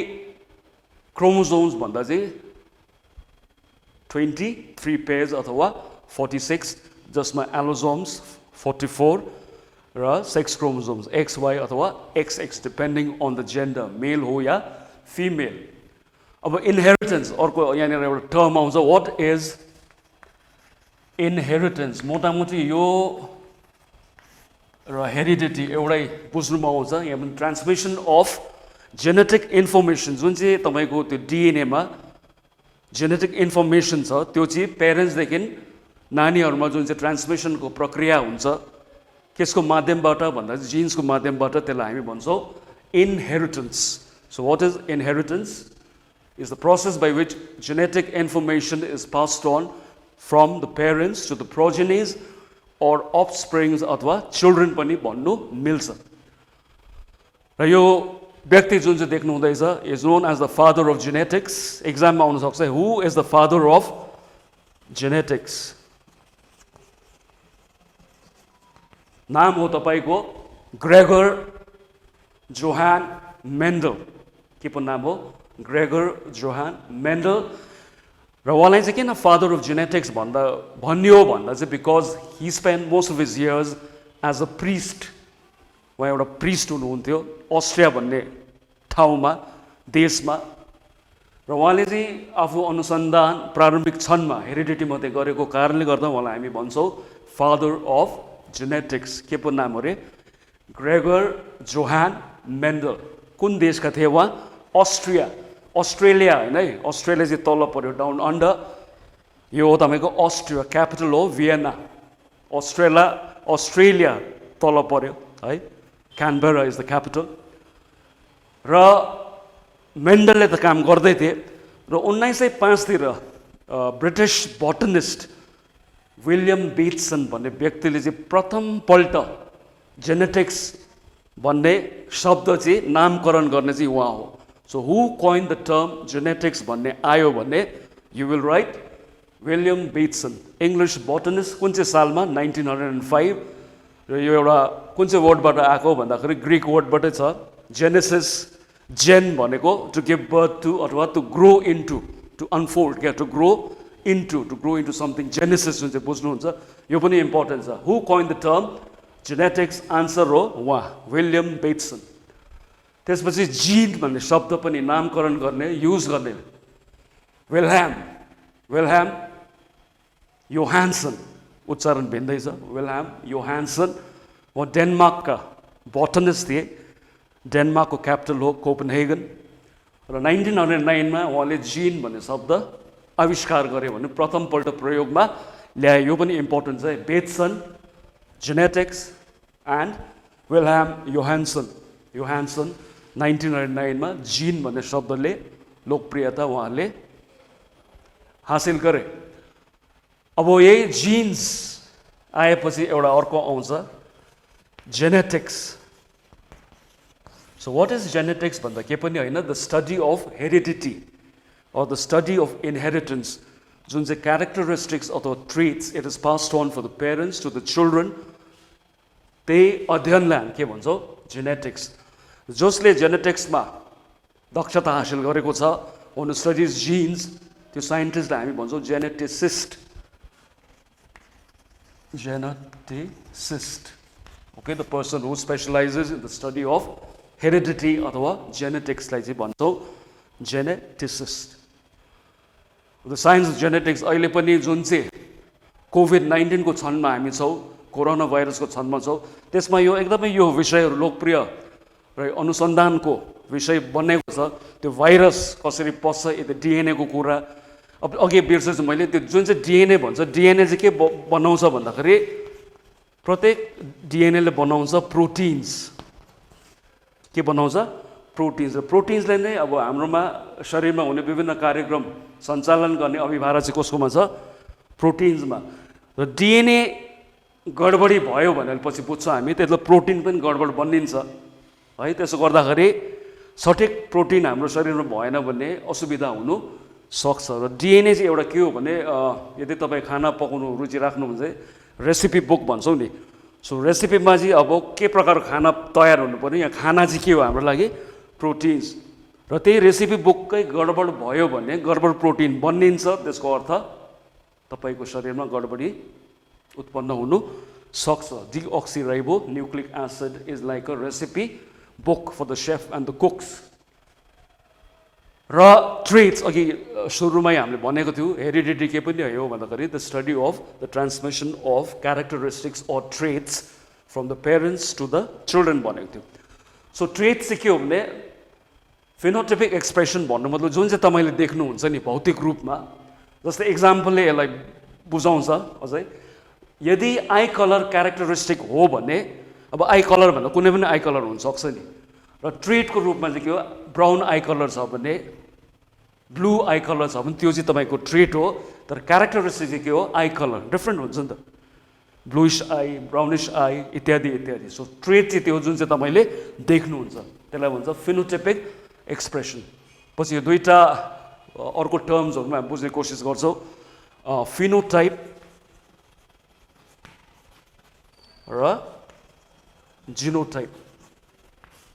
क्रोमोसोम्स भन्दा चाहिँ 23 pairs अथवा 46 जसमा एलोसोम्स 44 र सेक्स क्रोमोसोम्स XY अथवा XX depending on the gender male हो या फिमेल अब इनहेरिटेन्स अर्को यहाँनिर एउटा टर्म आउँछ व्हाट इज इनहेरिटेन्स मोटामोटी यो र हेरिडिटी एउटै बुझ्नुमा आउँछ यहाँ पनि ट्रान्समिसन अफ जेनेटिक इन्फर्मेसन जुन चाहिँ तपाईँको त्यो डिएनएमा जेनेटिक इन्फर्मेसन छ त्यो चाहिँ पेरेन्ट्सदेखि नानीहरूमा जुन चाहिँ ट्रान्समिसनको प्रक्रिया हुन्छ केसको माध्यमबाट भन्दा चाहिँ जिन्सको माध्यमबाट त्यसलाई हामी भन्छौँ inheritance so what is inheritance is the process by which genetic information is passed on from the parents to the progenies or offsprings अथवा children पनि भन्नु मिल्छ र यो व्यक्ति जुन चाहिँ देख्नु हुँदैछ is known as the father of genetics एक्जाममा आउन सक्छ who is the father of genetics नाम हो तपाईको ग्रेगर जोहान मेन्डल के पो नाम हो ग्रेगर जोहान मेन्डल र उहाँलाई चाहिँ किन फादर अफ जेनेटिक्स भन्यो भन्दा चाहिँ because he spend most of his years as a priest उहाँ एउटा प्रिस्ट हुनुहुन्थ्यो अस्ट्रिया भन्ने ठाउँमा देशमा र उहाँले चाहिँ आफू अनुसन्धान प्रारम्भिक क्षणमा हेरिडिटी मात्रै गरेको कारणले गर्दा उहाँलाई हामी भन्छौँ फादर अफ जेनेटिक्स के पो नाम अरे ग्रेगर जोहान मेन्डल कुन देशका थिए उहाँ अस्ट्रेलिया होइन है अस्ट्रेलिया चाहिँ तल पऱ्यो डाउन अन्डर यो हो तपाईँको अस्ट्रिया क्यापिटल हो भियना अस्ट्रेलिया तल पऱ्यो है क्यानबेरा इज द क्यापिटल र मेन्डलले त काम गर्दै थिए र 1905 तिर ब्रिटिस बोटनिस्ट विलियम बेट्सन भन्ने व्यक्तिले चाहिँ प्रथमपल्ट जेनेटिक्स भन्ने शब्द चाहिँ नामकरण गर्ने चाहिँ उहाँ हो so who coin the term genetics भन्ने आयो भने you will write William Bateson English botanist कुन चाहिँ सालमा 1905 र यो एउटा कुन चाहिँ वर्डबाट आएको भन्दाखेरि ग्रिक वर्डबाटै छ जेनेसिस जेन भनेको टु गिभ बर्थ टु अथवा to grow into to unfold क्या to grow into something genesis जुन चाहिँ बुझ्नुहुन्छ यो पनि इम्पोर्टेन्ट छ who coin the term genetics answer हो उहाँ विलियम बेट्सन त्यसपछि जिन भन्ने शब्द पनि नामकरण गर्ने युज गर्ने विल्ह्याम योहान्सन उच्चारण भिन्दै छ विल्ह्याम योहान्सन उहाँ डेनमार्कका बोटनिस्ट थिए डेनमार्कको क्यापिटल हो कोपनहेगन र 1909 मा उहाँले जिन भन्ने शब्द आविष्कार गरे भने प्रथमपल्ट प्रयोगमा ल्याए यो पनि इम्पोर्टेन्ट छ बेट्सन जेनेटिक्स एन्ड विल्ह्याम योहान्सन 1909 मा जिन भन्ने शब्दले लोकप्रियता उहाँले हासिल गरे अब यही जिन्स आएपछि एउटा अर्को आउँछ genetics so what is genetics भन्दा के पनि होइन the study of heredity or the study of inheritance जुन चाहिँ characteristics अथवा traits it is passed on for the parents to the children त्यही अध्ययनलाई हामी के भन्छौँ जेनेटिक्स जसले जेनेटिक्समा दक्षता हासिल गरेको छ on studies genes त्यो साइन्टिस्टलाई हामी भन्छौँ geneticist okay the person who specializes in the study of heredity अथवा जेनेटिक्सलाई चाहिँ भन्छौँ geneticist the science of genetics अहिले पनि जुन चाहिँ कोभिड-19 को क्षणमा हामी छौँ, कोरोना भाइरसको क्षणमा छौँ, त्यसमा यो एकदमै यो विषयहरू लोकप्रिय र अनुसन्धानको विषय बनेको छ। त्यो भाइरस कसरी पस्छ, यता डिएनए को कुरा। अब अघि बिर्सेछु मैले, त्यो जुन चाहिँ डिएनए भन्छ, डिएनए चाहिँ के बनाउँछ भन्दाखेरि प्रत्येक डिएनएले बनाउँछ प्रोटिन्स। के बनाउँछ? प्रोटिन्स। र प्रोटिन्सले नै अब हाम्रोमा शरीरमा हुने विभिन्न कार्यक्रम सञ्चालन गर्ने अभिभारा चाहिँ कसकोमा छ? प्रोटिन्समा। र डिएनए गडबडी भयो भनेर पछि बुझ्छौँ हामी, त्यसले प्रोटिन पनि गडबड बनिन्छ है। त्यसो गर्दाखेरि सठिक प्रोटिन हाम्रो शरीरमा भएन भने असुविधा हुनु सक्छ। र डिएनए चाहिँ एउटा के हो भने यदि तपाईँ खाना पकाउनु रुचि राख्नुहुन्छ भने रेसिपी बुक भन्छौँ नि। सो रेसिपीमा चाहिँ अब के प्रकारको खाना तयार हुनु पर्ने, यहाँ खाना चाहिँ के हो हाम्रो लागि? प्रोटिन्स। र त्यही रेसिपी बुककै गडबड भयो भने गडबड प्रोटिन बनिन्छ, त्यसको अर्थ तपाईँको शरीरमा गडबडी उत्पन्न हुनु सक्छ। Deoxyribonucleic acid is like a recipe book for the chef and the cooks. र ट्रेट्स अघि सुरुमै हामीले भनेको थियौँ, हेरिडिटी के पनि हो भन्दाखेरि the study of the transmission of characteristics or traits from the parents to the children भनेको थियो। सो ट्रेट्स चाहिँ के हो भने फिनोटिपिक एक्सप्रेसन भन्नु मतलब जुन चाहिँ तपाईँले देख्नुहुन्छ नि भौतिक रूपमा, जस्तै एक्जाम्पलले यसलाई बुझाउँछ अझै। यदि आई कलर क्यारेक्टरिस्टिक हो भने, अब आई कलर भन्दा कुनै पनि आई कलर हुनसक्छ नि, र ट्रेटको रूपमा चाहिँ के हो? ब्राउन आई कलर छ भने, ब्लू आई कलर छ भने त्यो चाहिँ तपाईँको ट्रेट हो। तर क्यारेक्टरिस्टिक चाहिँ के हो? आई कलर डिफ्रेन्ट हुन्छ नि त, ब्लुइस आई, ब्राउनिस आई इत्यादि इत्यादि। सो ट्रेट चाहिँ त्यो जुन चाहिँ तपाईँले देख्नुहुन्छ त्यसलाई भन्छ फिनोटिपिक एक्सप्रेसन। पछि यो दुईवटा अर्को टर्म्सहरूमा हामी बुझ्ने कोसिस गर्छौँ, फिनोटाइप र genotype.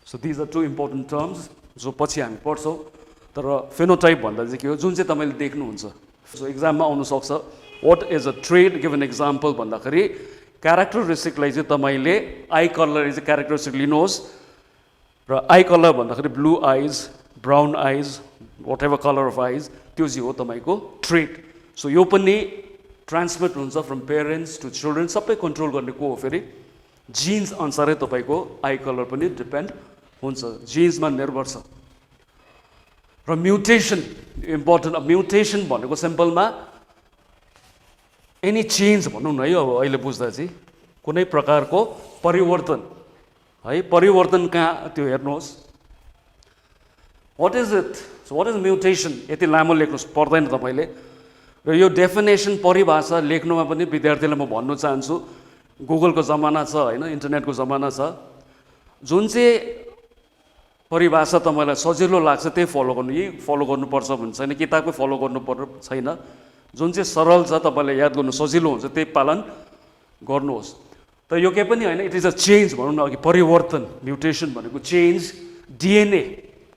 So these are two important terms जो पछि हामी पढ्छौँ। तर फिनोटाइप भन्दा चाहिँ के हो? जुन चाहिँ तपाईँले देख्नुहुन्छ। सो इक्जाममा आउनुसक्छ, what is a trait? Given example भन्दाखेरि क्यारेक्टरिस्टिकलाई चाहिँ तपाईँले eye colour is a characteristic लिनुहोस्, र आई कलर भन्दाखेरि blue eyes, brown eyes, whatever colour of eyes, त्यो चाहिँ हो तपाईँको ट्रेट। सो यो पनि ट्रान्समिट हुन्छ फ्रम पेरेन्ट्स टु चिल्ड्रेन। सबै कन्ट्रोल गर्ने को हो? फेरि जिन्स अनुसारै तपाईँको आई कलर पनि डिपेन्ड हुन्छ, जिन्समा निर्भर छ। र म्युटेसन इम्पोर्टेन्ट। म्युटेसन भनेको सिम्पलमा एनी चेन्ज भनौँ न है, अब अहिले बुझ्दा चाहिँ कुनै प्रकारको परिवर्तन है। परिवर्तन कहाँ? त्यो हेर्नुहोस्, what is it? So what is mutation? यति लामो लेख्नु पर्दैन तपाईँले। र यो डेफिनेसन परिभाषा लेख्नुमा पनि विद्यार्थीलाई म भन्नु चाहन्छु, गुगलको जमाना छ होइन, इन्टरनेटको जमाना छ। जुन चाहिँ परिभाषा तपाईँलाई सजिलो लाग्छ त्यही फलो गर्नु, यही फलो गर्नुपर्छ भन्ने छैन, किताबकै फलो गर्नुपर्ने छैन। जुन चाहिँ सरल छ, तपाईँलाई याद गर्नु सजिलो हुन्छ, त्यही पालन गर्नुहोस्। तर यो केही पनि होइन, इट इज अ चेन्ज भनौँ न अघि, परिवर्तन। म्युटेसन भनेको चेन्ज। डिएनए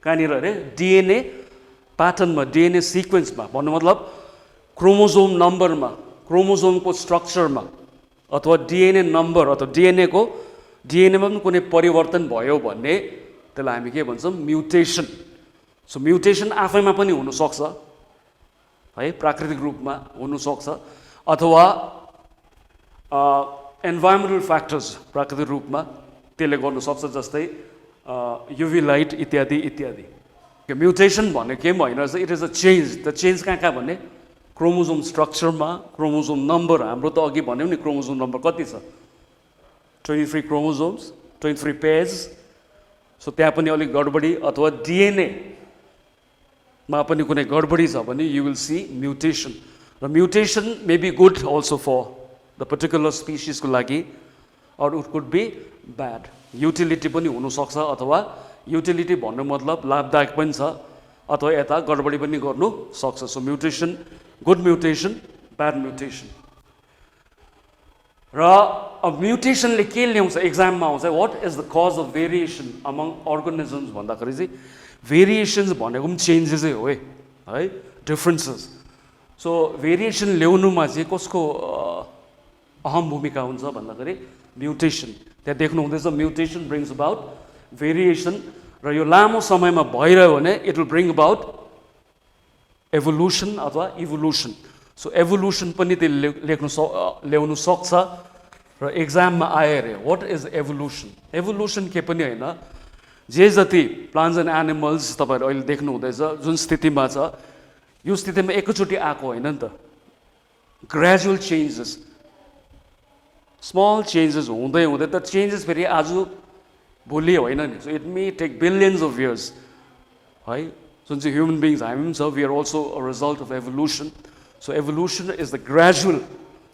कहाँनिर अरे? डिएनए प्याटर्नमा, डिएनए सिक्वेन्समा, भन्नु मतलब क्रोमोजोम नम्बरमा, क्रोमोजोमको स्ट्रक्चरमा, अथवा डिएनए नम्बर अथवा डिएनएमा पनि कुनै परिवर्तन भयो भने त्यसलाई हामी के भन्छौँ? म्युटेसन। सो म्युटेसन आफैमा पनि हुनसक्छ है, प्राकृतिक रूपमा हुनसक्छ, अथवा इन्भाइरोमेन्टल फ्याक्टर्स प्राकृतिक रूपमा त्यसले गर्नु सक्छ, जस्तै युभी लाइट इत्यादि इत्यादि। म्युटेसन भनेको के पनि होइन, it is a change. The change कहाँ कहाँ भन्ने? क्रोमोजोम स्ट्रक्चरमा, क्रोमोजोम नम्बर। हाम्रो त अघि भन्यौँ नि क्रोमोजोम नम्बर कति छ? 23 क्रोमोजोम्स, 23 पेज। सो त्यहाँ पनि अलिक गडबडी, अथवा डिएनएमा पनि कुनै गडबडी छ भने यु विल सी म्युटेसन। र mutation may be good also for the particular स्पिसिसको लागि, or it could be bad. Utility पनि हुनसक्छ, अथवा युटिलिटी भन्नु मतलब लाभदायक पनि छ, अथवा यता गडबडी पनि गर्नु सक्छ। So mutation, good mutation, bad mutation. र अब म्युटेसनले के ल्याउँछ? एक्जाममा आउँछ, what is the cause of variation among organisms भन्दाखेरि चाहिँ भेरिएसन्स भनेको पनि चेन्जेसै हो है, डिफ्रेन्सेस। सो भेरिएसन ल्याउनुमा चाहिँ कसको अहम भूमिका हुन्छ भन्दाखेरि म्युटेसन। त्यहाँ देख्नुहुँदैछ, म्युटेसन ब्रिङ्स अबाउट भेरिएसन। र यो लामो समयमा भइरह्यो भने it will bring about evolution अथवा evolution. So evolution पनि त्यसले ल्याउनु सक्छ र एक्जाममा आयो अरे what is evolution? Evolution के पनि हैन, जे जति plants and animals तपाईहरु अहिले देख्नु हुँदैछ जुन स्थितिमा छ यो स्थितिमा एकैचोटी आको हैन नि त, gradual changes, small changes हुँदै हुँदै त changes फेरि आज भोलि होइन नि. So it may take billions of years, है. जुन चाहिँ human beings हामी पनि छ, we are also a result of evolution. So evolution is the gradual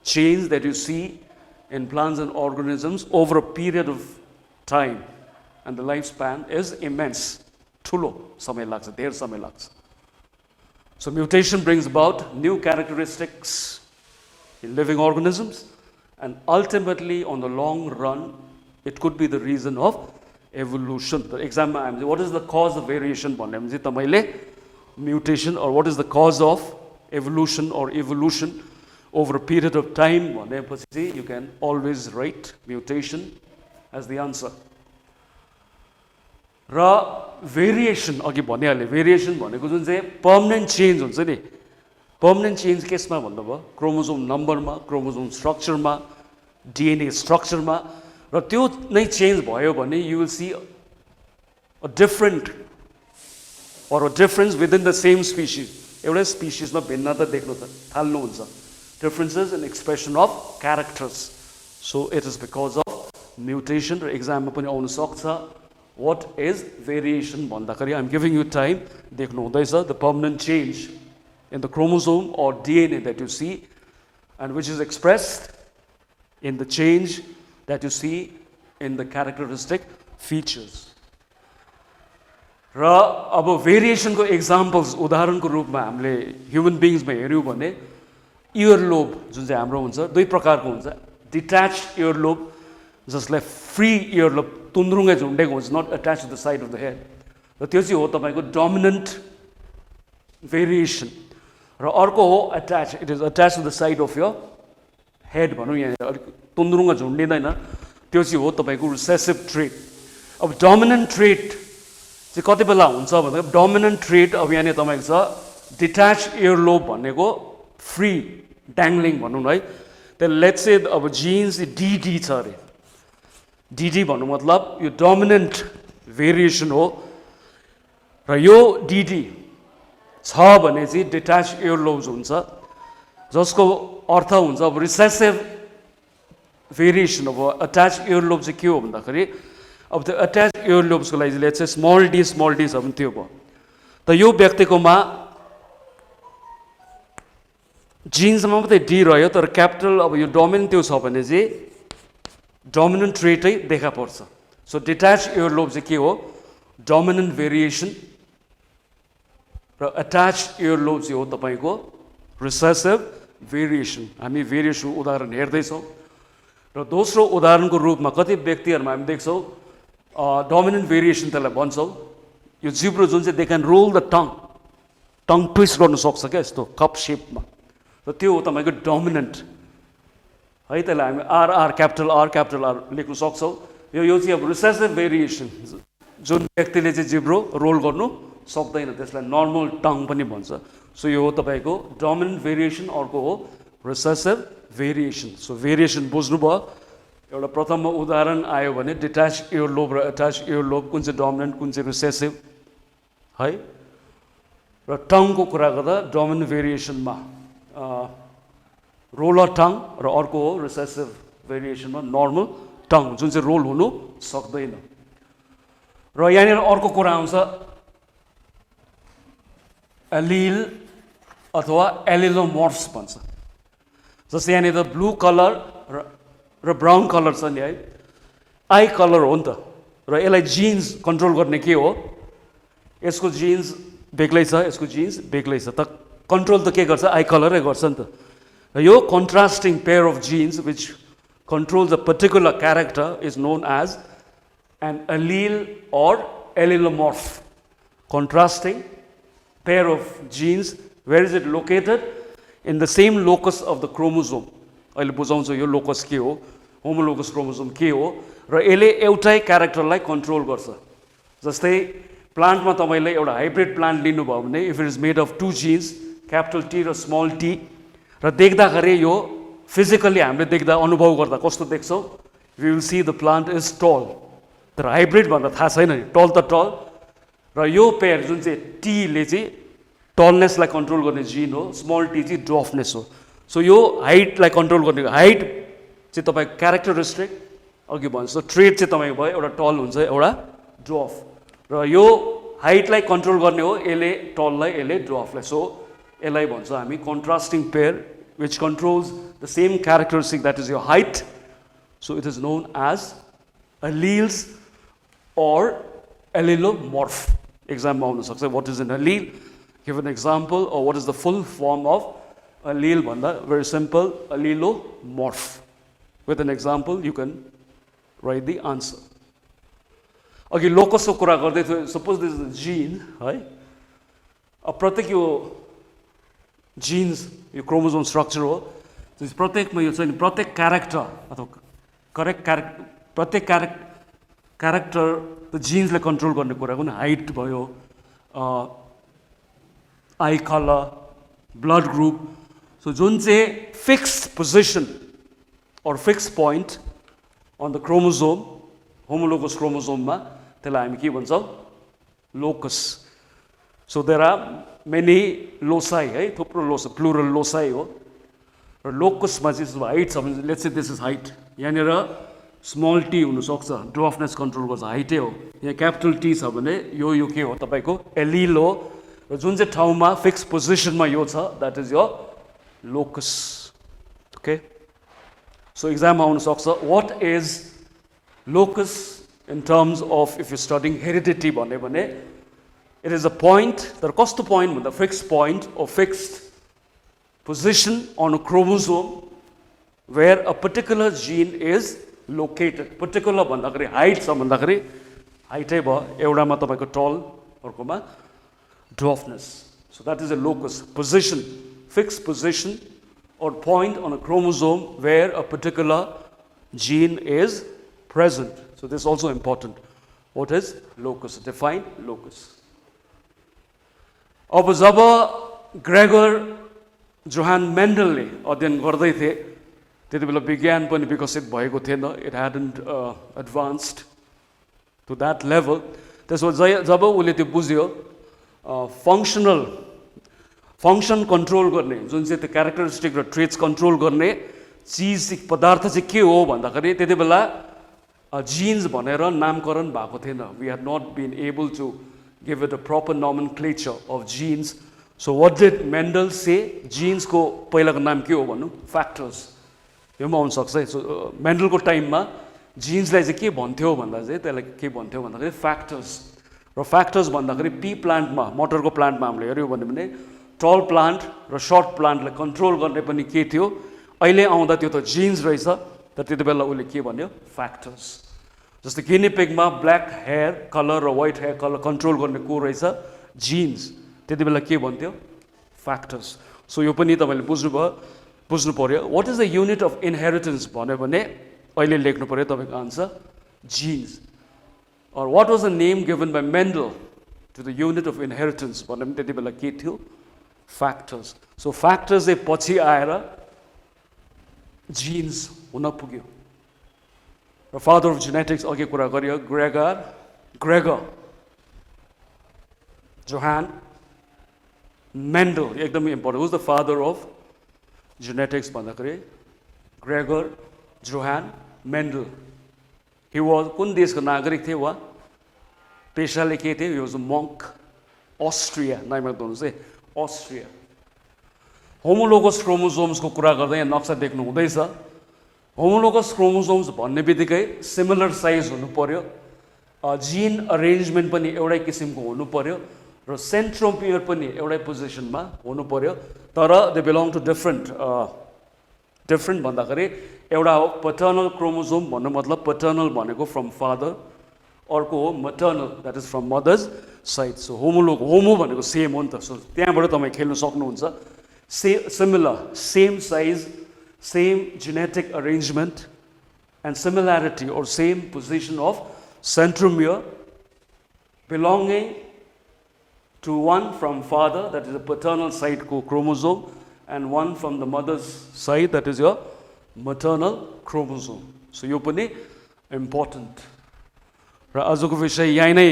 change that you see in plants and organisms over a period of time, and the lifespan is immense. ठुलो समय लाग्छ, धेर समय लाग्छ. So mutation brings about new characteristics in living organisms, and ultimately on the long run it could be the reason of evolution. The example I am saying, what is the cause of variation? Mutation, or what is the cause of evolution or evolution over a period of time? You can always write mutation as the answer. Variation, variation permanent change. Permanent change kesma bhannu chromosome number ma, chromosome structure ma, DNA structure ma, र त्यो नै change भयो भने you will see a different or a difference within the same species. एउटै स्पिसिसमा भिन्नता देख्नु थाल्नुहुन्छ. Differences in expression of characters. So it is because of mutation. र एक्जाममा पनि आउन सक्छ. What is variation भन्दाखेरि I am giving you time. देख्नु हुँदैछ the permanent change in the chromosome or DNA that you see, and which is expressed in the change that you see in the characteristic features. र अब variation को examples उदाहरणको रूपमा हामीले human beings मा हेर्यौं भने earlobe जुन चाहिँ हाम्रो हुन्छ दुई प्रकारको हुन्छ. Detached earlobe, जसलाई free earlobe तुन्द्रुङै झुन्डेको हुन्छ, not attached to the side of the head. र त्यो चाहिँ हो तपाईको dominant variation. र अर्को हो attached, it is attached to the side of your head भनौं, यहाँ तुन्द्रुङमा झुन्डिदैन, त्यो चाहिँ हो तपाईको recessive trait. अब dominant trait चाहिँ कति बेला हुन्छ भन्दा dominant trait अब यहाँ तपाईको छ detached earlobe भनेको free dangling भनौं है. then let's say अब genes DD छ अरे, DD भन्नु मतलब यो dominant variation हो र यो DD छ भने चाहिँ detached earlobes हुन्छ, जसको अर्थ हुन्छ अब recessive variation of attached earlobe चाहिँ के हो भन्दाखेरि अब त्यो attached earlobes को लागि let's say small d छ भने त्यो भयो. त यो व्यक्तिकोमा genes मा मात्रै d रह्यो तर capital अब यो dominant त्यो छ भने चाहिँ dominant trait नै देखा पर्छ. So detached earlobe चाहिँ के हो, dominant variation, र attached earlobe चाहिँ हो तपाईको recessive variation. हामी variation उदाहरण हेर्दै छौं. र दोस्रो उदाहरणको रूपमा कति व्यक्तिहरुमा हामी देख्छौं dominant variation त्यसलाई भन्छौं. यो जिब्रो जुन चाहिँ they can roll the tongue twist गर्न सक्छ के यस्तो कप शेपमा, र त्यो हो तपाईको dominant है. त्यसलाई हामी R capital R लेख्न सक्छौं. यो चाहिँ अब recessive variation, जुन व्यक्तिले चाहिँ जिब्रो रोल गर्नु सक्दैन त्यसलाई normal tongue पनि भन्छ. सो यो हो तपाईको dominant variation, अर्को हो recessive variation. So variation बुझ्नु भयो. एउटा प्रथममा उदाहरण आयो भने detached earlobe र attached earlobe, कुन चाहिँ dominant कुन चाहिँ recessive है. र tongue को कुरा गर्दा dominant variation मा roller tongue र अर्को हो recessive variation मा normal tongue जुन चाहिँ रोल हुनु सक्दैन. र यहाँनिर अर्को कुरा आउँछ allele अथवा allelomorphs भन्छ. जस्तै यहाँनिर ब्लू कलर र ब्राउन कलर छ नि है, आई कलर हो नि त, र यसलाई जिन्स कन्ट्रोल गर्ने के हो, यसको जिन्स बेग्लै छ यसको जिन्स बेग्लै छ, त कन्ट्रोल त के गर्छ, आई कलरै गर्छ नि त. र यो contrasting pair of genes which controls a particular character is known as an allele or allelomorph. Contrasting pair of genes, where is it located? In the same locus of the chromosome. अहिले बुझाउँछु यो locus के हो, homologous chromosome के हो, र यसले एउटै क्यारेक्टरलाई कन्ट्रोल गर्छ. जस्तै प्लान्टमा तपाईँले एउटा हाइब्रिड प्लान्ट लिनुभयो भने if it is made of 2 genes capital T र स्मल टी र देख्दाखेरि यो फिजिकली हामीले देख्दा अनुभव गर्दा कस्तो देख्छौँ we will see the plant is tall तर हाइब्रिड भन्दा थाहा छैन नि टल त टल र यो पेयर जुन चाहिँ टीले चाहिँ टलनेसलाई कन्ट्रोल गर्ने जिन हो स्मल टी चाहिँ ड्वार्फनेस हो सो यो हाइटलाई कन्ट्रोल गर्ने हाइट चाहिँ तपाईँको क्यारेक्टरिस्टिक अघि भन्छ ट्रेड चाहिँ तपाईँको भयो एउटा टल हुन्छ एउटा ड्वार्फ र यो हाइटलाई कन्ट्रोल गर्ने हो यसले टललाई यसले ड्वार्फलाई सो यसलाई भन्छ हामी contrasting pair which controls the same characteristic that is your height so it is known as alleles or allelomorph example आउन सक्छ what is an allele give an example or what is the full form of allele भन्दा very simple allelomorph with an example you can write the answer अघि लोकसको कुरा गर्दै थियो suppose this is a जिन है अब प्रत्येक यो जिन्स यो क्रोमोजोम स्ट्रक्चर हो प्रत्येकमा यो चाहिँ प्रत्येक क्यारेक्टर अथवा प्रत्येक क्यारेक्टर त जिन्सले कन्ट्रोल गर्ने कुरा कुन हाइट भयो eye colour blood group so जुन चाहिँ fixed position or fix point on the chromosome homologous क्रोमोजोममा त्यसलाई हामी के भन्छौँ locus so there are many loci है थुप्रो लोस प्लुरल लोसाई हो र लोकसमा चाहिँ हाइट छ भने let's say this is height यहाँनिर स्मल टी हुनसक्छ ड्वार्फनेस कन्ट्रोल गर्छ हाइटै हो यहाँ क्यापिटल टी छ भने यो के हो तपाईँको एलिल हो र जुन चाहिँ ठाउँमा फिक्स पोजिसनमा यो छ द्याट इज यो लोकस ओके सो इक्जाममा आउनसक्छ what is locus in terms of if you studying heredity भन्यो भने इट इज अ पोइन्ट तर कस्तो पोइन्ट भन्दा fix point of fixed position on a chromosome where a particular gene is located particular भन्दाखेरि height छ भन्दाखेरि हाइटै भयो एउटामा तपाईँको टल अर्कोमा dwarfness so that is a locus position fix position or point on a chromosome where a particular gene is present. So this is also important. What is locus? Define locus. अब जब Gregor Johan मेन्डलले अध्ययन गर्दै थिए त्यति बेला विज्ञान पनि विकसित भएको थिएन it hadn't advanced to that level त्यसपछि जब उसले त्यो बुझ्यो फङ्सन कन्ट्रोल गर्ने जुन चाहिँ त्यो क्यारेक्टरिस्टिक र ट्रेट्स कन्ट्रोल गर्ने चिज पदार्थ चाहिँ के हो भन्दाखेरि त्यति बेला जिन्स भनेर नामकरण भएको थिएन we had not been able to give it a proper nomenclature of genes so what did Mendel say जिन्सको पहिलाको नाम के हो भन्नु फ्याक्टर्स यो पनि आउनसक्छ है सो मेन्डलको टाइममा जिन्सलाई चाहिँ के भन्थ्यो भन्दा चाहिँ त्यसलाई के भन्थ्यो भन्दाखेरि फ्याक्टर्स र फ्याक्टर्स भन्दाखेरि पी प्लान्टमा मटरको प्लान्टमा हामीले हेऱ्यौँ भने टल प्लान्ट र सर्ट प्लान्टलाई कन्ट्रोल गर्ने पनि के थियो अहिले आउँदा त्यो त जिन्स रहेछ तर त्यति बेला उसले के भन्यो फ्याक्टर्स जस्तै गिनीपिगमा ब्ल्याक हेयर कलर र व्हाइट हेयर कलर कन्ट्रोल गर्ने को रहेछ जिन्स त्यति बेला के भन्थ्यो फ्याक्टर्स सो यो पनि तपाईँले बुझ्नु पर्यो what is the unit of inheritance भन्यो भने अहिले लेख्नु पर्यो तपाईँको answer genes or what was the name given by Mendel to the unit of inheritance भन्यो भने त्यति बेला के थियो फ्याक्टर्स सो फ्याक्टर्स चाहिँ पछि आएर जिन्स हुन पुग्यो र फादर अफ जेनेटिक्स अघि कुरा गरियो ग्रेगर जोहान मेन्डल एकदमै important who's the father of genetics भन्दाखेरि Gregor Johann Mendel he was कुन देशको नागरिक थिए वा पेसाले के थियो he was a monk Austria नाइमा हुनुहुन्छ है अस्ट्रिया होमोलोगस क्रोमोजोम्सको कुरा गर्दा यहाँ नक्सा देख्नु हुँदैछ होमोलोगस क्रोमोजोम्स भन्ने बित्तिकै सिमिलर साइज हुनु पर्यो जिन अरेन्जमेन्ट पनि एउटै किसिमको हुनु पर्यो र सेन्ट्रोमियर पनि एउटै पोजिसनमा हुनु पर्यो तर दे बिलोङ टु डिफ्रेन्ट भन्दाखेरि एउटा हो पटर्नल क्रोमोजोम भन्नु मतलब पटर्नल भनेको फ्रम फादर अर्को हो maternal that is from mother's side so homo भनेको सेम हो नि त सो त्यहाँबाट तपाईँ खेल्न सक्नुहुन्छ similar same size same genetic arrangement and similarity or same position of centromere belonging to one from father, that is the paternal side को chromosome, and one from the mother's side, that is your maternal chromosome. So यो पनि important. र आजको विषय यही नै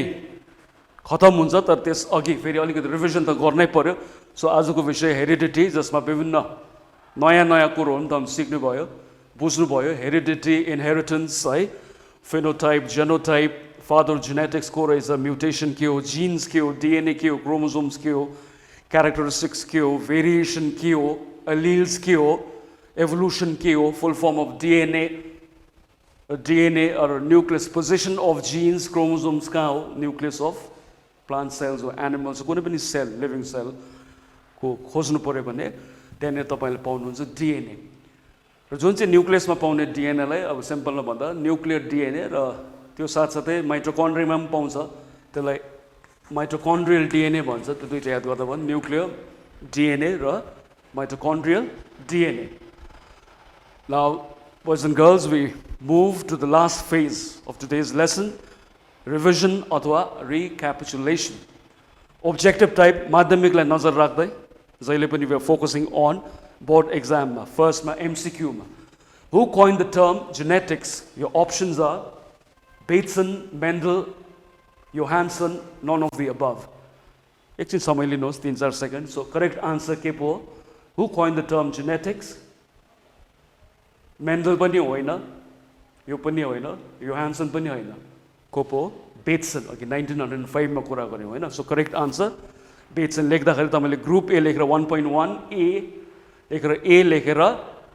खतम हुन्छ, तर त्यस अघि फेरि अलिकति रिभिजन त गर्नै पर्यो. सो आजको विषय हेरिडिटी, जसमा विभिन्न नयाँ नयाँ कुरोहरू त सिक्नुभयो, बुझ्नुभयो. हेरिडिटी, इनहेरिटेन्स है, फिनोटाइप, जेनोटाइप, फादर जेनेटिक्स को रहेछ, म्युटेसन के हो, जिन्स के हो, डिएनए के हो, क्रोमोसोम्स के हो, क्यारेक्टरिस्टिक्स के हो, भेरिएसन के हो, एलिल्स के हो, एभोल्युसन के हो, फुल form of DNA or nucleus, position of genes, chromosomes कहाँ हो, nucleus of plant cells or animals, कुनै पनि cell, living cell को खोज्नु पर्यो भने त्यहाँनिर तपाईँले पाउनुहुन्छ DNA. र जुन चाहिँ न्युक्लियसमा पाउने DNA लाई अब सिम्पलमा भन्दा न्युक्लियर DNA, र त्यो साथसाथै माइटोकन्ड्रियामा पनि पाउँछ, त्यसलाई माइटोकन्ड्रियल DNA भन्छ. त्यो दुईटा याद गर्दा भयो, न्युक्लियर DNA र माइटोकन्ड्रियल DNA. Now, boys and girls, we move to the last phase of today's lesson, revision अथवा recapitulation. Objective type, माध्यमिकलाई नजर राख्दै जहिले पनि we are focusing on board exam मा, first मा MCQ मा. Who coined the term genetics? Your options are Bateson, Mendel, Johansson, none of the above. एकछिन समय लिनुहोस्, 3-4 सेकेन्ड. So correct answer के पो हो? Who coined the term genetics? Mendel पनि होइन, यो पनि होइन, Johansson पनि होइन, को पो? Bateson. Okay, 1905 मा कुरा गर्यौं होइन. So correct answer Bateson. लेख्दाखेरि तपाईले ग्रुप A लेखेर 1.1 A लेखेर A लेखेर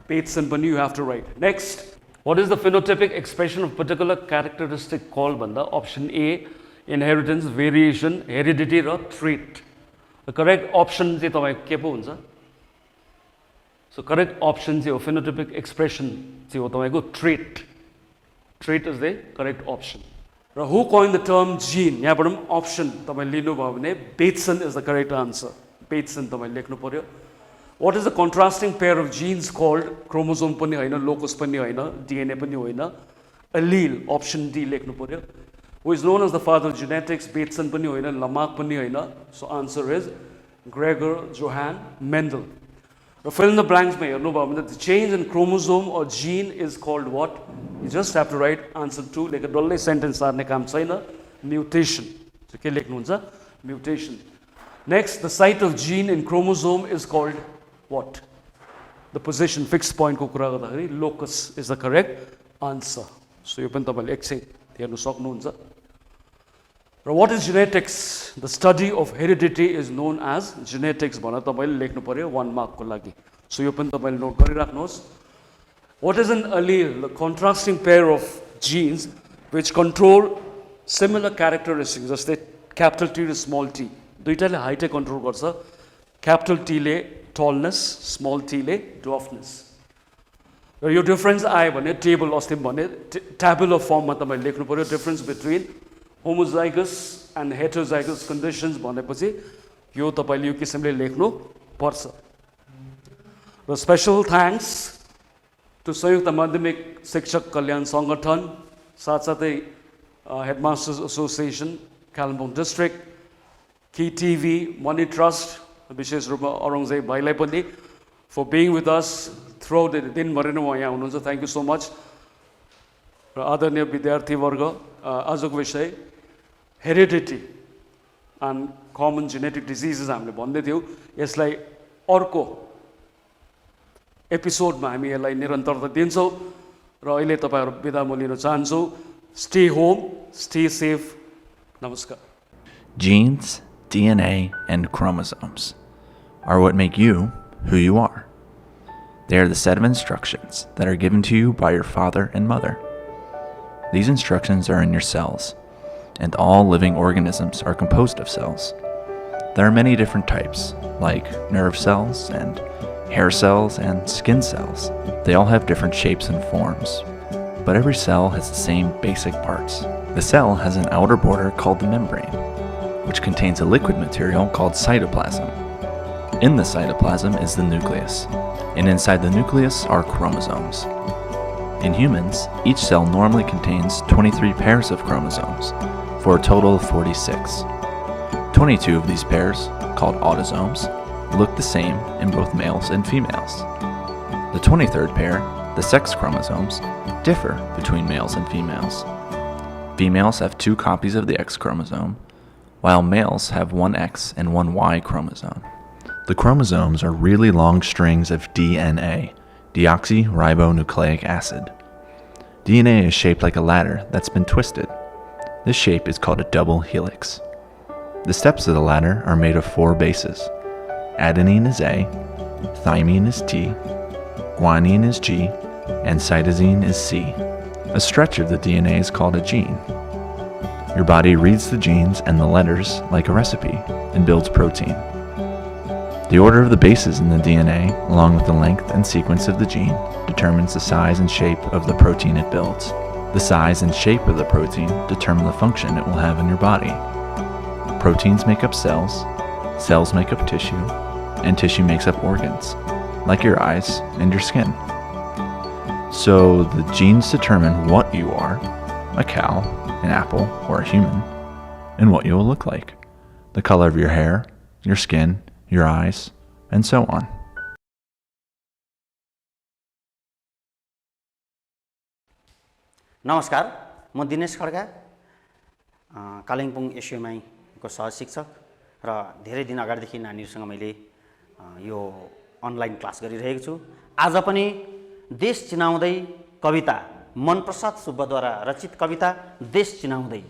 Bateson पनि you have to write. Next, what is the phenotypic expression of particular characteristic called भन्दा option A inheritance, variation, heredity र trait. The correct option चाहिँ तपाईको के पो हुन्छ? So correct option चाहिँ हो phenotypic expression चाहिँ हो तपाईको trait. Trait is the correct option. र who coined the term gene? यहाँबाट पनि option तपाईले लिनुभयो भने Bateson is the correct answer. Bateson तपाईले लेख्नु पर्यो. What is the contrasting pair of genes called? Chromosome पनि होइन, locus पनि होइन, DNA पनि होइन, allele, option D लेख्नु पर्यो. Who is known as the father of genetics? Bateson पनि होइन, Lamarck पनि होइन. So answer is Gregor Johann Mendel. Fill in the blanks में हेर्नुभयो भने the change in chromosome or gene is called what? You just have to write answer 2. लेखेर डल्लै sentence सार्ने काम छैन. Mutation. So के लेख्नुहुन्छ? Mutation. Next, the site of gene in chromosome is called what? The position, fixed point को कुरा गर्दाखेरि locus is the correct answer. So यो पनि तपाईले एकछिन हेर्न सक्नुहुन्छ. What is genetics? The study of heredity is known as genetics. भनेर तपाईले लेख्नु पर्यो 1 mark को लागि. So यो पनि तपाईले नोट गरिराख्नुहोस्. What is an allele? The contrasting pair of genes which control similar characteristics. जस्तै capital T र small t. दुईटाले height control गर्छ. Capital T ले tallness, small t ले dwarfness. र यो डिफरेन्स आयो भने टेबल अस्ति भने tabular form मा तपाईले लेख्नु पर्यो difference between homozygous and heterozygous conditions भनेपछि यो तपाईले यो किसिमले लेख्नु पर्छ. र स्पेशल थ्याङ्क्स टु संयुक्त माध्यमिक शिक्षक कल्याण संगठन, साथसाथै headmasters association Kalimpong district, KTV, money trust, विशेष रूपमा औरङ्गजेब भाइलाई पनि for being with us throughout the दिनभरि नै उहाँ यहाँ हुनुहुन्छ. Thank you so much. र आदरणीय विद्यार्थीवर्ग, आजको विषय heredity and common genetic diseases हामीले भन्दै थियौँ. यसलाई अर्को एपिसोडमा हामी यसलाई निरन्तरता दिन्छौँ. र अहिले तपाईँहरू बिदा म लिन चाहन्छु. Stay home, stay safe. नमस्कार. Genes, DNA, and chromosomes are what make you who you are. They are the set of instructions that are given to you by your father and mother. These instructions are in your cells, and all living organisms are composed of cells. There are many different types, like nerve cells and hair cells and skin cells. They all have different shapes and forms, but every cell has the same basic parts. The cell has an outer border called the membrane, which contains a liquid material called cytoplasm. In the cytoplasm is the nucleus, and inside the nucleus are chromosomes. In humans, each cell normally contains 23 pairs of chromosomes, for a total of 46. 22 of these pairs, called autosomes, look the same in both males and females. The 23rd pair, the sex chromosomes, differ between males and females. Females have 2 copies of the X chromosome, while males have one X and one Y chromosome. The chromosomes are really long strings of DNA, deoxyribonucleic acid. DNA is shaped like a ladder that's been twisted. This shape is called a double helix. The steps of the ladder are made of 4 bases. Adenine is A, thymine is T, guanine is G, and cytosine is C. A stretch of the DNA is called a gene. Your body reads the genes and the letters like a recipe and builds protein. The order of the bases in the DNA, along with the length and sequence of the gene, determines the size and shape of the protein it builds. The size and shape of the protein determine the function it will have in your body. Proteins make up cells, cells make up tissue, and tissue makes up organs, like your eyes and your skin. So the genes determine what you are, a cow, an apple, or a human, and what you will look like, the color of your hair, your skin, your eyes, and so on. नमस्कार, म Dinesh Khadka, Kalimpong SUMI को सहशिक्षक र धेरै दिन अगाडिदेखि नानीहरुसँग मैले यो online class गरिरहेको छु। आज पनि देश चिनाउँदै कविता मनप्रसाद सुब्बाद्वारा रचित कविता देश चिनाउँदै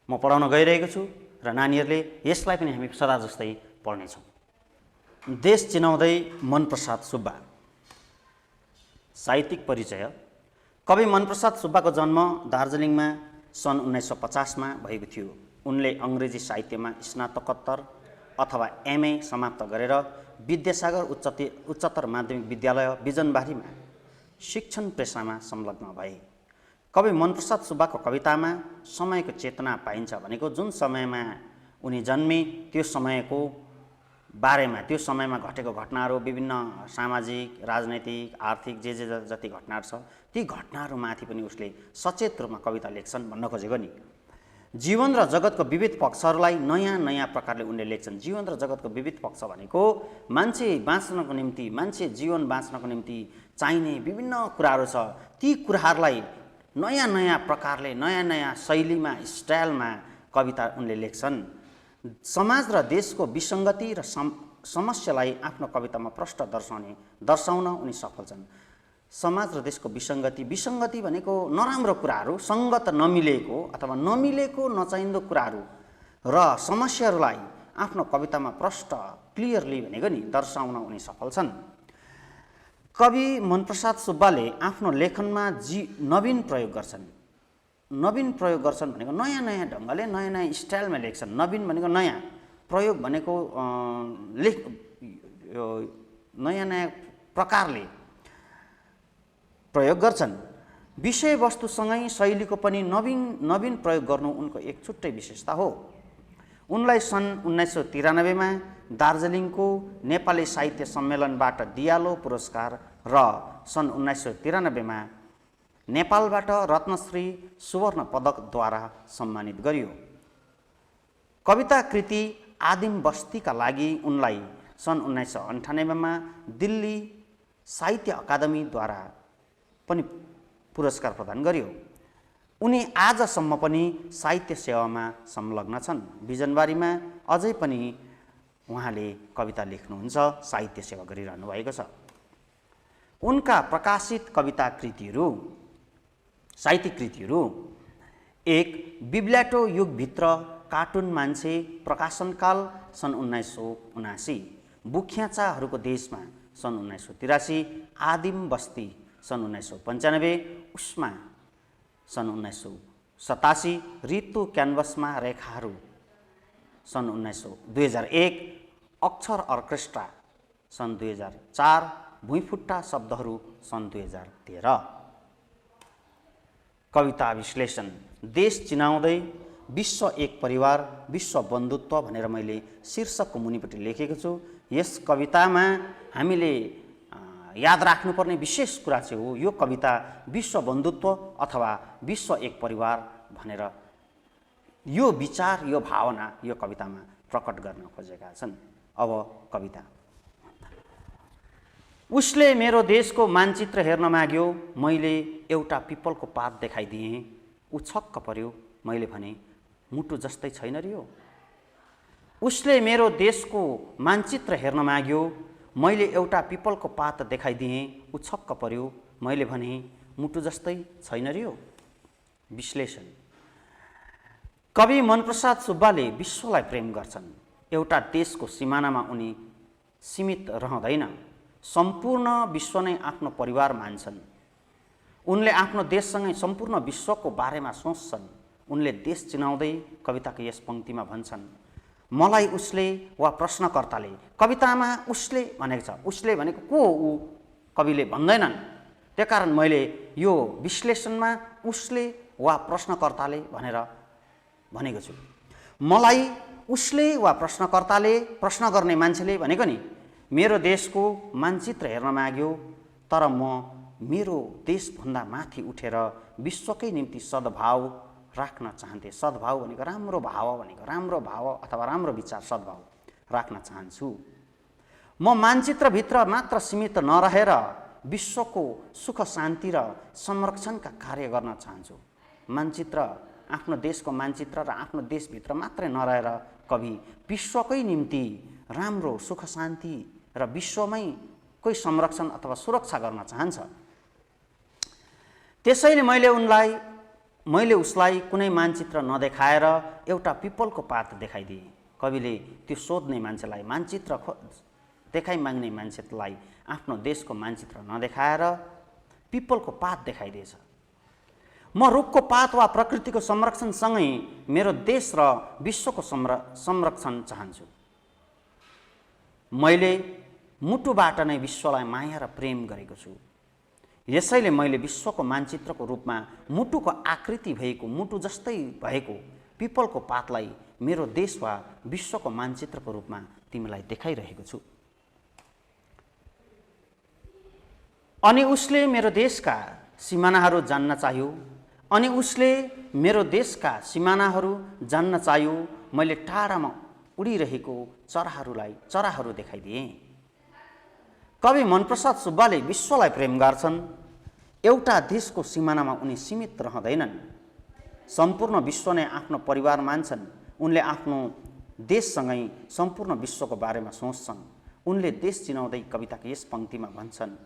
म पढाउन गइरहेको छु र नानीहरुले यसलाई पनि हामी सदा जस्तै पढ्ने छौं। देश चिनाउँदै मनप्रसाद सुब्बा। साहित्यिक परिचय। कवि मनप्रसाद सुब्बाको जन्म दार्जिलिङमा सन् 1950 मा भएको थियो। उनले अंग्रेजी साहित्यमा स्नातकोत्तर अथवा एमए समाप्त गरेर विद्यासागर उच्चतर माध्यमिक विद्यालय बिजनबारीमा शिक्षण पेशामा संलग्न भए। कवि मनप्रसाद सुब्बाको कवितामा समयको चेतना पाइन्छ भनेको जुन समयमा उनी जन्मे त्यो समयको बारेमा, त्यो समयमा घटेको घटनाहरू, विभिन्न सामाजिक, राजनैतिक, आर्थिक जे जति घटनाहरू छ ती घटनाहरूमाथि पनि उसले सचेत रूपमा कविता लेख्छन् भन्न खोजेको नि। जीवन र जगतको विविध पक्षहरूलाई नयाँ नयाँ प्रकारले उनले लेख्छन्। जीवन र जगतको विविध पक्ष भनेको मान्छे बाँच्नको निम्ति, मान्छे जीवन बाँच्नको निम्ति चाहिने विभिन्न कुराहरू छ। ती कुराहरूलाई नयाँ नयाँ प्रकारले, नयाँ नयाँ शैलीमा, स्टाइलमा कविता उनले लेख्छन्। समाज र देशको विसङ्गति र समस्यालाई आफ्नो कवितामा प्रष्ट दर्शाउन उनी सफल छन्। समाज र देशको विसङ्गति भनेको नराम्रो कुराहरू, सङ्गत नमिलेको अथवा नमिलेको नचाहिँदो कुराहरू र समस्याहरूलाई आफ्नो कवितामा प्रष्ट क्लियरली भनेको नि दर्शाउन उनी सफल छन्। कवि मनप्रसाद सुब्बाले आफ्नो लेखनमा नवीन प्रयोग गर्छन्। नवीन प्रयोग गर्छन् भनेको नयाँ नयाँ ढङ्गले, नयाँ नयाँ स्टाइलमा लेख्छन्। नवीन भनेको नयाँ, प्रयोग भनेको नयाँ नयाँ प्रकारले प्रयोग गर्छन्। विषयवस्तुसँगै शैलीको पनि नवीन प्रयोग गर्नु उनको एक छुट्टै विशेषता हो। उनलाई सन् 1993 मा दार्जिलिङको नेपाली साहित्य सम्मेलनबाट दियालो पुरस्कार र सन् 1993 मा नेपालबाट रत्नश्री सुवर्ण पदकद्वारा सम्मानित गरियो। कविता कृति आदिम बस्तीका लागि उनलाई सन् 1998 मा दिल्ली साहित्य अकादमीद्वारा पनि पुरस्कार प्रदान गरियो। उनी आजसम्म पनि साहित्य सेवामा संलग्न छन्। बिजनबारीमा अझै पनि उहाँले कविता लेख्नुहुन्छ, साहित्य सेवा गरिरहनु भएको छ। उनका प्रकाशित कविता कृतिहरू, साहित्यिक कृतिहरू: 1. बिब्ल्याटो युगभित्र कार्टुन मान्छे, प्रकाशनकाल सन् 1979, बुख्याचाहरूको देशमा सन् 1983, आदिम बस्ती सन् 1995, उष्मा सन् 1987, ऋतु क्यानभसमा रेखाहरू सन् 2001, अक्षर अर्केस्ट्रा सन् 2004, भुइँफुट्टा शब्दहरू सन् 2013। कविता विश्लेषण। देश चिनाउँदै विश्व एक परिवार, विश्व बन्धुत्व भनेर मैले शीर्षकको मुनिपट्टि लेखेको छु। यस कवितामा हामीले याद राख्नुपर्ने विशेष कुरा चाहिँ हो यो कविता विश्व बन्धुत्व अथवा विश्व एक परिवार भनेर यो विचार, यो भावना यो कवितामा प्रकट गर्न खोजेका छन्। अब कविता। उसले मेरो देशको मानचित्र हेर्न माग्यो, मैले एउटा पिपलको पात देखाइदिएँ, ऊ छक्क पर्यो, मैले भने मुटु जस्तै छैन र यो। उसले मेरो देशको मानचित्र हेर्न माग्यो, मैले एउटा पिपलको पात देखाइदिएँ, ऊ छक्क पर्यो, मैले भने मुटु जस्तै छैन र यो। विश्लेषण। कवि मनप्रसाद सुब्बाले विश्वलाई प्रेम गर्छन्। एउटा देशको सिमानामा उनी सीमित रहँदैन, सम्पूर्ण विश्व नै आफ्नो परिवार मान्छन्। उनले आफ्नो देशसँगै सम्पूर्ण विश्वको बारेमा सोच्छन्। उनले देश चिनाउँदै कविताको यस पङ्क्तिमा भन्छन्, मलाई उसले वा प्रश्नकर्ताले। कवितामा उसले भनेको छ, उसले भनेको को हो ऊ कविले भन्दैनन्। त्यसकारण मैले यो विश्लेषणमा उसले वा प्रश्नकर्ताले भनेर भनेको छु। मलाई उसले वा प्रश्नकर्ताले, प्रश्न गर्ने मान्छेले भनेको नि, मेरो देशको मानचित्र हेर्न माग्यो, तर म मेरो देशभन्दा माथि उठेर विश्वकै निम्ति सद्भाव राख्न चाहन्थे। सद्भाव भनेको राम्रो भाव, भनेको राम्रो भाव अथवा राम्रो विचार, सद्भाव राख्न चाहन्छु। म मानचित्रभित्र मात्र सीमित नरहेर विश्वको सुख शान्ति र संरक्षणका कार्य गर्न चाहन्छु। मानचित्र, आफ्नो देशको मानचित्र र आफ्नो देशभित्र मात्रै नरहेर कवि विश्वकै निम्ति राम्रो सुख शान्ति र विश्वमै कोही संरक्षण अथवा सुरक्षा गर्न चाहन्छ। त्यसैले मैले उसलाई कुनै मानचित्र नदेखाएर एउटा पिपलको पात देखाइदिएँ। कविले त्यो सोध्ने मान्छेलाई, मानचित्र देखाइ माग्ने मान्छेलाई आफ्नो देशको मानचित्र नदेखाएर पिपलको पात देखाइदिएछ। म रुखको पात वा प्रकृतिको संरक्षणसँगै मेरो देश र विश्वको संरक्षण चाहन्छु। मैले मुटुबाट नै विश्वलाई माया र प्रेम गरेको छु। यसैले मैले विश्वको मानचित्रको रूपमा मुटुको आकृति भएको, मुटु जस्तै भएको पिपलको पातलाई मेरो देश वा विश्वको मानचित्रको रूपमा तिमीलाई देखाइरहेको छु। अनि उसले मेरो देशका सिमानाहरू जान्न चाह्यो। अनि उसले मेरो देशका सिमानाहरू जान्न चाह्यो। मैले टाढामा उडिरहेको चराहरू देखाइदिएँ। कवि मनप्रसाद सुब्बाले विश्वलाई प्रेम गर्छन्। एउटा देशको सिमानामा उनी सीमित रहँदैनन्, सम्पूर्ण विश्व नै आफ्नो परिवार मान्छन्। उनले आफ्नो देशसँगै सम्पूर्ण विश्वको बारेमा सोच्छन्। उनले देश चिनाउँदै कविताको यस पङ्क्तिमा भन्छन्,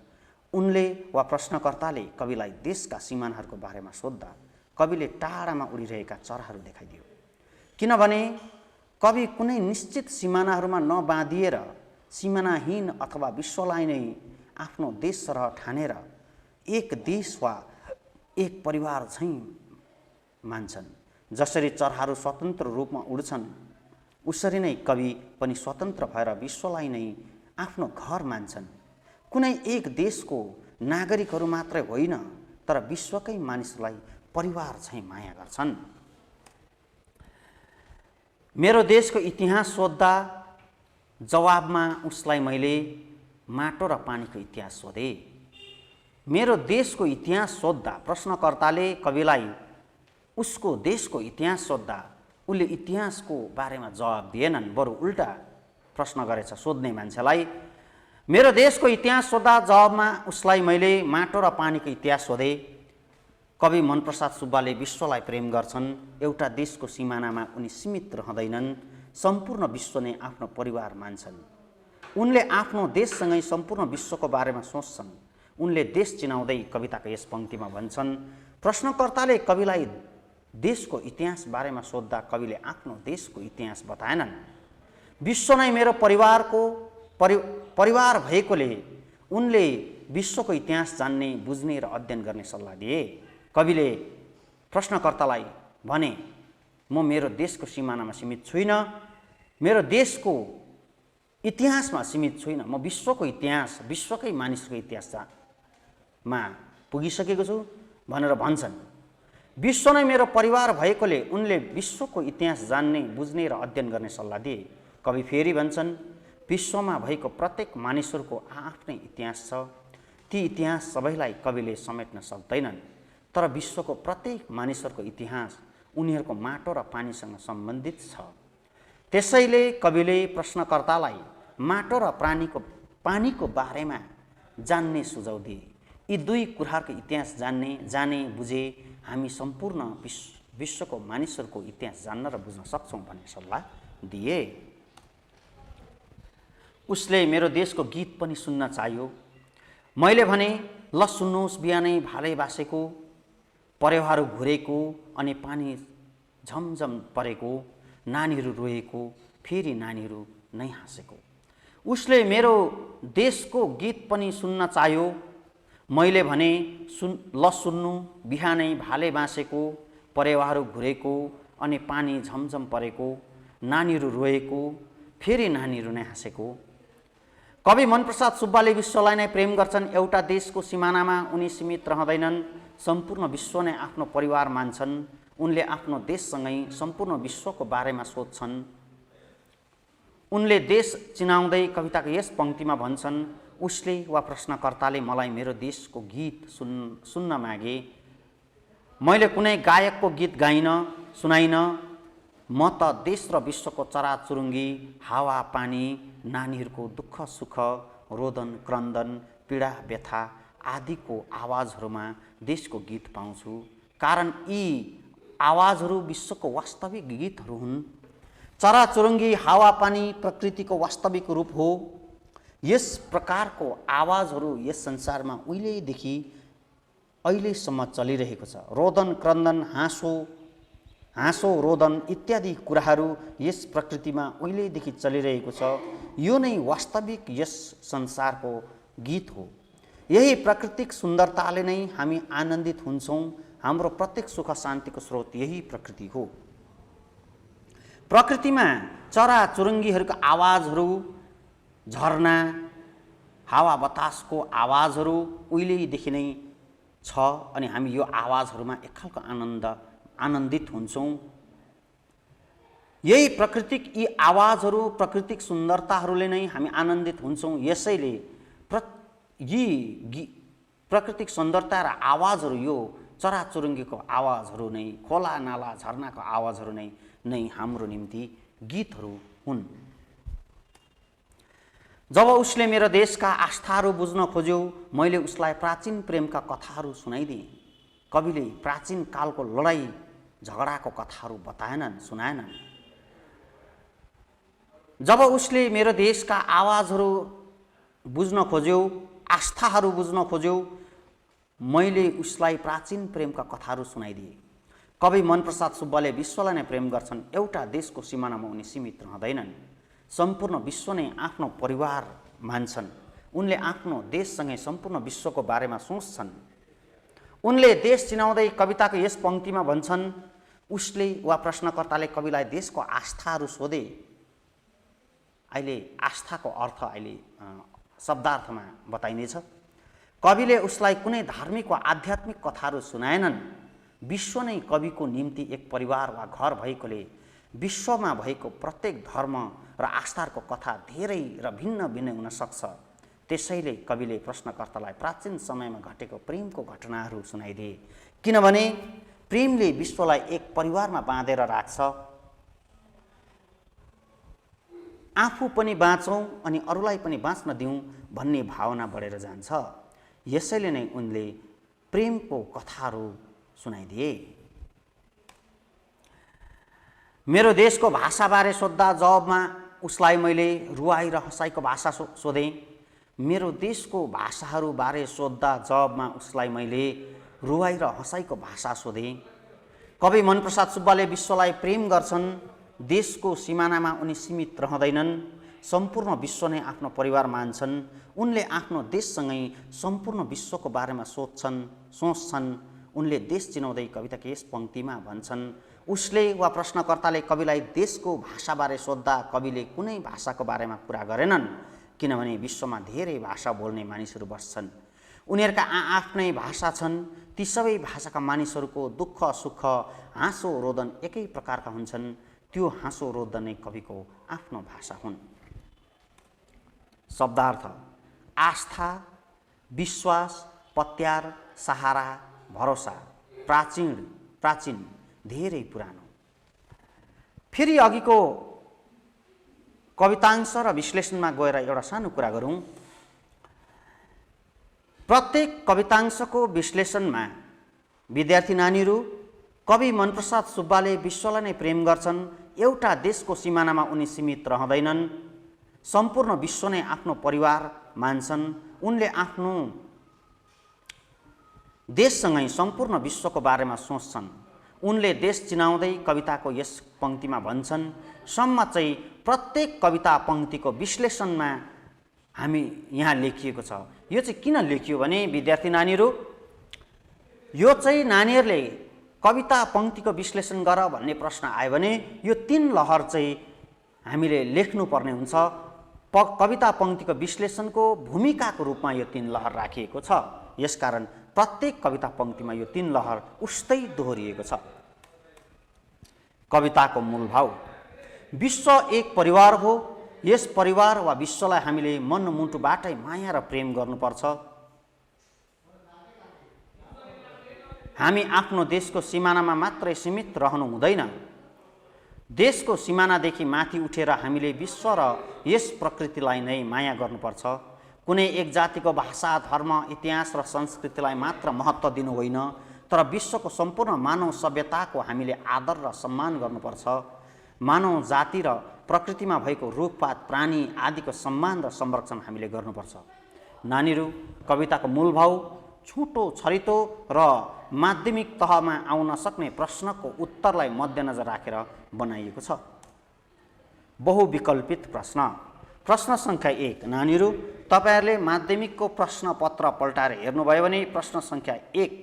उनले वा प्रश्नकर्ताले कविलाई देशका सिमानाहरूको बारेमा सोद्धा कविले टाढामा उडिरहेका चराहरू देखाइदियो। किनभने कवि कुनै निश्चित सिमानाहरूमा नबाँधिएर सिमानाहीन अथवा विश्वलाई नै आफ्नो देश सरह ठानेर एक देश वा एक परिवार झैँ मान्छन्। जसरी चराहरू स्वतन्त्र रूपमा उड्छन्, उसरी नै कवि पनि स्वतन्त्र भएर विश्वलाई नै आफ्नो घर मान्छन्। कुनै एक देशको नागरिकहरू मात्रै होइन, तर विश्वकै मानिसलाई परिवार झैँ माया गर्छन्। मेरो देशको इतिहास सोद्धा जवाबमा उसलाई मैले माटो र पानीको इतिहास सोधेँ। मेरो देशको इतिहास सोद्धा प्रश्नकर्ताले कविलाई उसको देशको इतिहास सोद्धा उसले इतिहासको बारेमा जवाब दिएनन्, बरु उल्टा प्रश्न गरेछ सोध्ने मान्छेलाई। मेरो देशको इतिहास सोद्धा जवाबमा उसलाई मैले माटो र पानीको इतिहास सोधेँ। कवि मनप्रसाद सुब्बाले विश्वलाई प्रेम गर्छन्। एउटा देशको सिमानामा उनी सीमित रहँदैनन्, सम्पूर्ण विश्व नै आफ्नो परिवार मान्छन्। उनले आफ्नो देशसँगै सम्पूर्ण विश्वको बारेमा सोच्छन्। उनले देश चिनाउँदै कविताको यस पङ्क्तिमा भन्छन्, प्रश्नकर्ताले कविलाई देशको इतिहास बारेमा सोद्धा कविले आफ्नो देशको इतिहास बताएनन्। विश्व नै मेरो परिवार भएकोले उनले विश्वको इतिहास जान्ने, बुझ्ने र अध्ययन गर्ने सल्लाह दिए। कविले प्रश्नकर्तालाई भने, म मेरो देशको सिमानामा सीमित छुइनँ, मेरो देशको इतिहासमा सीमित छुइनँ, म विश्वको इतिहास, विश्वकै मानिसको इतिहासमा पुगिसकेको छु भनेर भन्छन्। विश्व नै मेरो परिवार भएकोले उनले विश्वको इतिहास जान्ने, बुझ्ने र अध्ययन गर्ने सल्लाह दिए। कवि फेरि भन्छन्, विश्वमा भएको प्रत्येक मानिसहरूको आफ्नै इतिहास छ। ती इतिहास सबैलाई कविले समेट्न सक्दैनन्, तर विश्वको प्रत्येक मानिसहरूको इतिहास उनीहरूको माटो र पानीसँग सम्बन्धित छ। त्यसैले कविले प्रश्नकर्तालाई माटो र पानीको बारेमा जान्ने सुझाव दिए। यी दुई कुराहरूको इतिहास जाने बुझे हामी सम्पूर्ण विश्वको मानिसहरूको इतिहास जान्न र बुझ्न सक्छौँ भन्ने सल्लाह दिए। उसले मेरो देशको गीत पनि सुन्न चाहियो। मैले भने, ल सुन्नुहोस्, बिहानै भाले बासेको, परेवाहरू घुरेको अनि पानी झमझम परेको, नानीहरू रोएको, फेरि नानीहरू नै हाँसेको। उसले मेरो देशको गीत पनि सुन्न चाहियो। मैले भने, ल सुन्नु, बिहानै भाले बासेको, परेवाहरू घुरेको अनि पानी झमझम परेको, नानीहरू रोएको, फेरि नानीहरू नै हाँसेको। कवि मनप्रसाद सुब्बाले विश्वलाई नै प्रेम गर्छन्। एउटा देशको सिमानामा उनी सीमित रहँदैनन्, सम्पूर्ण विश्व नै आफ्नो परिवार मान्छन्। उनले आफ्नो देशसँगै सम्पूर्ण विश्वको बारेमा सोध्छन्। उनले देश चिनाउँदै कविताको यस पङ्क्तिमा भन्छन्, उसले वा प्रश्नकर्ताले मलाई मेरो देशको गीत सुन्न मागे। मैले कुनै गायकको गीत गाइन, सुनाइन। म त देश र विश्वको चराचुरुङ्गी, हावा पानी, नानीहरूको दुःख सुख, रोदन क्रन्दन, पीडा व्यथा आदिको आवाजहरूमा देशको गीत पाउँछु। कारण यी आवाजहरू विश्वको वास्तविक गीतहरू हुन्। चराचुरुङ्गी, हावापानी प्रकृतिको वास्तविक रूप हो। यस प्रकारको आवाजहरू यस संसारमा उहिलेदेखि अहिलेसम्म चलिरहेको छ। रोदन क्रन्दन, हाँसो रोदन इत्यादि कुराहरू यस प्रकृतिमा उहिलेदेखि चलिरहेको छ। यो नै वास्तविक यस संसारको गीत हो। यही प्राकृतिक सुन्दरताले नै हामी आनन्दित हुन्छौँ। हाम्रो प्रत्येक सुख शान्तिको स्रोत यही प्रकृति हो। प्रकृतिमा चराचुरुङ्गीहरूको आवाजहरू, झरना, हावा बतासको आवाजहरू उहिलेदेखि नै छ अनि हामी यो आवाजहरूमा एक खालको आनन्दित हुन्छौँ। यही प्राकृतिक यी आवाजहरू, प्राकृतिक सुन्दरताहरूले नै हामी आनन्दित हुन्छौँ। यसैले यी प्राकृतिक सुन्दरता र आवाजहरू, यो चराचुरुङ्गीको आवाजहरू नै, खोला नाला झरनाको आवाजहरू नै हाम्रो निम्ति गीतहरू हुन्। जब उसले मेरो देशका आस्थाहरू बुझ्न खोज्यो, मैले उसलाई प्राचीन प्रेमका कथाहरू सुनाइदिएँ। कविले प्राचीन कालको लडाई झगडाको कथाहरू सुनाएनन्। जब उसले मेरो देशका आवाजहरू बुझ्न खोज्यो, आस्थाहरू बुझ्न खोज्यो, मैले उसलाई प्राचीन प्रेमका कथाहरू सुनाइदिएँ। कवि मनप्रसाद सुब्बाले विश्वलाई नै प्रेम गर्छन्। एउटा देशको सिमानामा उनी सीमित रहँदैनन्, सम्पूर्ण विश्व नै आफ्नो परिवार मान्छन्। उनले आफ्नो देशसँगै सम्पूर्ण विश्वको बारेमा सोच्छन्। उनले देश चिनाउँदै कविताको यस पङ्क्तिमा भन्छन्, उसले वा प्रश्नकर्ताले कविलाई देशको आस्थाहरू सोधे। अहिले आस्थाको अर्थ अहिले शब्दार्थमा बताइनेछ। कविले उसलाई कुनै धार्मिक वा आध्यात्मिक कथाहरू सुनाएनन्। विश्व नै कविको निम्ति एक परिवार वा घर भएकोले विश्वमा भएको प्रत्येक धर्म र आस्थाको कथा धेरै र भिन्न भिन्न हुन सक्छ। त्यसैले कविले प्रश्नकर्तालाई प्राचीन समयमा घटेको प्रेमको घटनाहरू सुनाइदिए। किनभने प्रेमले विश्वलाई एक परिवारमा बाँधेर राख्छ। आफू पनि बाँचौँ अनि अरूलाई पनि बाँच्न दिउँ भन्ने भावना बढेर जान्छ। यसैले नै उनले प्रेमको कथाहरू सुनाइदिए। मेरो देशको भाषाबारे सोद्धा जवाबमा उसलाई मैले रुवाई र हँसाइको भाषा सोधेँ। मेरो देशको भाषाहरूबारे सोद्धा जवाबमा उसलाई मैले रुवाई र हँसाइको भाषा सोधेँ। कवि मनप्रसाद सुब्बाले विश्वलाई प्रेम गर्छन्। देशको सिमानामा उनी सीमित रहँदैनन्, सम्पूर्ण विश्व नै आफ्नो परिवार मान्छन्। उनले आफ्नो देशसँगै सम्पूर्ण विश्वको बारेमा सोच्छन्। उनले देश चिनाउँदै कविताको यस पङ्क्तिमा भन्छन्, उसले वा प्रश्नकर्ताले कविलाई देशको भाषाबारे सोद्धा कविले कुनै भाषाको बारेमा कुरा गरेनन्। किनभने विश्वमा धेरै भाषा बोल्ने मानिसहरू बस्छन्। उनीहरूका आफ्नै भाषा छन्। ती सबै भाषाका मानिसहरूको दुःख सुख, हाँसो रोदन एकै प्रकारका हुन्छन्। त्यो हाँसो रोदन नै कविको आफ्नो भाषा हुन्। शब्दार्थ: आस्था, विश्वास, पत्यार, सहारा, भरोसा, प्राचीन, धेरै पुरानो। फेरि अघिको कवितांश र विश्लेषणमा गएर एउटा सानो कुरा गरौँ। प्रत्येक कवितांशको विश्लेषणमा विद्यार्थी नानीहरू कवि मनप्रसाद सुब्बाले विश्वलाई नै प्रेम गर्छन्, एउटा देशको सिमानामा उनी सीमित रहँदैनन्, सम्पूर्ण विश्व नै आफ्नो परिवार मान्छन्, उनले आफ्नो देशसँगै सम्पूर्ण विश्वको बारेमा सोच्छन्। उनले देश चिनाउँदै कविताको यस पंक्तिमा भन्छन्, सम्म चाहिँ प्रत्येक कविता पंक्तिको विश्लेषणमा हामी यहाँ लेखिएको छ। यो चाहिँ किन लेखियो भने विद्यार्थी नानीहरू, यो चाहिँ नानीहरूले कविता पंक्तिको विश्लेषण गर भन्ने प्रश्न आयो भने यो 3 लहर चाहिँ हामीले लेख्नुपर्ने हुन्छ। कविता पंक्तिको विश्लेषणको भूमिकाको रूपमा यो 3 लहर राखिएको छ। यसकारण प्रत्येक कविता पंक्तिमा यो 3 लहर उस्तै दोहोरिएको छ। कविताको मूल भाव, विश्व एक परिवार हो, यस परिवार वा विश्वलाई हामीले मनमुटुबाटै माया र प्रेम गर्नुपर्छ। हामी आफ्नो देशको सिमानामा मात्रै सीमित रहनु हुँदैन, देशको सिमानादेखि माथि उठेर हामीले विश्व र यस प्रकृतिलाई नै माया गर्नुपर्छ। कुनै एक जातिको भाषा, धर्म, इतिहास र संस्कृतिलाई मात्र महत्त्व दिनु होइन, तर विश्वको सम्पूर्ण मानव सभ्यताको हामीले आदर र सम्मान गर्नुपर्छ। मानव जाति र प्रकृतिमा भएको रुखपात, प्राणी आदिको सम्मान र संरक्षण हामीले गर्नुपर्छ। नानीहरू, कविताको मूल भाव छोटो, छरितो र माध्यमिक तहमा आउन सक्ने प्रश्नको उत्तरलाई मध्यनजर राखेर बनाइएको छ। बहुविकल्पित प्रश्न। प्रश्न संख्या 1। नानीहरू, तपाईहरूले माध्यमिकको प्रश्न पत्र पल्टाएर हेर्नुभयो भने प्रश्न संख्या 1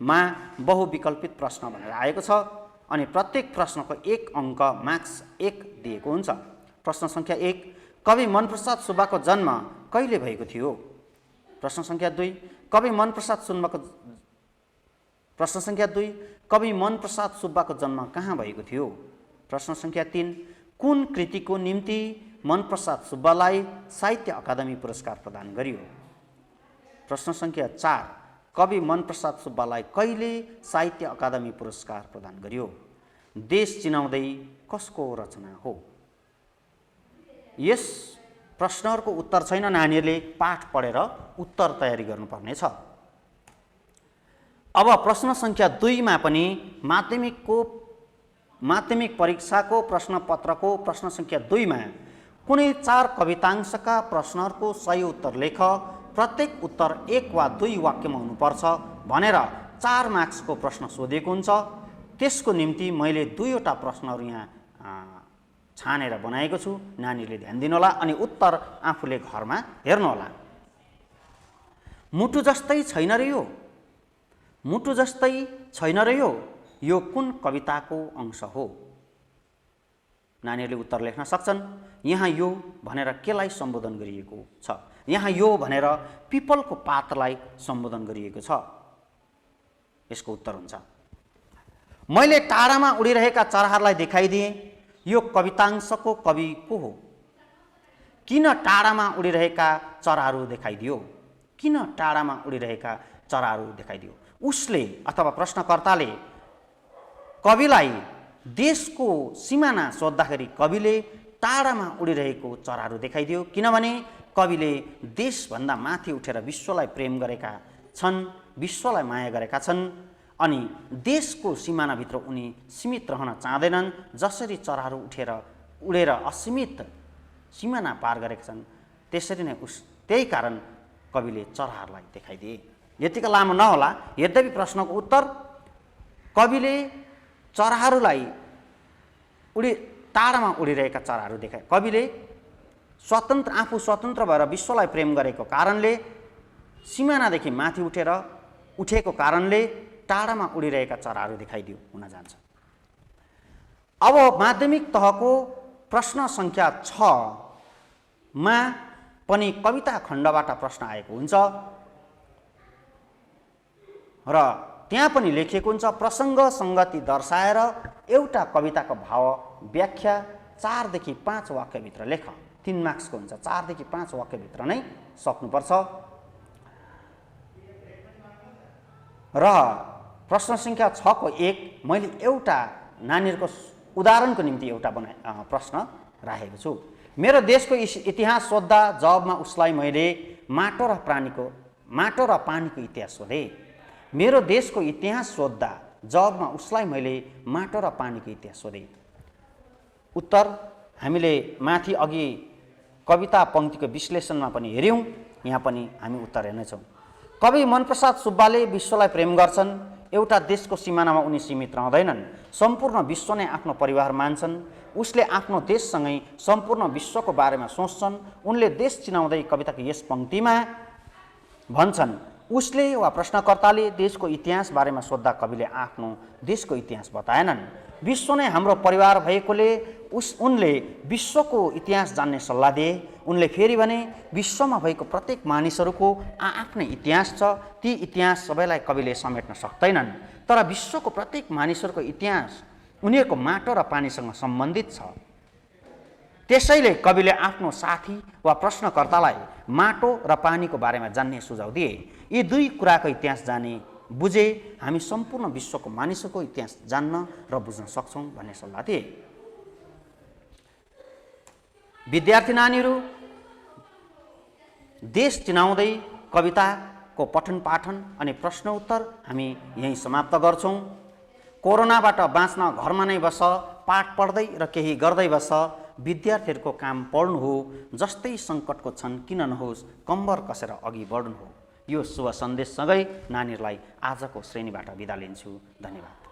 मा बहुविकल्पित प्रश्न भनेर आएको छ अनि प्रत्येक प्रश्नको 1 अङ्क मार्क्स 1 दिएको हुन्छ। प्रश्न संख्या 1, कवि मनप्रसाद सुब्बाको जन्म कहिले भएको थियो? प्रश्न संख्या 2, कवि मनप्रसाद सुब्बाको जन्म कहाँ भएको थियो? प्रश्न संख्या 3, कुन कृतिको निम्ति मनप्रसाद सुब्बालाई साहित्य अकादमी पुरस्कार प्रदान गरियो? प्रश्न संख्या 4, कवि मनप्रसाद सुब्बालाई कहिले साहित्य अकादमी पुरस्कार प्रदान गरियो? देश चिनाउँदै कसको रचना हो? यस प्रश्नहरूको उत्तर छैन, नानीहरूले पाठ पढेर उत्तर तयारी गर्नुपर्नेछ। अब प्रश्न संख्या 2 मा पनि माध्यमिक परीक्षाको प्रश्नपत्रको प्रश्न संख्या 2 मा कुनै 4 कवितांशका प्रश्नहरूको सही उत्तर लेख, प्रत्येक उत्तर 1 वा 2 वाक्यमा हुनुपर्छ भनेर 4 मार्क्सको प्रश्न सोधेको हुन्छ। त्यसको निम्ति मैले 2वटा प्रश्नहरू यहाँ छानेर बनाएको छु, नानीहरूले ध्यान दिनुहोला अनि उत्तर आफूले घरमा हेर्नुहोला। मुटु जस्तै छैन र यो, मुटु जस्तै छैन र यो कुन कविताको अंश हो? नानीहरूले उत्तर लेख्न सक्छन्। यहाँ यो भनेर केलाई सम्बोधन गरिएको छ? यहाँ यो भनेर पिपलको पातलाई सम्बोधन गरिएको छ। यसको उत्तर हुन्छ, मैले टाढामा उडिरहेका चराहरूलाई देखाइदिएँ। यो कवितांशको कवि को हो? किन टाढामा उडिरहेका चराहरू देखाइदियो? किन टाढामा उडिरहेका चराहरू देखाइदियो? उसले अथवा प्रश्नकर्ताले कविलाई देशको सिमाना सोद्धाखेरि कविले टाढामा उडिरहेको चराहरू देखाइदियो, किनभने कविले देशभन्दा माथि उठेर विश्वलाई प्रेम गरेका छन्, विश्वलाई माया गरेका छन् अनि देशको सिमानाभित्र उनी सीमित रहन चाहँदैनन्। जसरी चराहरू उडेर असीमित सिमाना पार गरेका छन् त्यसरी नै त्यही कारण कविले चराहरूलाई देखाइदिए। यतिका लामो नहोला, यद्यपि प्रश्नको उत्तर कविले चराहरूलाई टाढामा उडिरहेका चराहरू देखाए। कविले आफू स्वतन्त्र भएर विश्वलाई प्रेम गरेको कारणले, सिमानादेखि माथि उठेको कारणले टाढामा उडिरहेका चराहरू देखाइदियो हुन जान्छ। अब माध्यमिक तहको प्रश्न संख्या 6 मा पनि कविता खण्डबाट प्रश्न आएको हुन्छ र त्यहाँ पनि लेखिएको हुन्छ, प्रसङ्ग संगति दर्शाएर एउटा कविताको भाव व्याख्या 4 देखि 5 वाक्यभित्र लेख। 3 मार्क्सको हुन्छ, 4 देखि 5 वाक्यभित्र नै सक्नुपर्छ। र प्रश्न संख्या 6 को 1 मैले एउटा नानीहरूको उदाहरणको निम्ति एउटा प्रश्न राखेको छु। मेरो देशको इतिहास सोद्धा जवाबमा उसलाई मैले माटो र पानीको इतिहास सोधेँ। मेरो देशको इतिहास सोद्धा जवाबमा उसलाई मैले माटो र पानीको इतिहास सोधेँ। उत्तर हामीले माथि अघि कविता पङ्क्तिको विश्लेषणमा पनि हेऱ्यौँ, यहाँ पनि हामी उत्तर हेर्नेछौँ। कवि मनप्रसाद सुब्बाले विश्वलाई प्रेम गर्छन्। एउटा देशको सिमानामा उनी सीमित रहँदैनन्, सम्पूर्ण विश्व नै आफ्नो परिवार मान्छन्। उसले आफ्नो देशसँगै सम्पूर्ण विश्वको बारेमा सोच्छन्। उनले देश चिनाउँदै कविताको यस पङ्क्तिमा भन्छन्, उसले वा प्रश्नकर्ताले देशको इतिहास बारेमा सोद्धा कविले आफ्नो देशको इतिहास बताएनन्। विश्व नै हाम्रो परिवार भएकोले उनले विश्वको इतिहास जान्ने सल्लाह दिए। उनले फेरि भने विश्वमा भएको प्रत्येक मानिसहरूको आफ्नै इतिहास छ। ती इतिहास सबैलाई कविले समेट्न सक्दैनन्, तर विश्वको प्रत्येक मानिसहरूको इतिहास उनीहरूको माटो र पानीसँग सम्बन्धित छ। त्यसैले कविले आफ्नो साथी वा प्रश्नकर्तालाई माटो र पानीको बारेमा जान्ने सुझाव दिए। यी दुई कुराको इतिहास जाने बुझे हामी सम्पूर्ण विश्वको मानिसहरूको इतिहास जान्न र बुझ्न सक्छौँ भन्ने सल्लाह दिए। विद्यार्थी नानीहरू, देश चिनाउँदै कविताको पठन पाठन अनि प्रश्न उत्तर हामी यहीँ समाप्त गर्छौँ। कोरोनाबाट बाँच्न घरमा नै बस, पाठ पढ्दै र केही गर्दै बस। विद्यार्थीहरूको काम पढ्नु हो, जस्तै सङ्कटको क्षण किन नहोस्, कम्बर कसेर अघि बढ्नु हो। यो शुभ सन्देशसँगै नानीहरूलाई आजको श्रेणीबाट बिदा लिन्छु। धन्यवाद।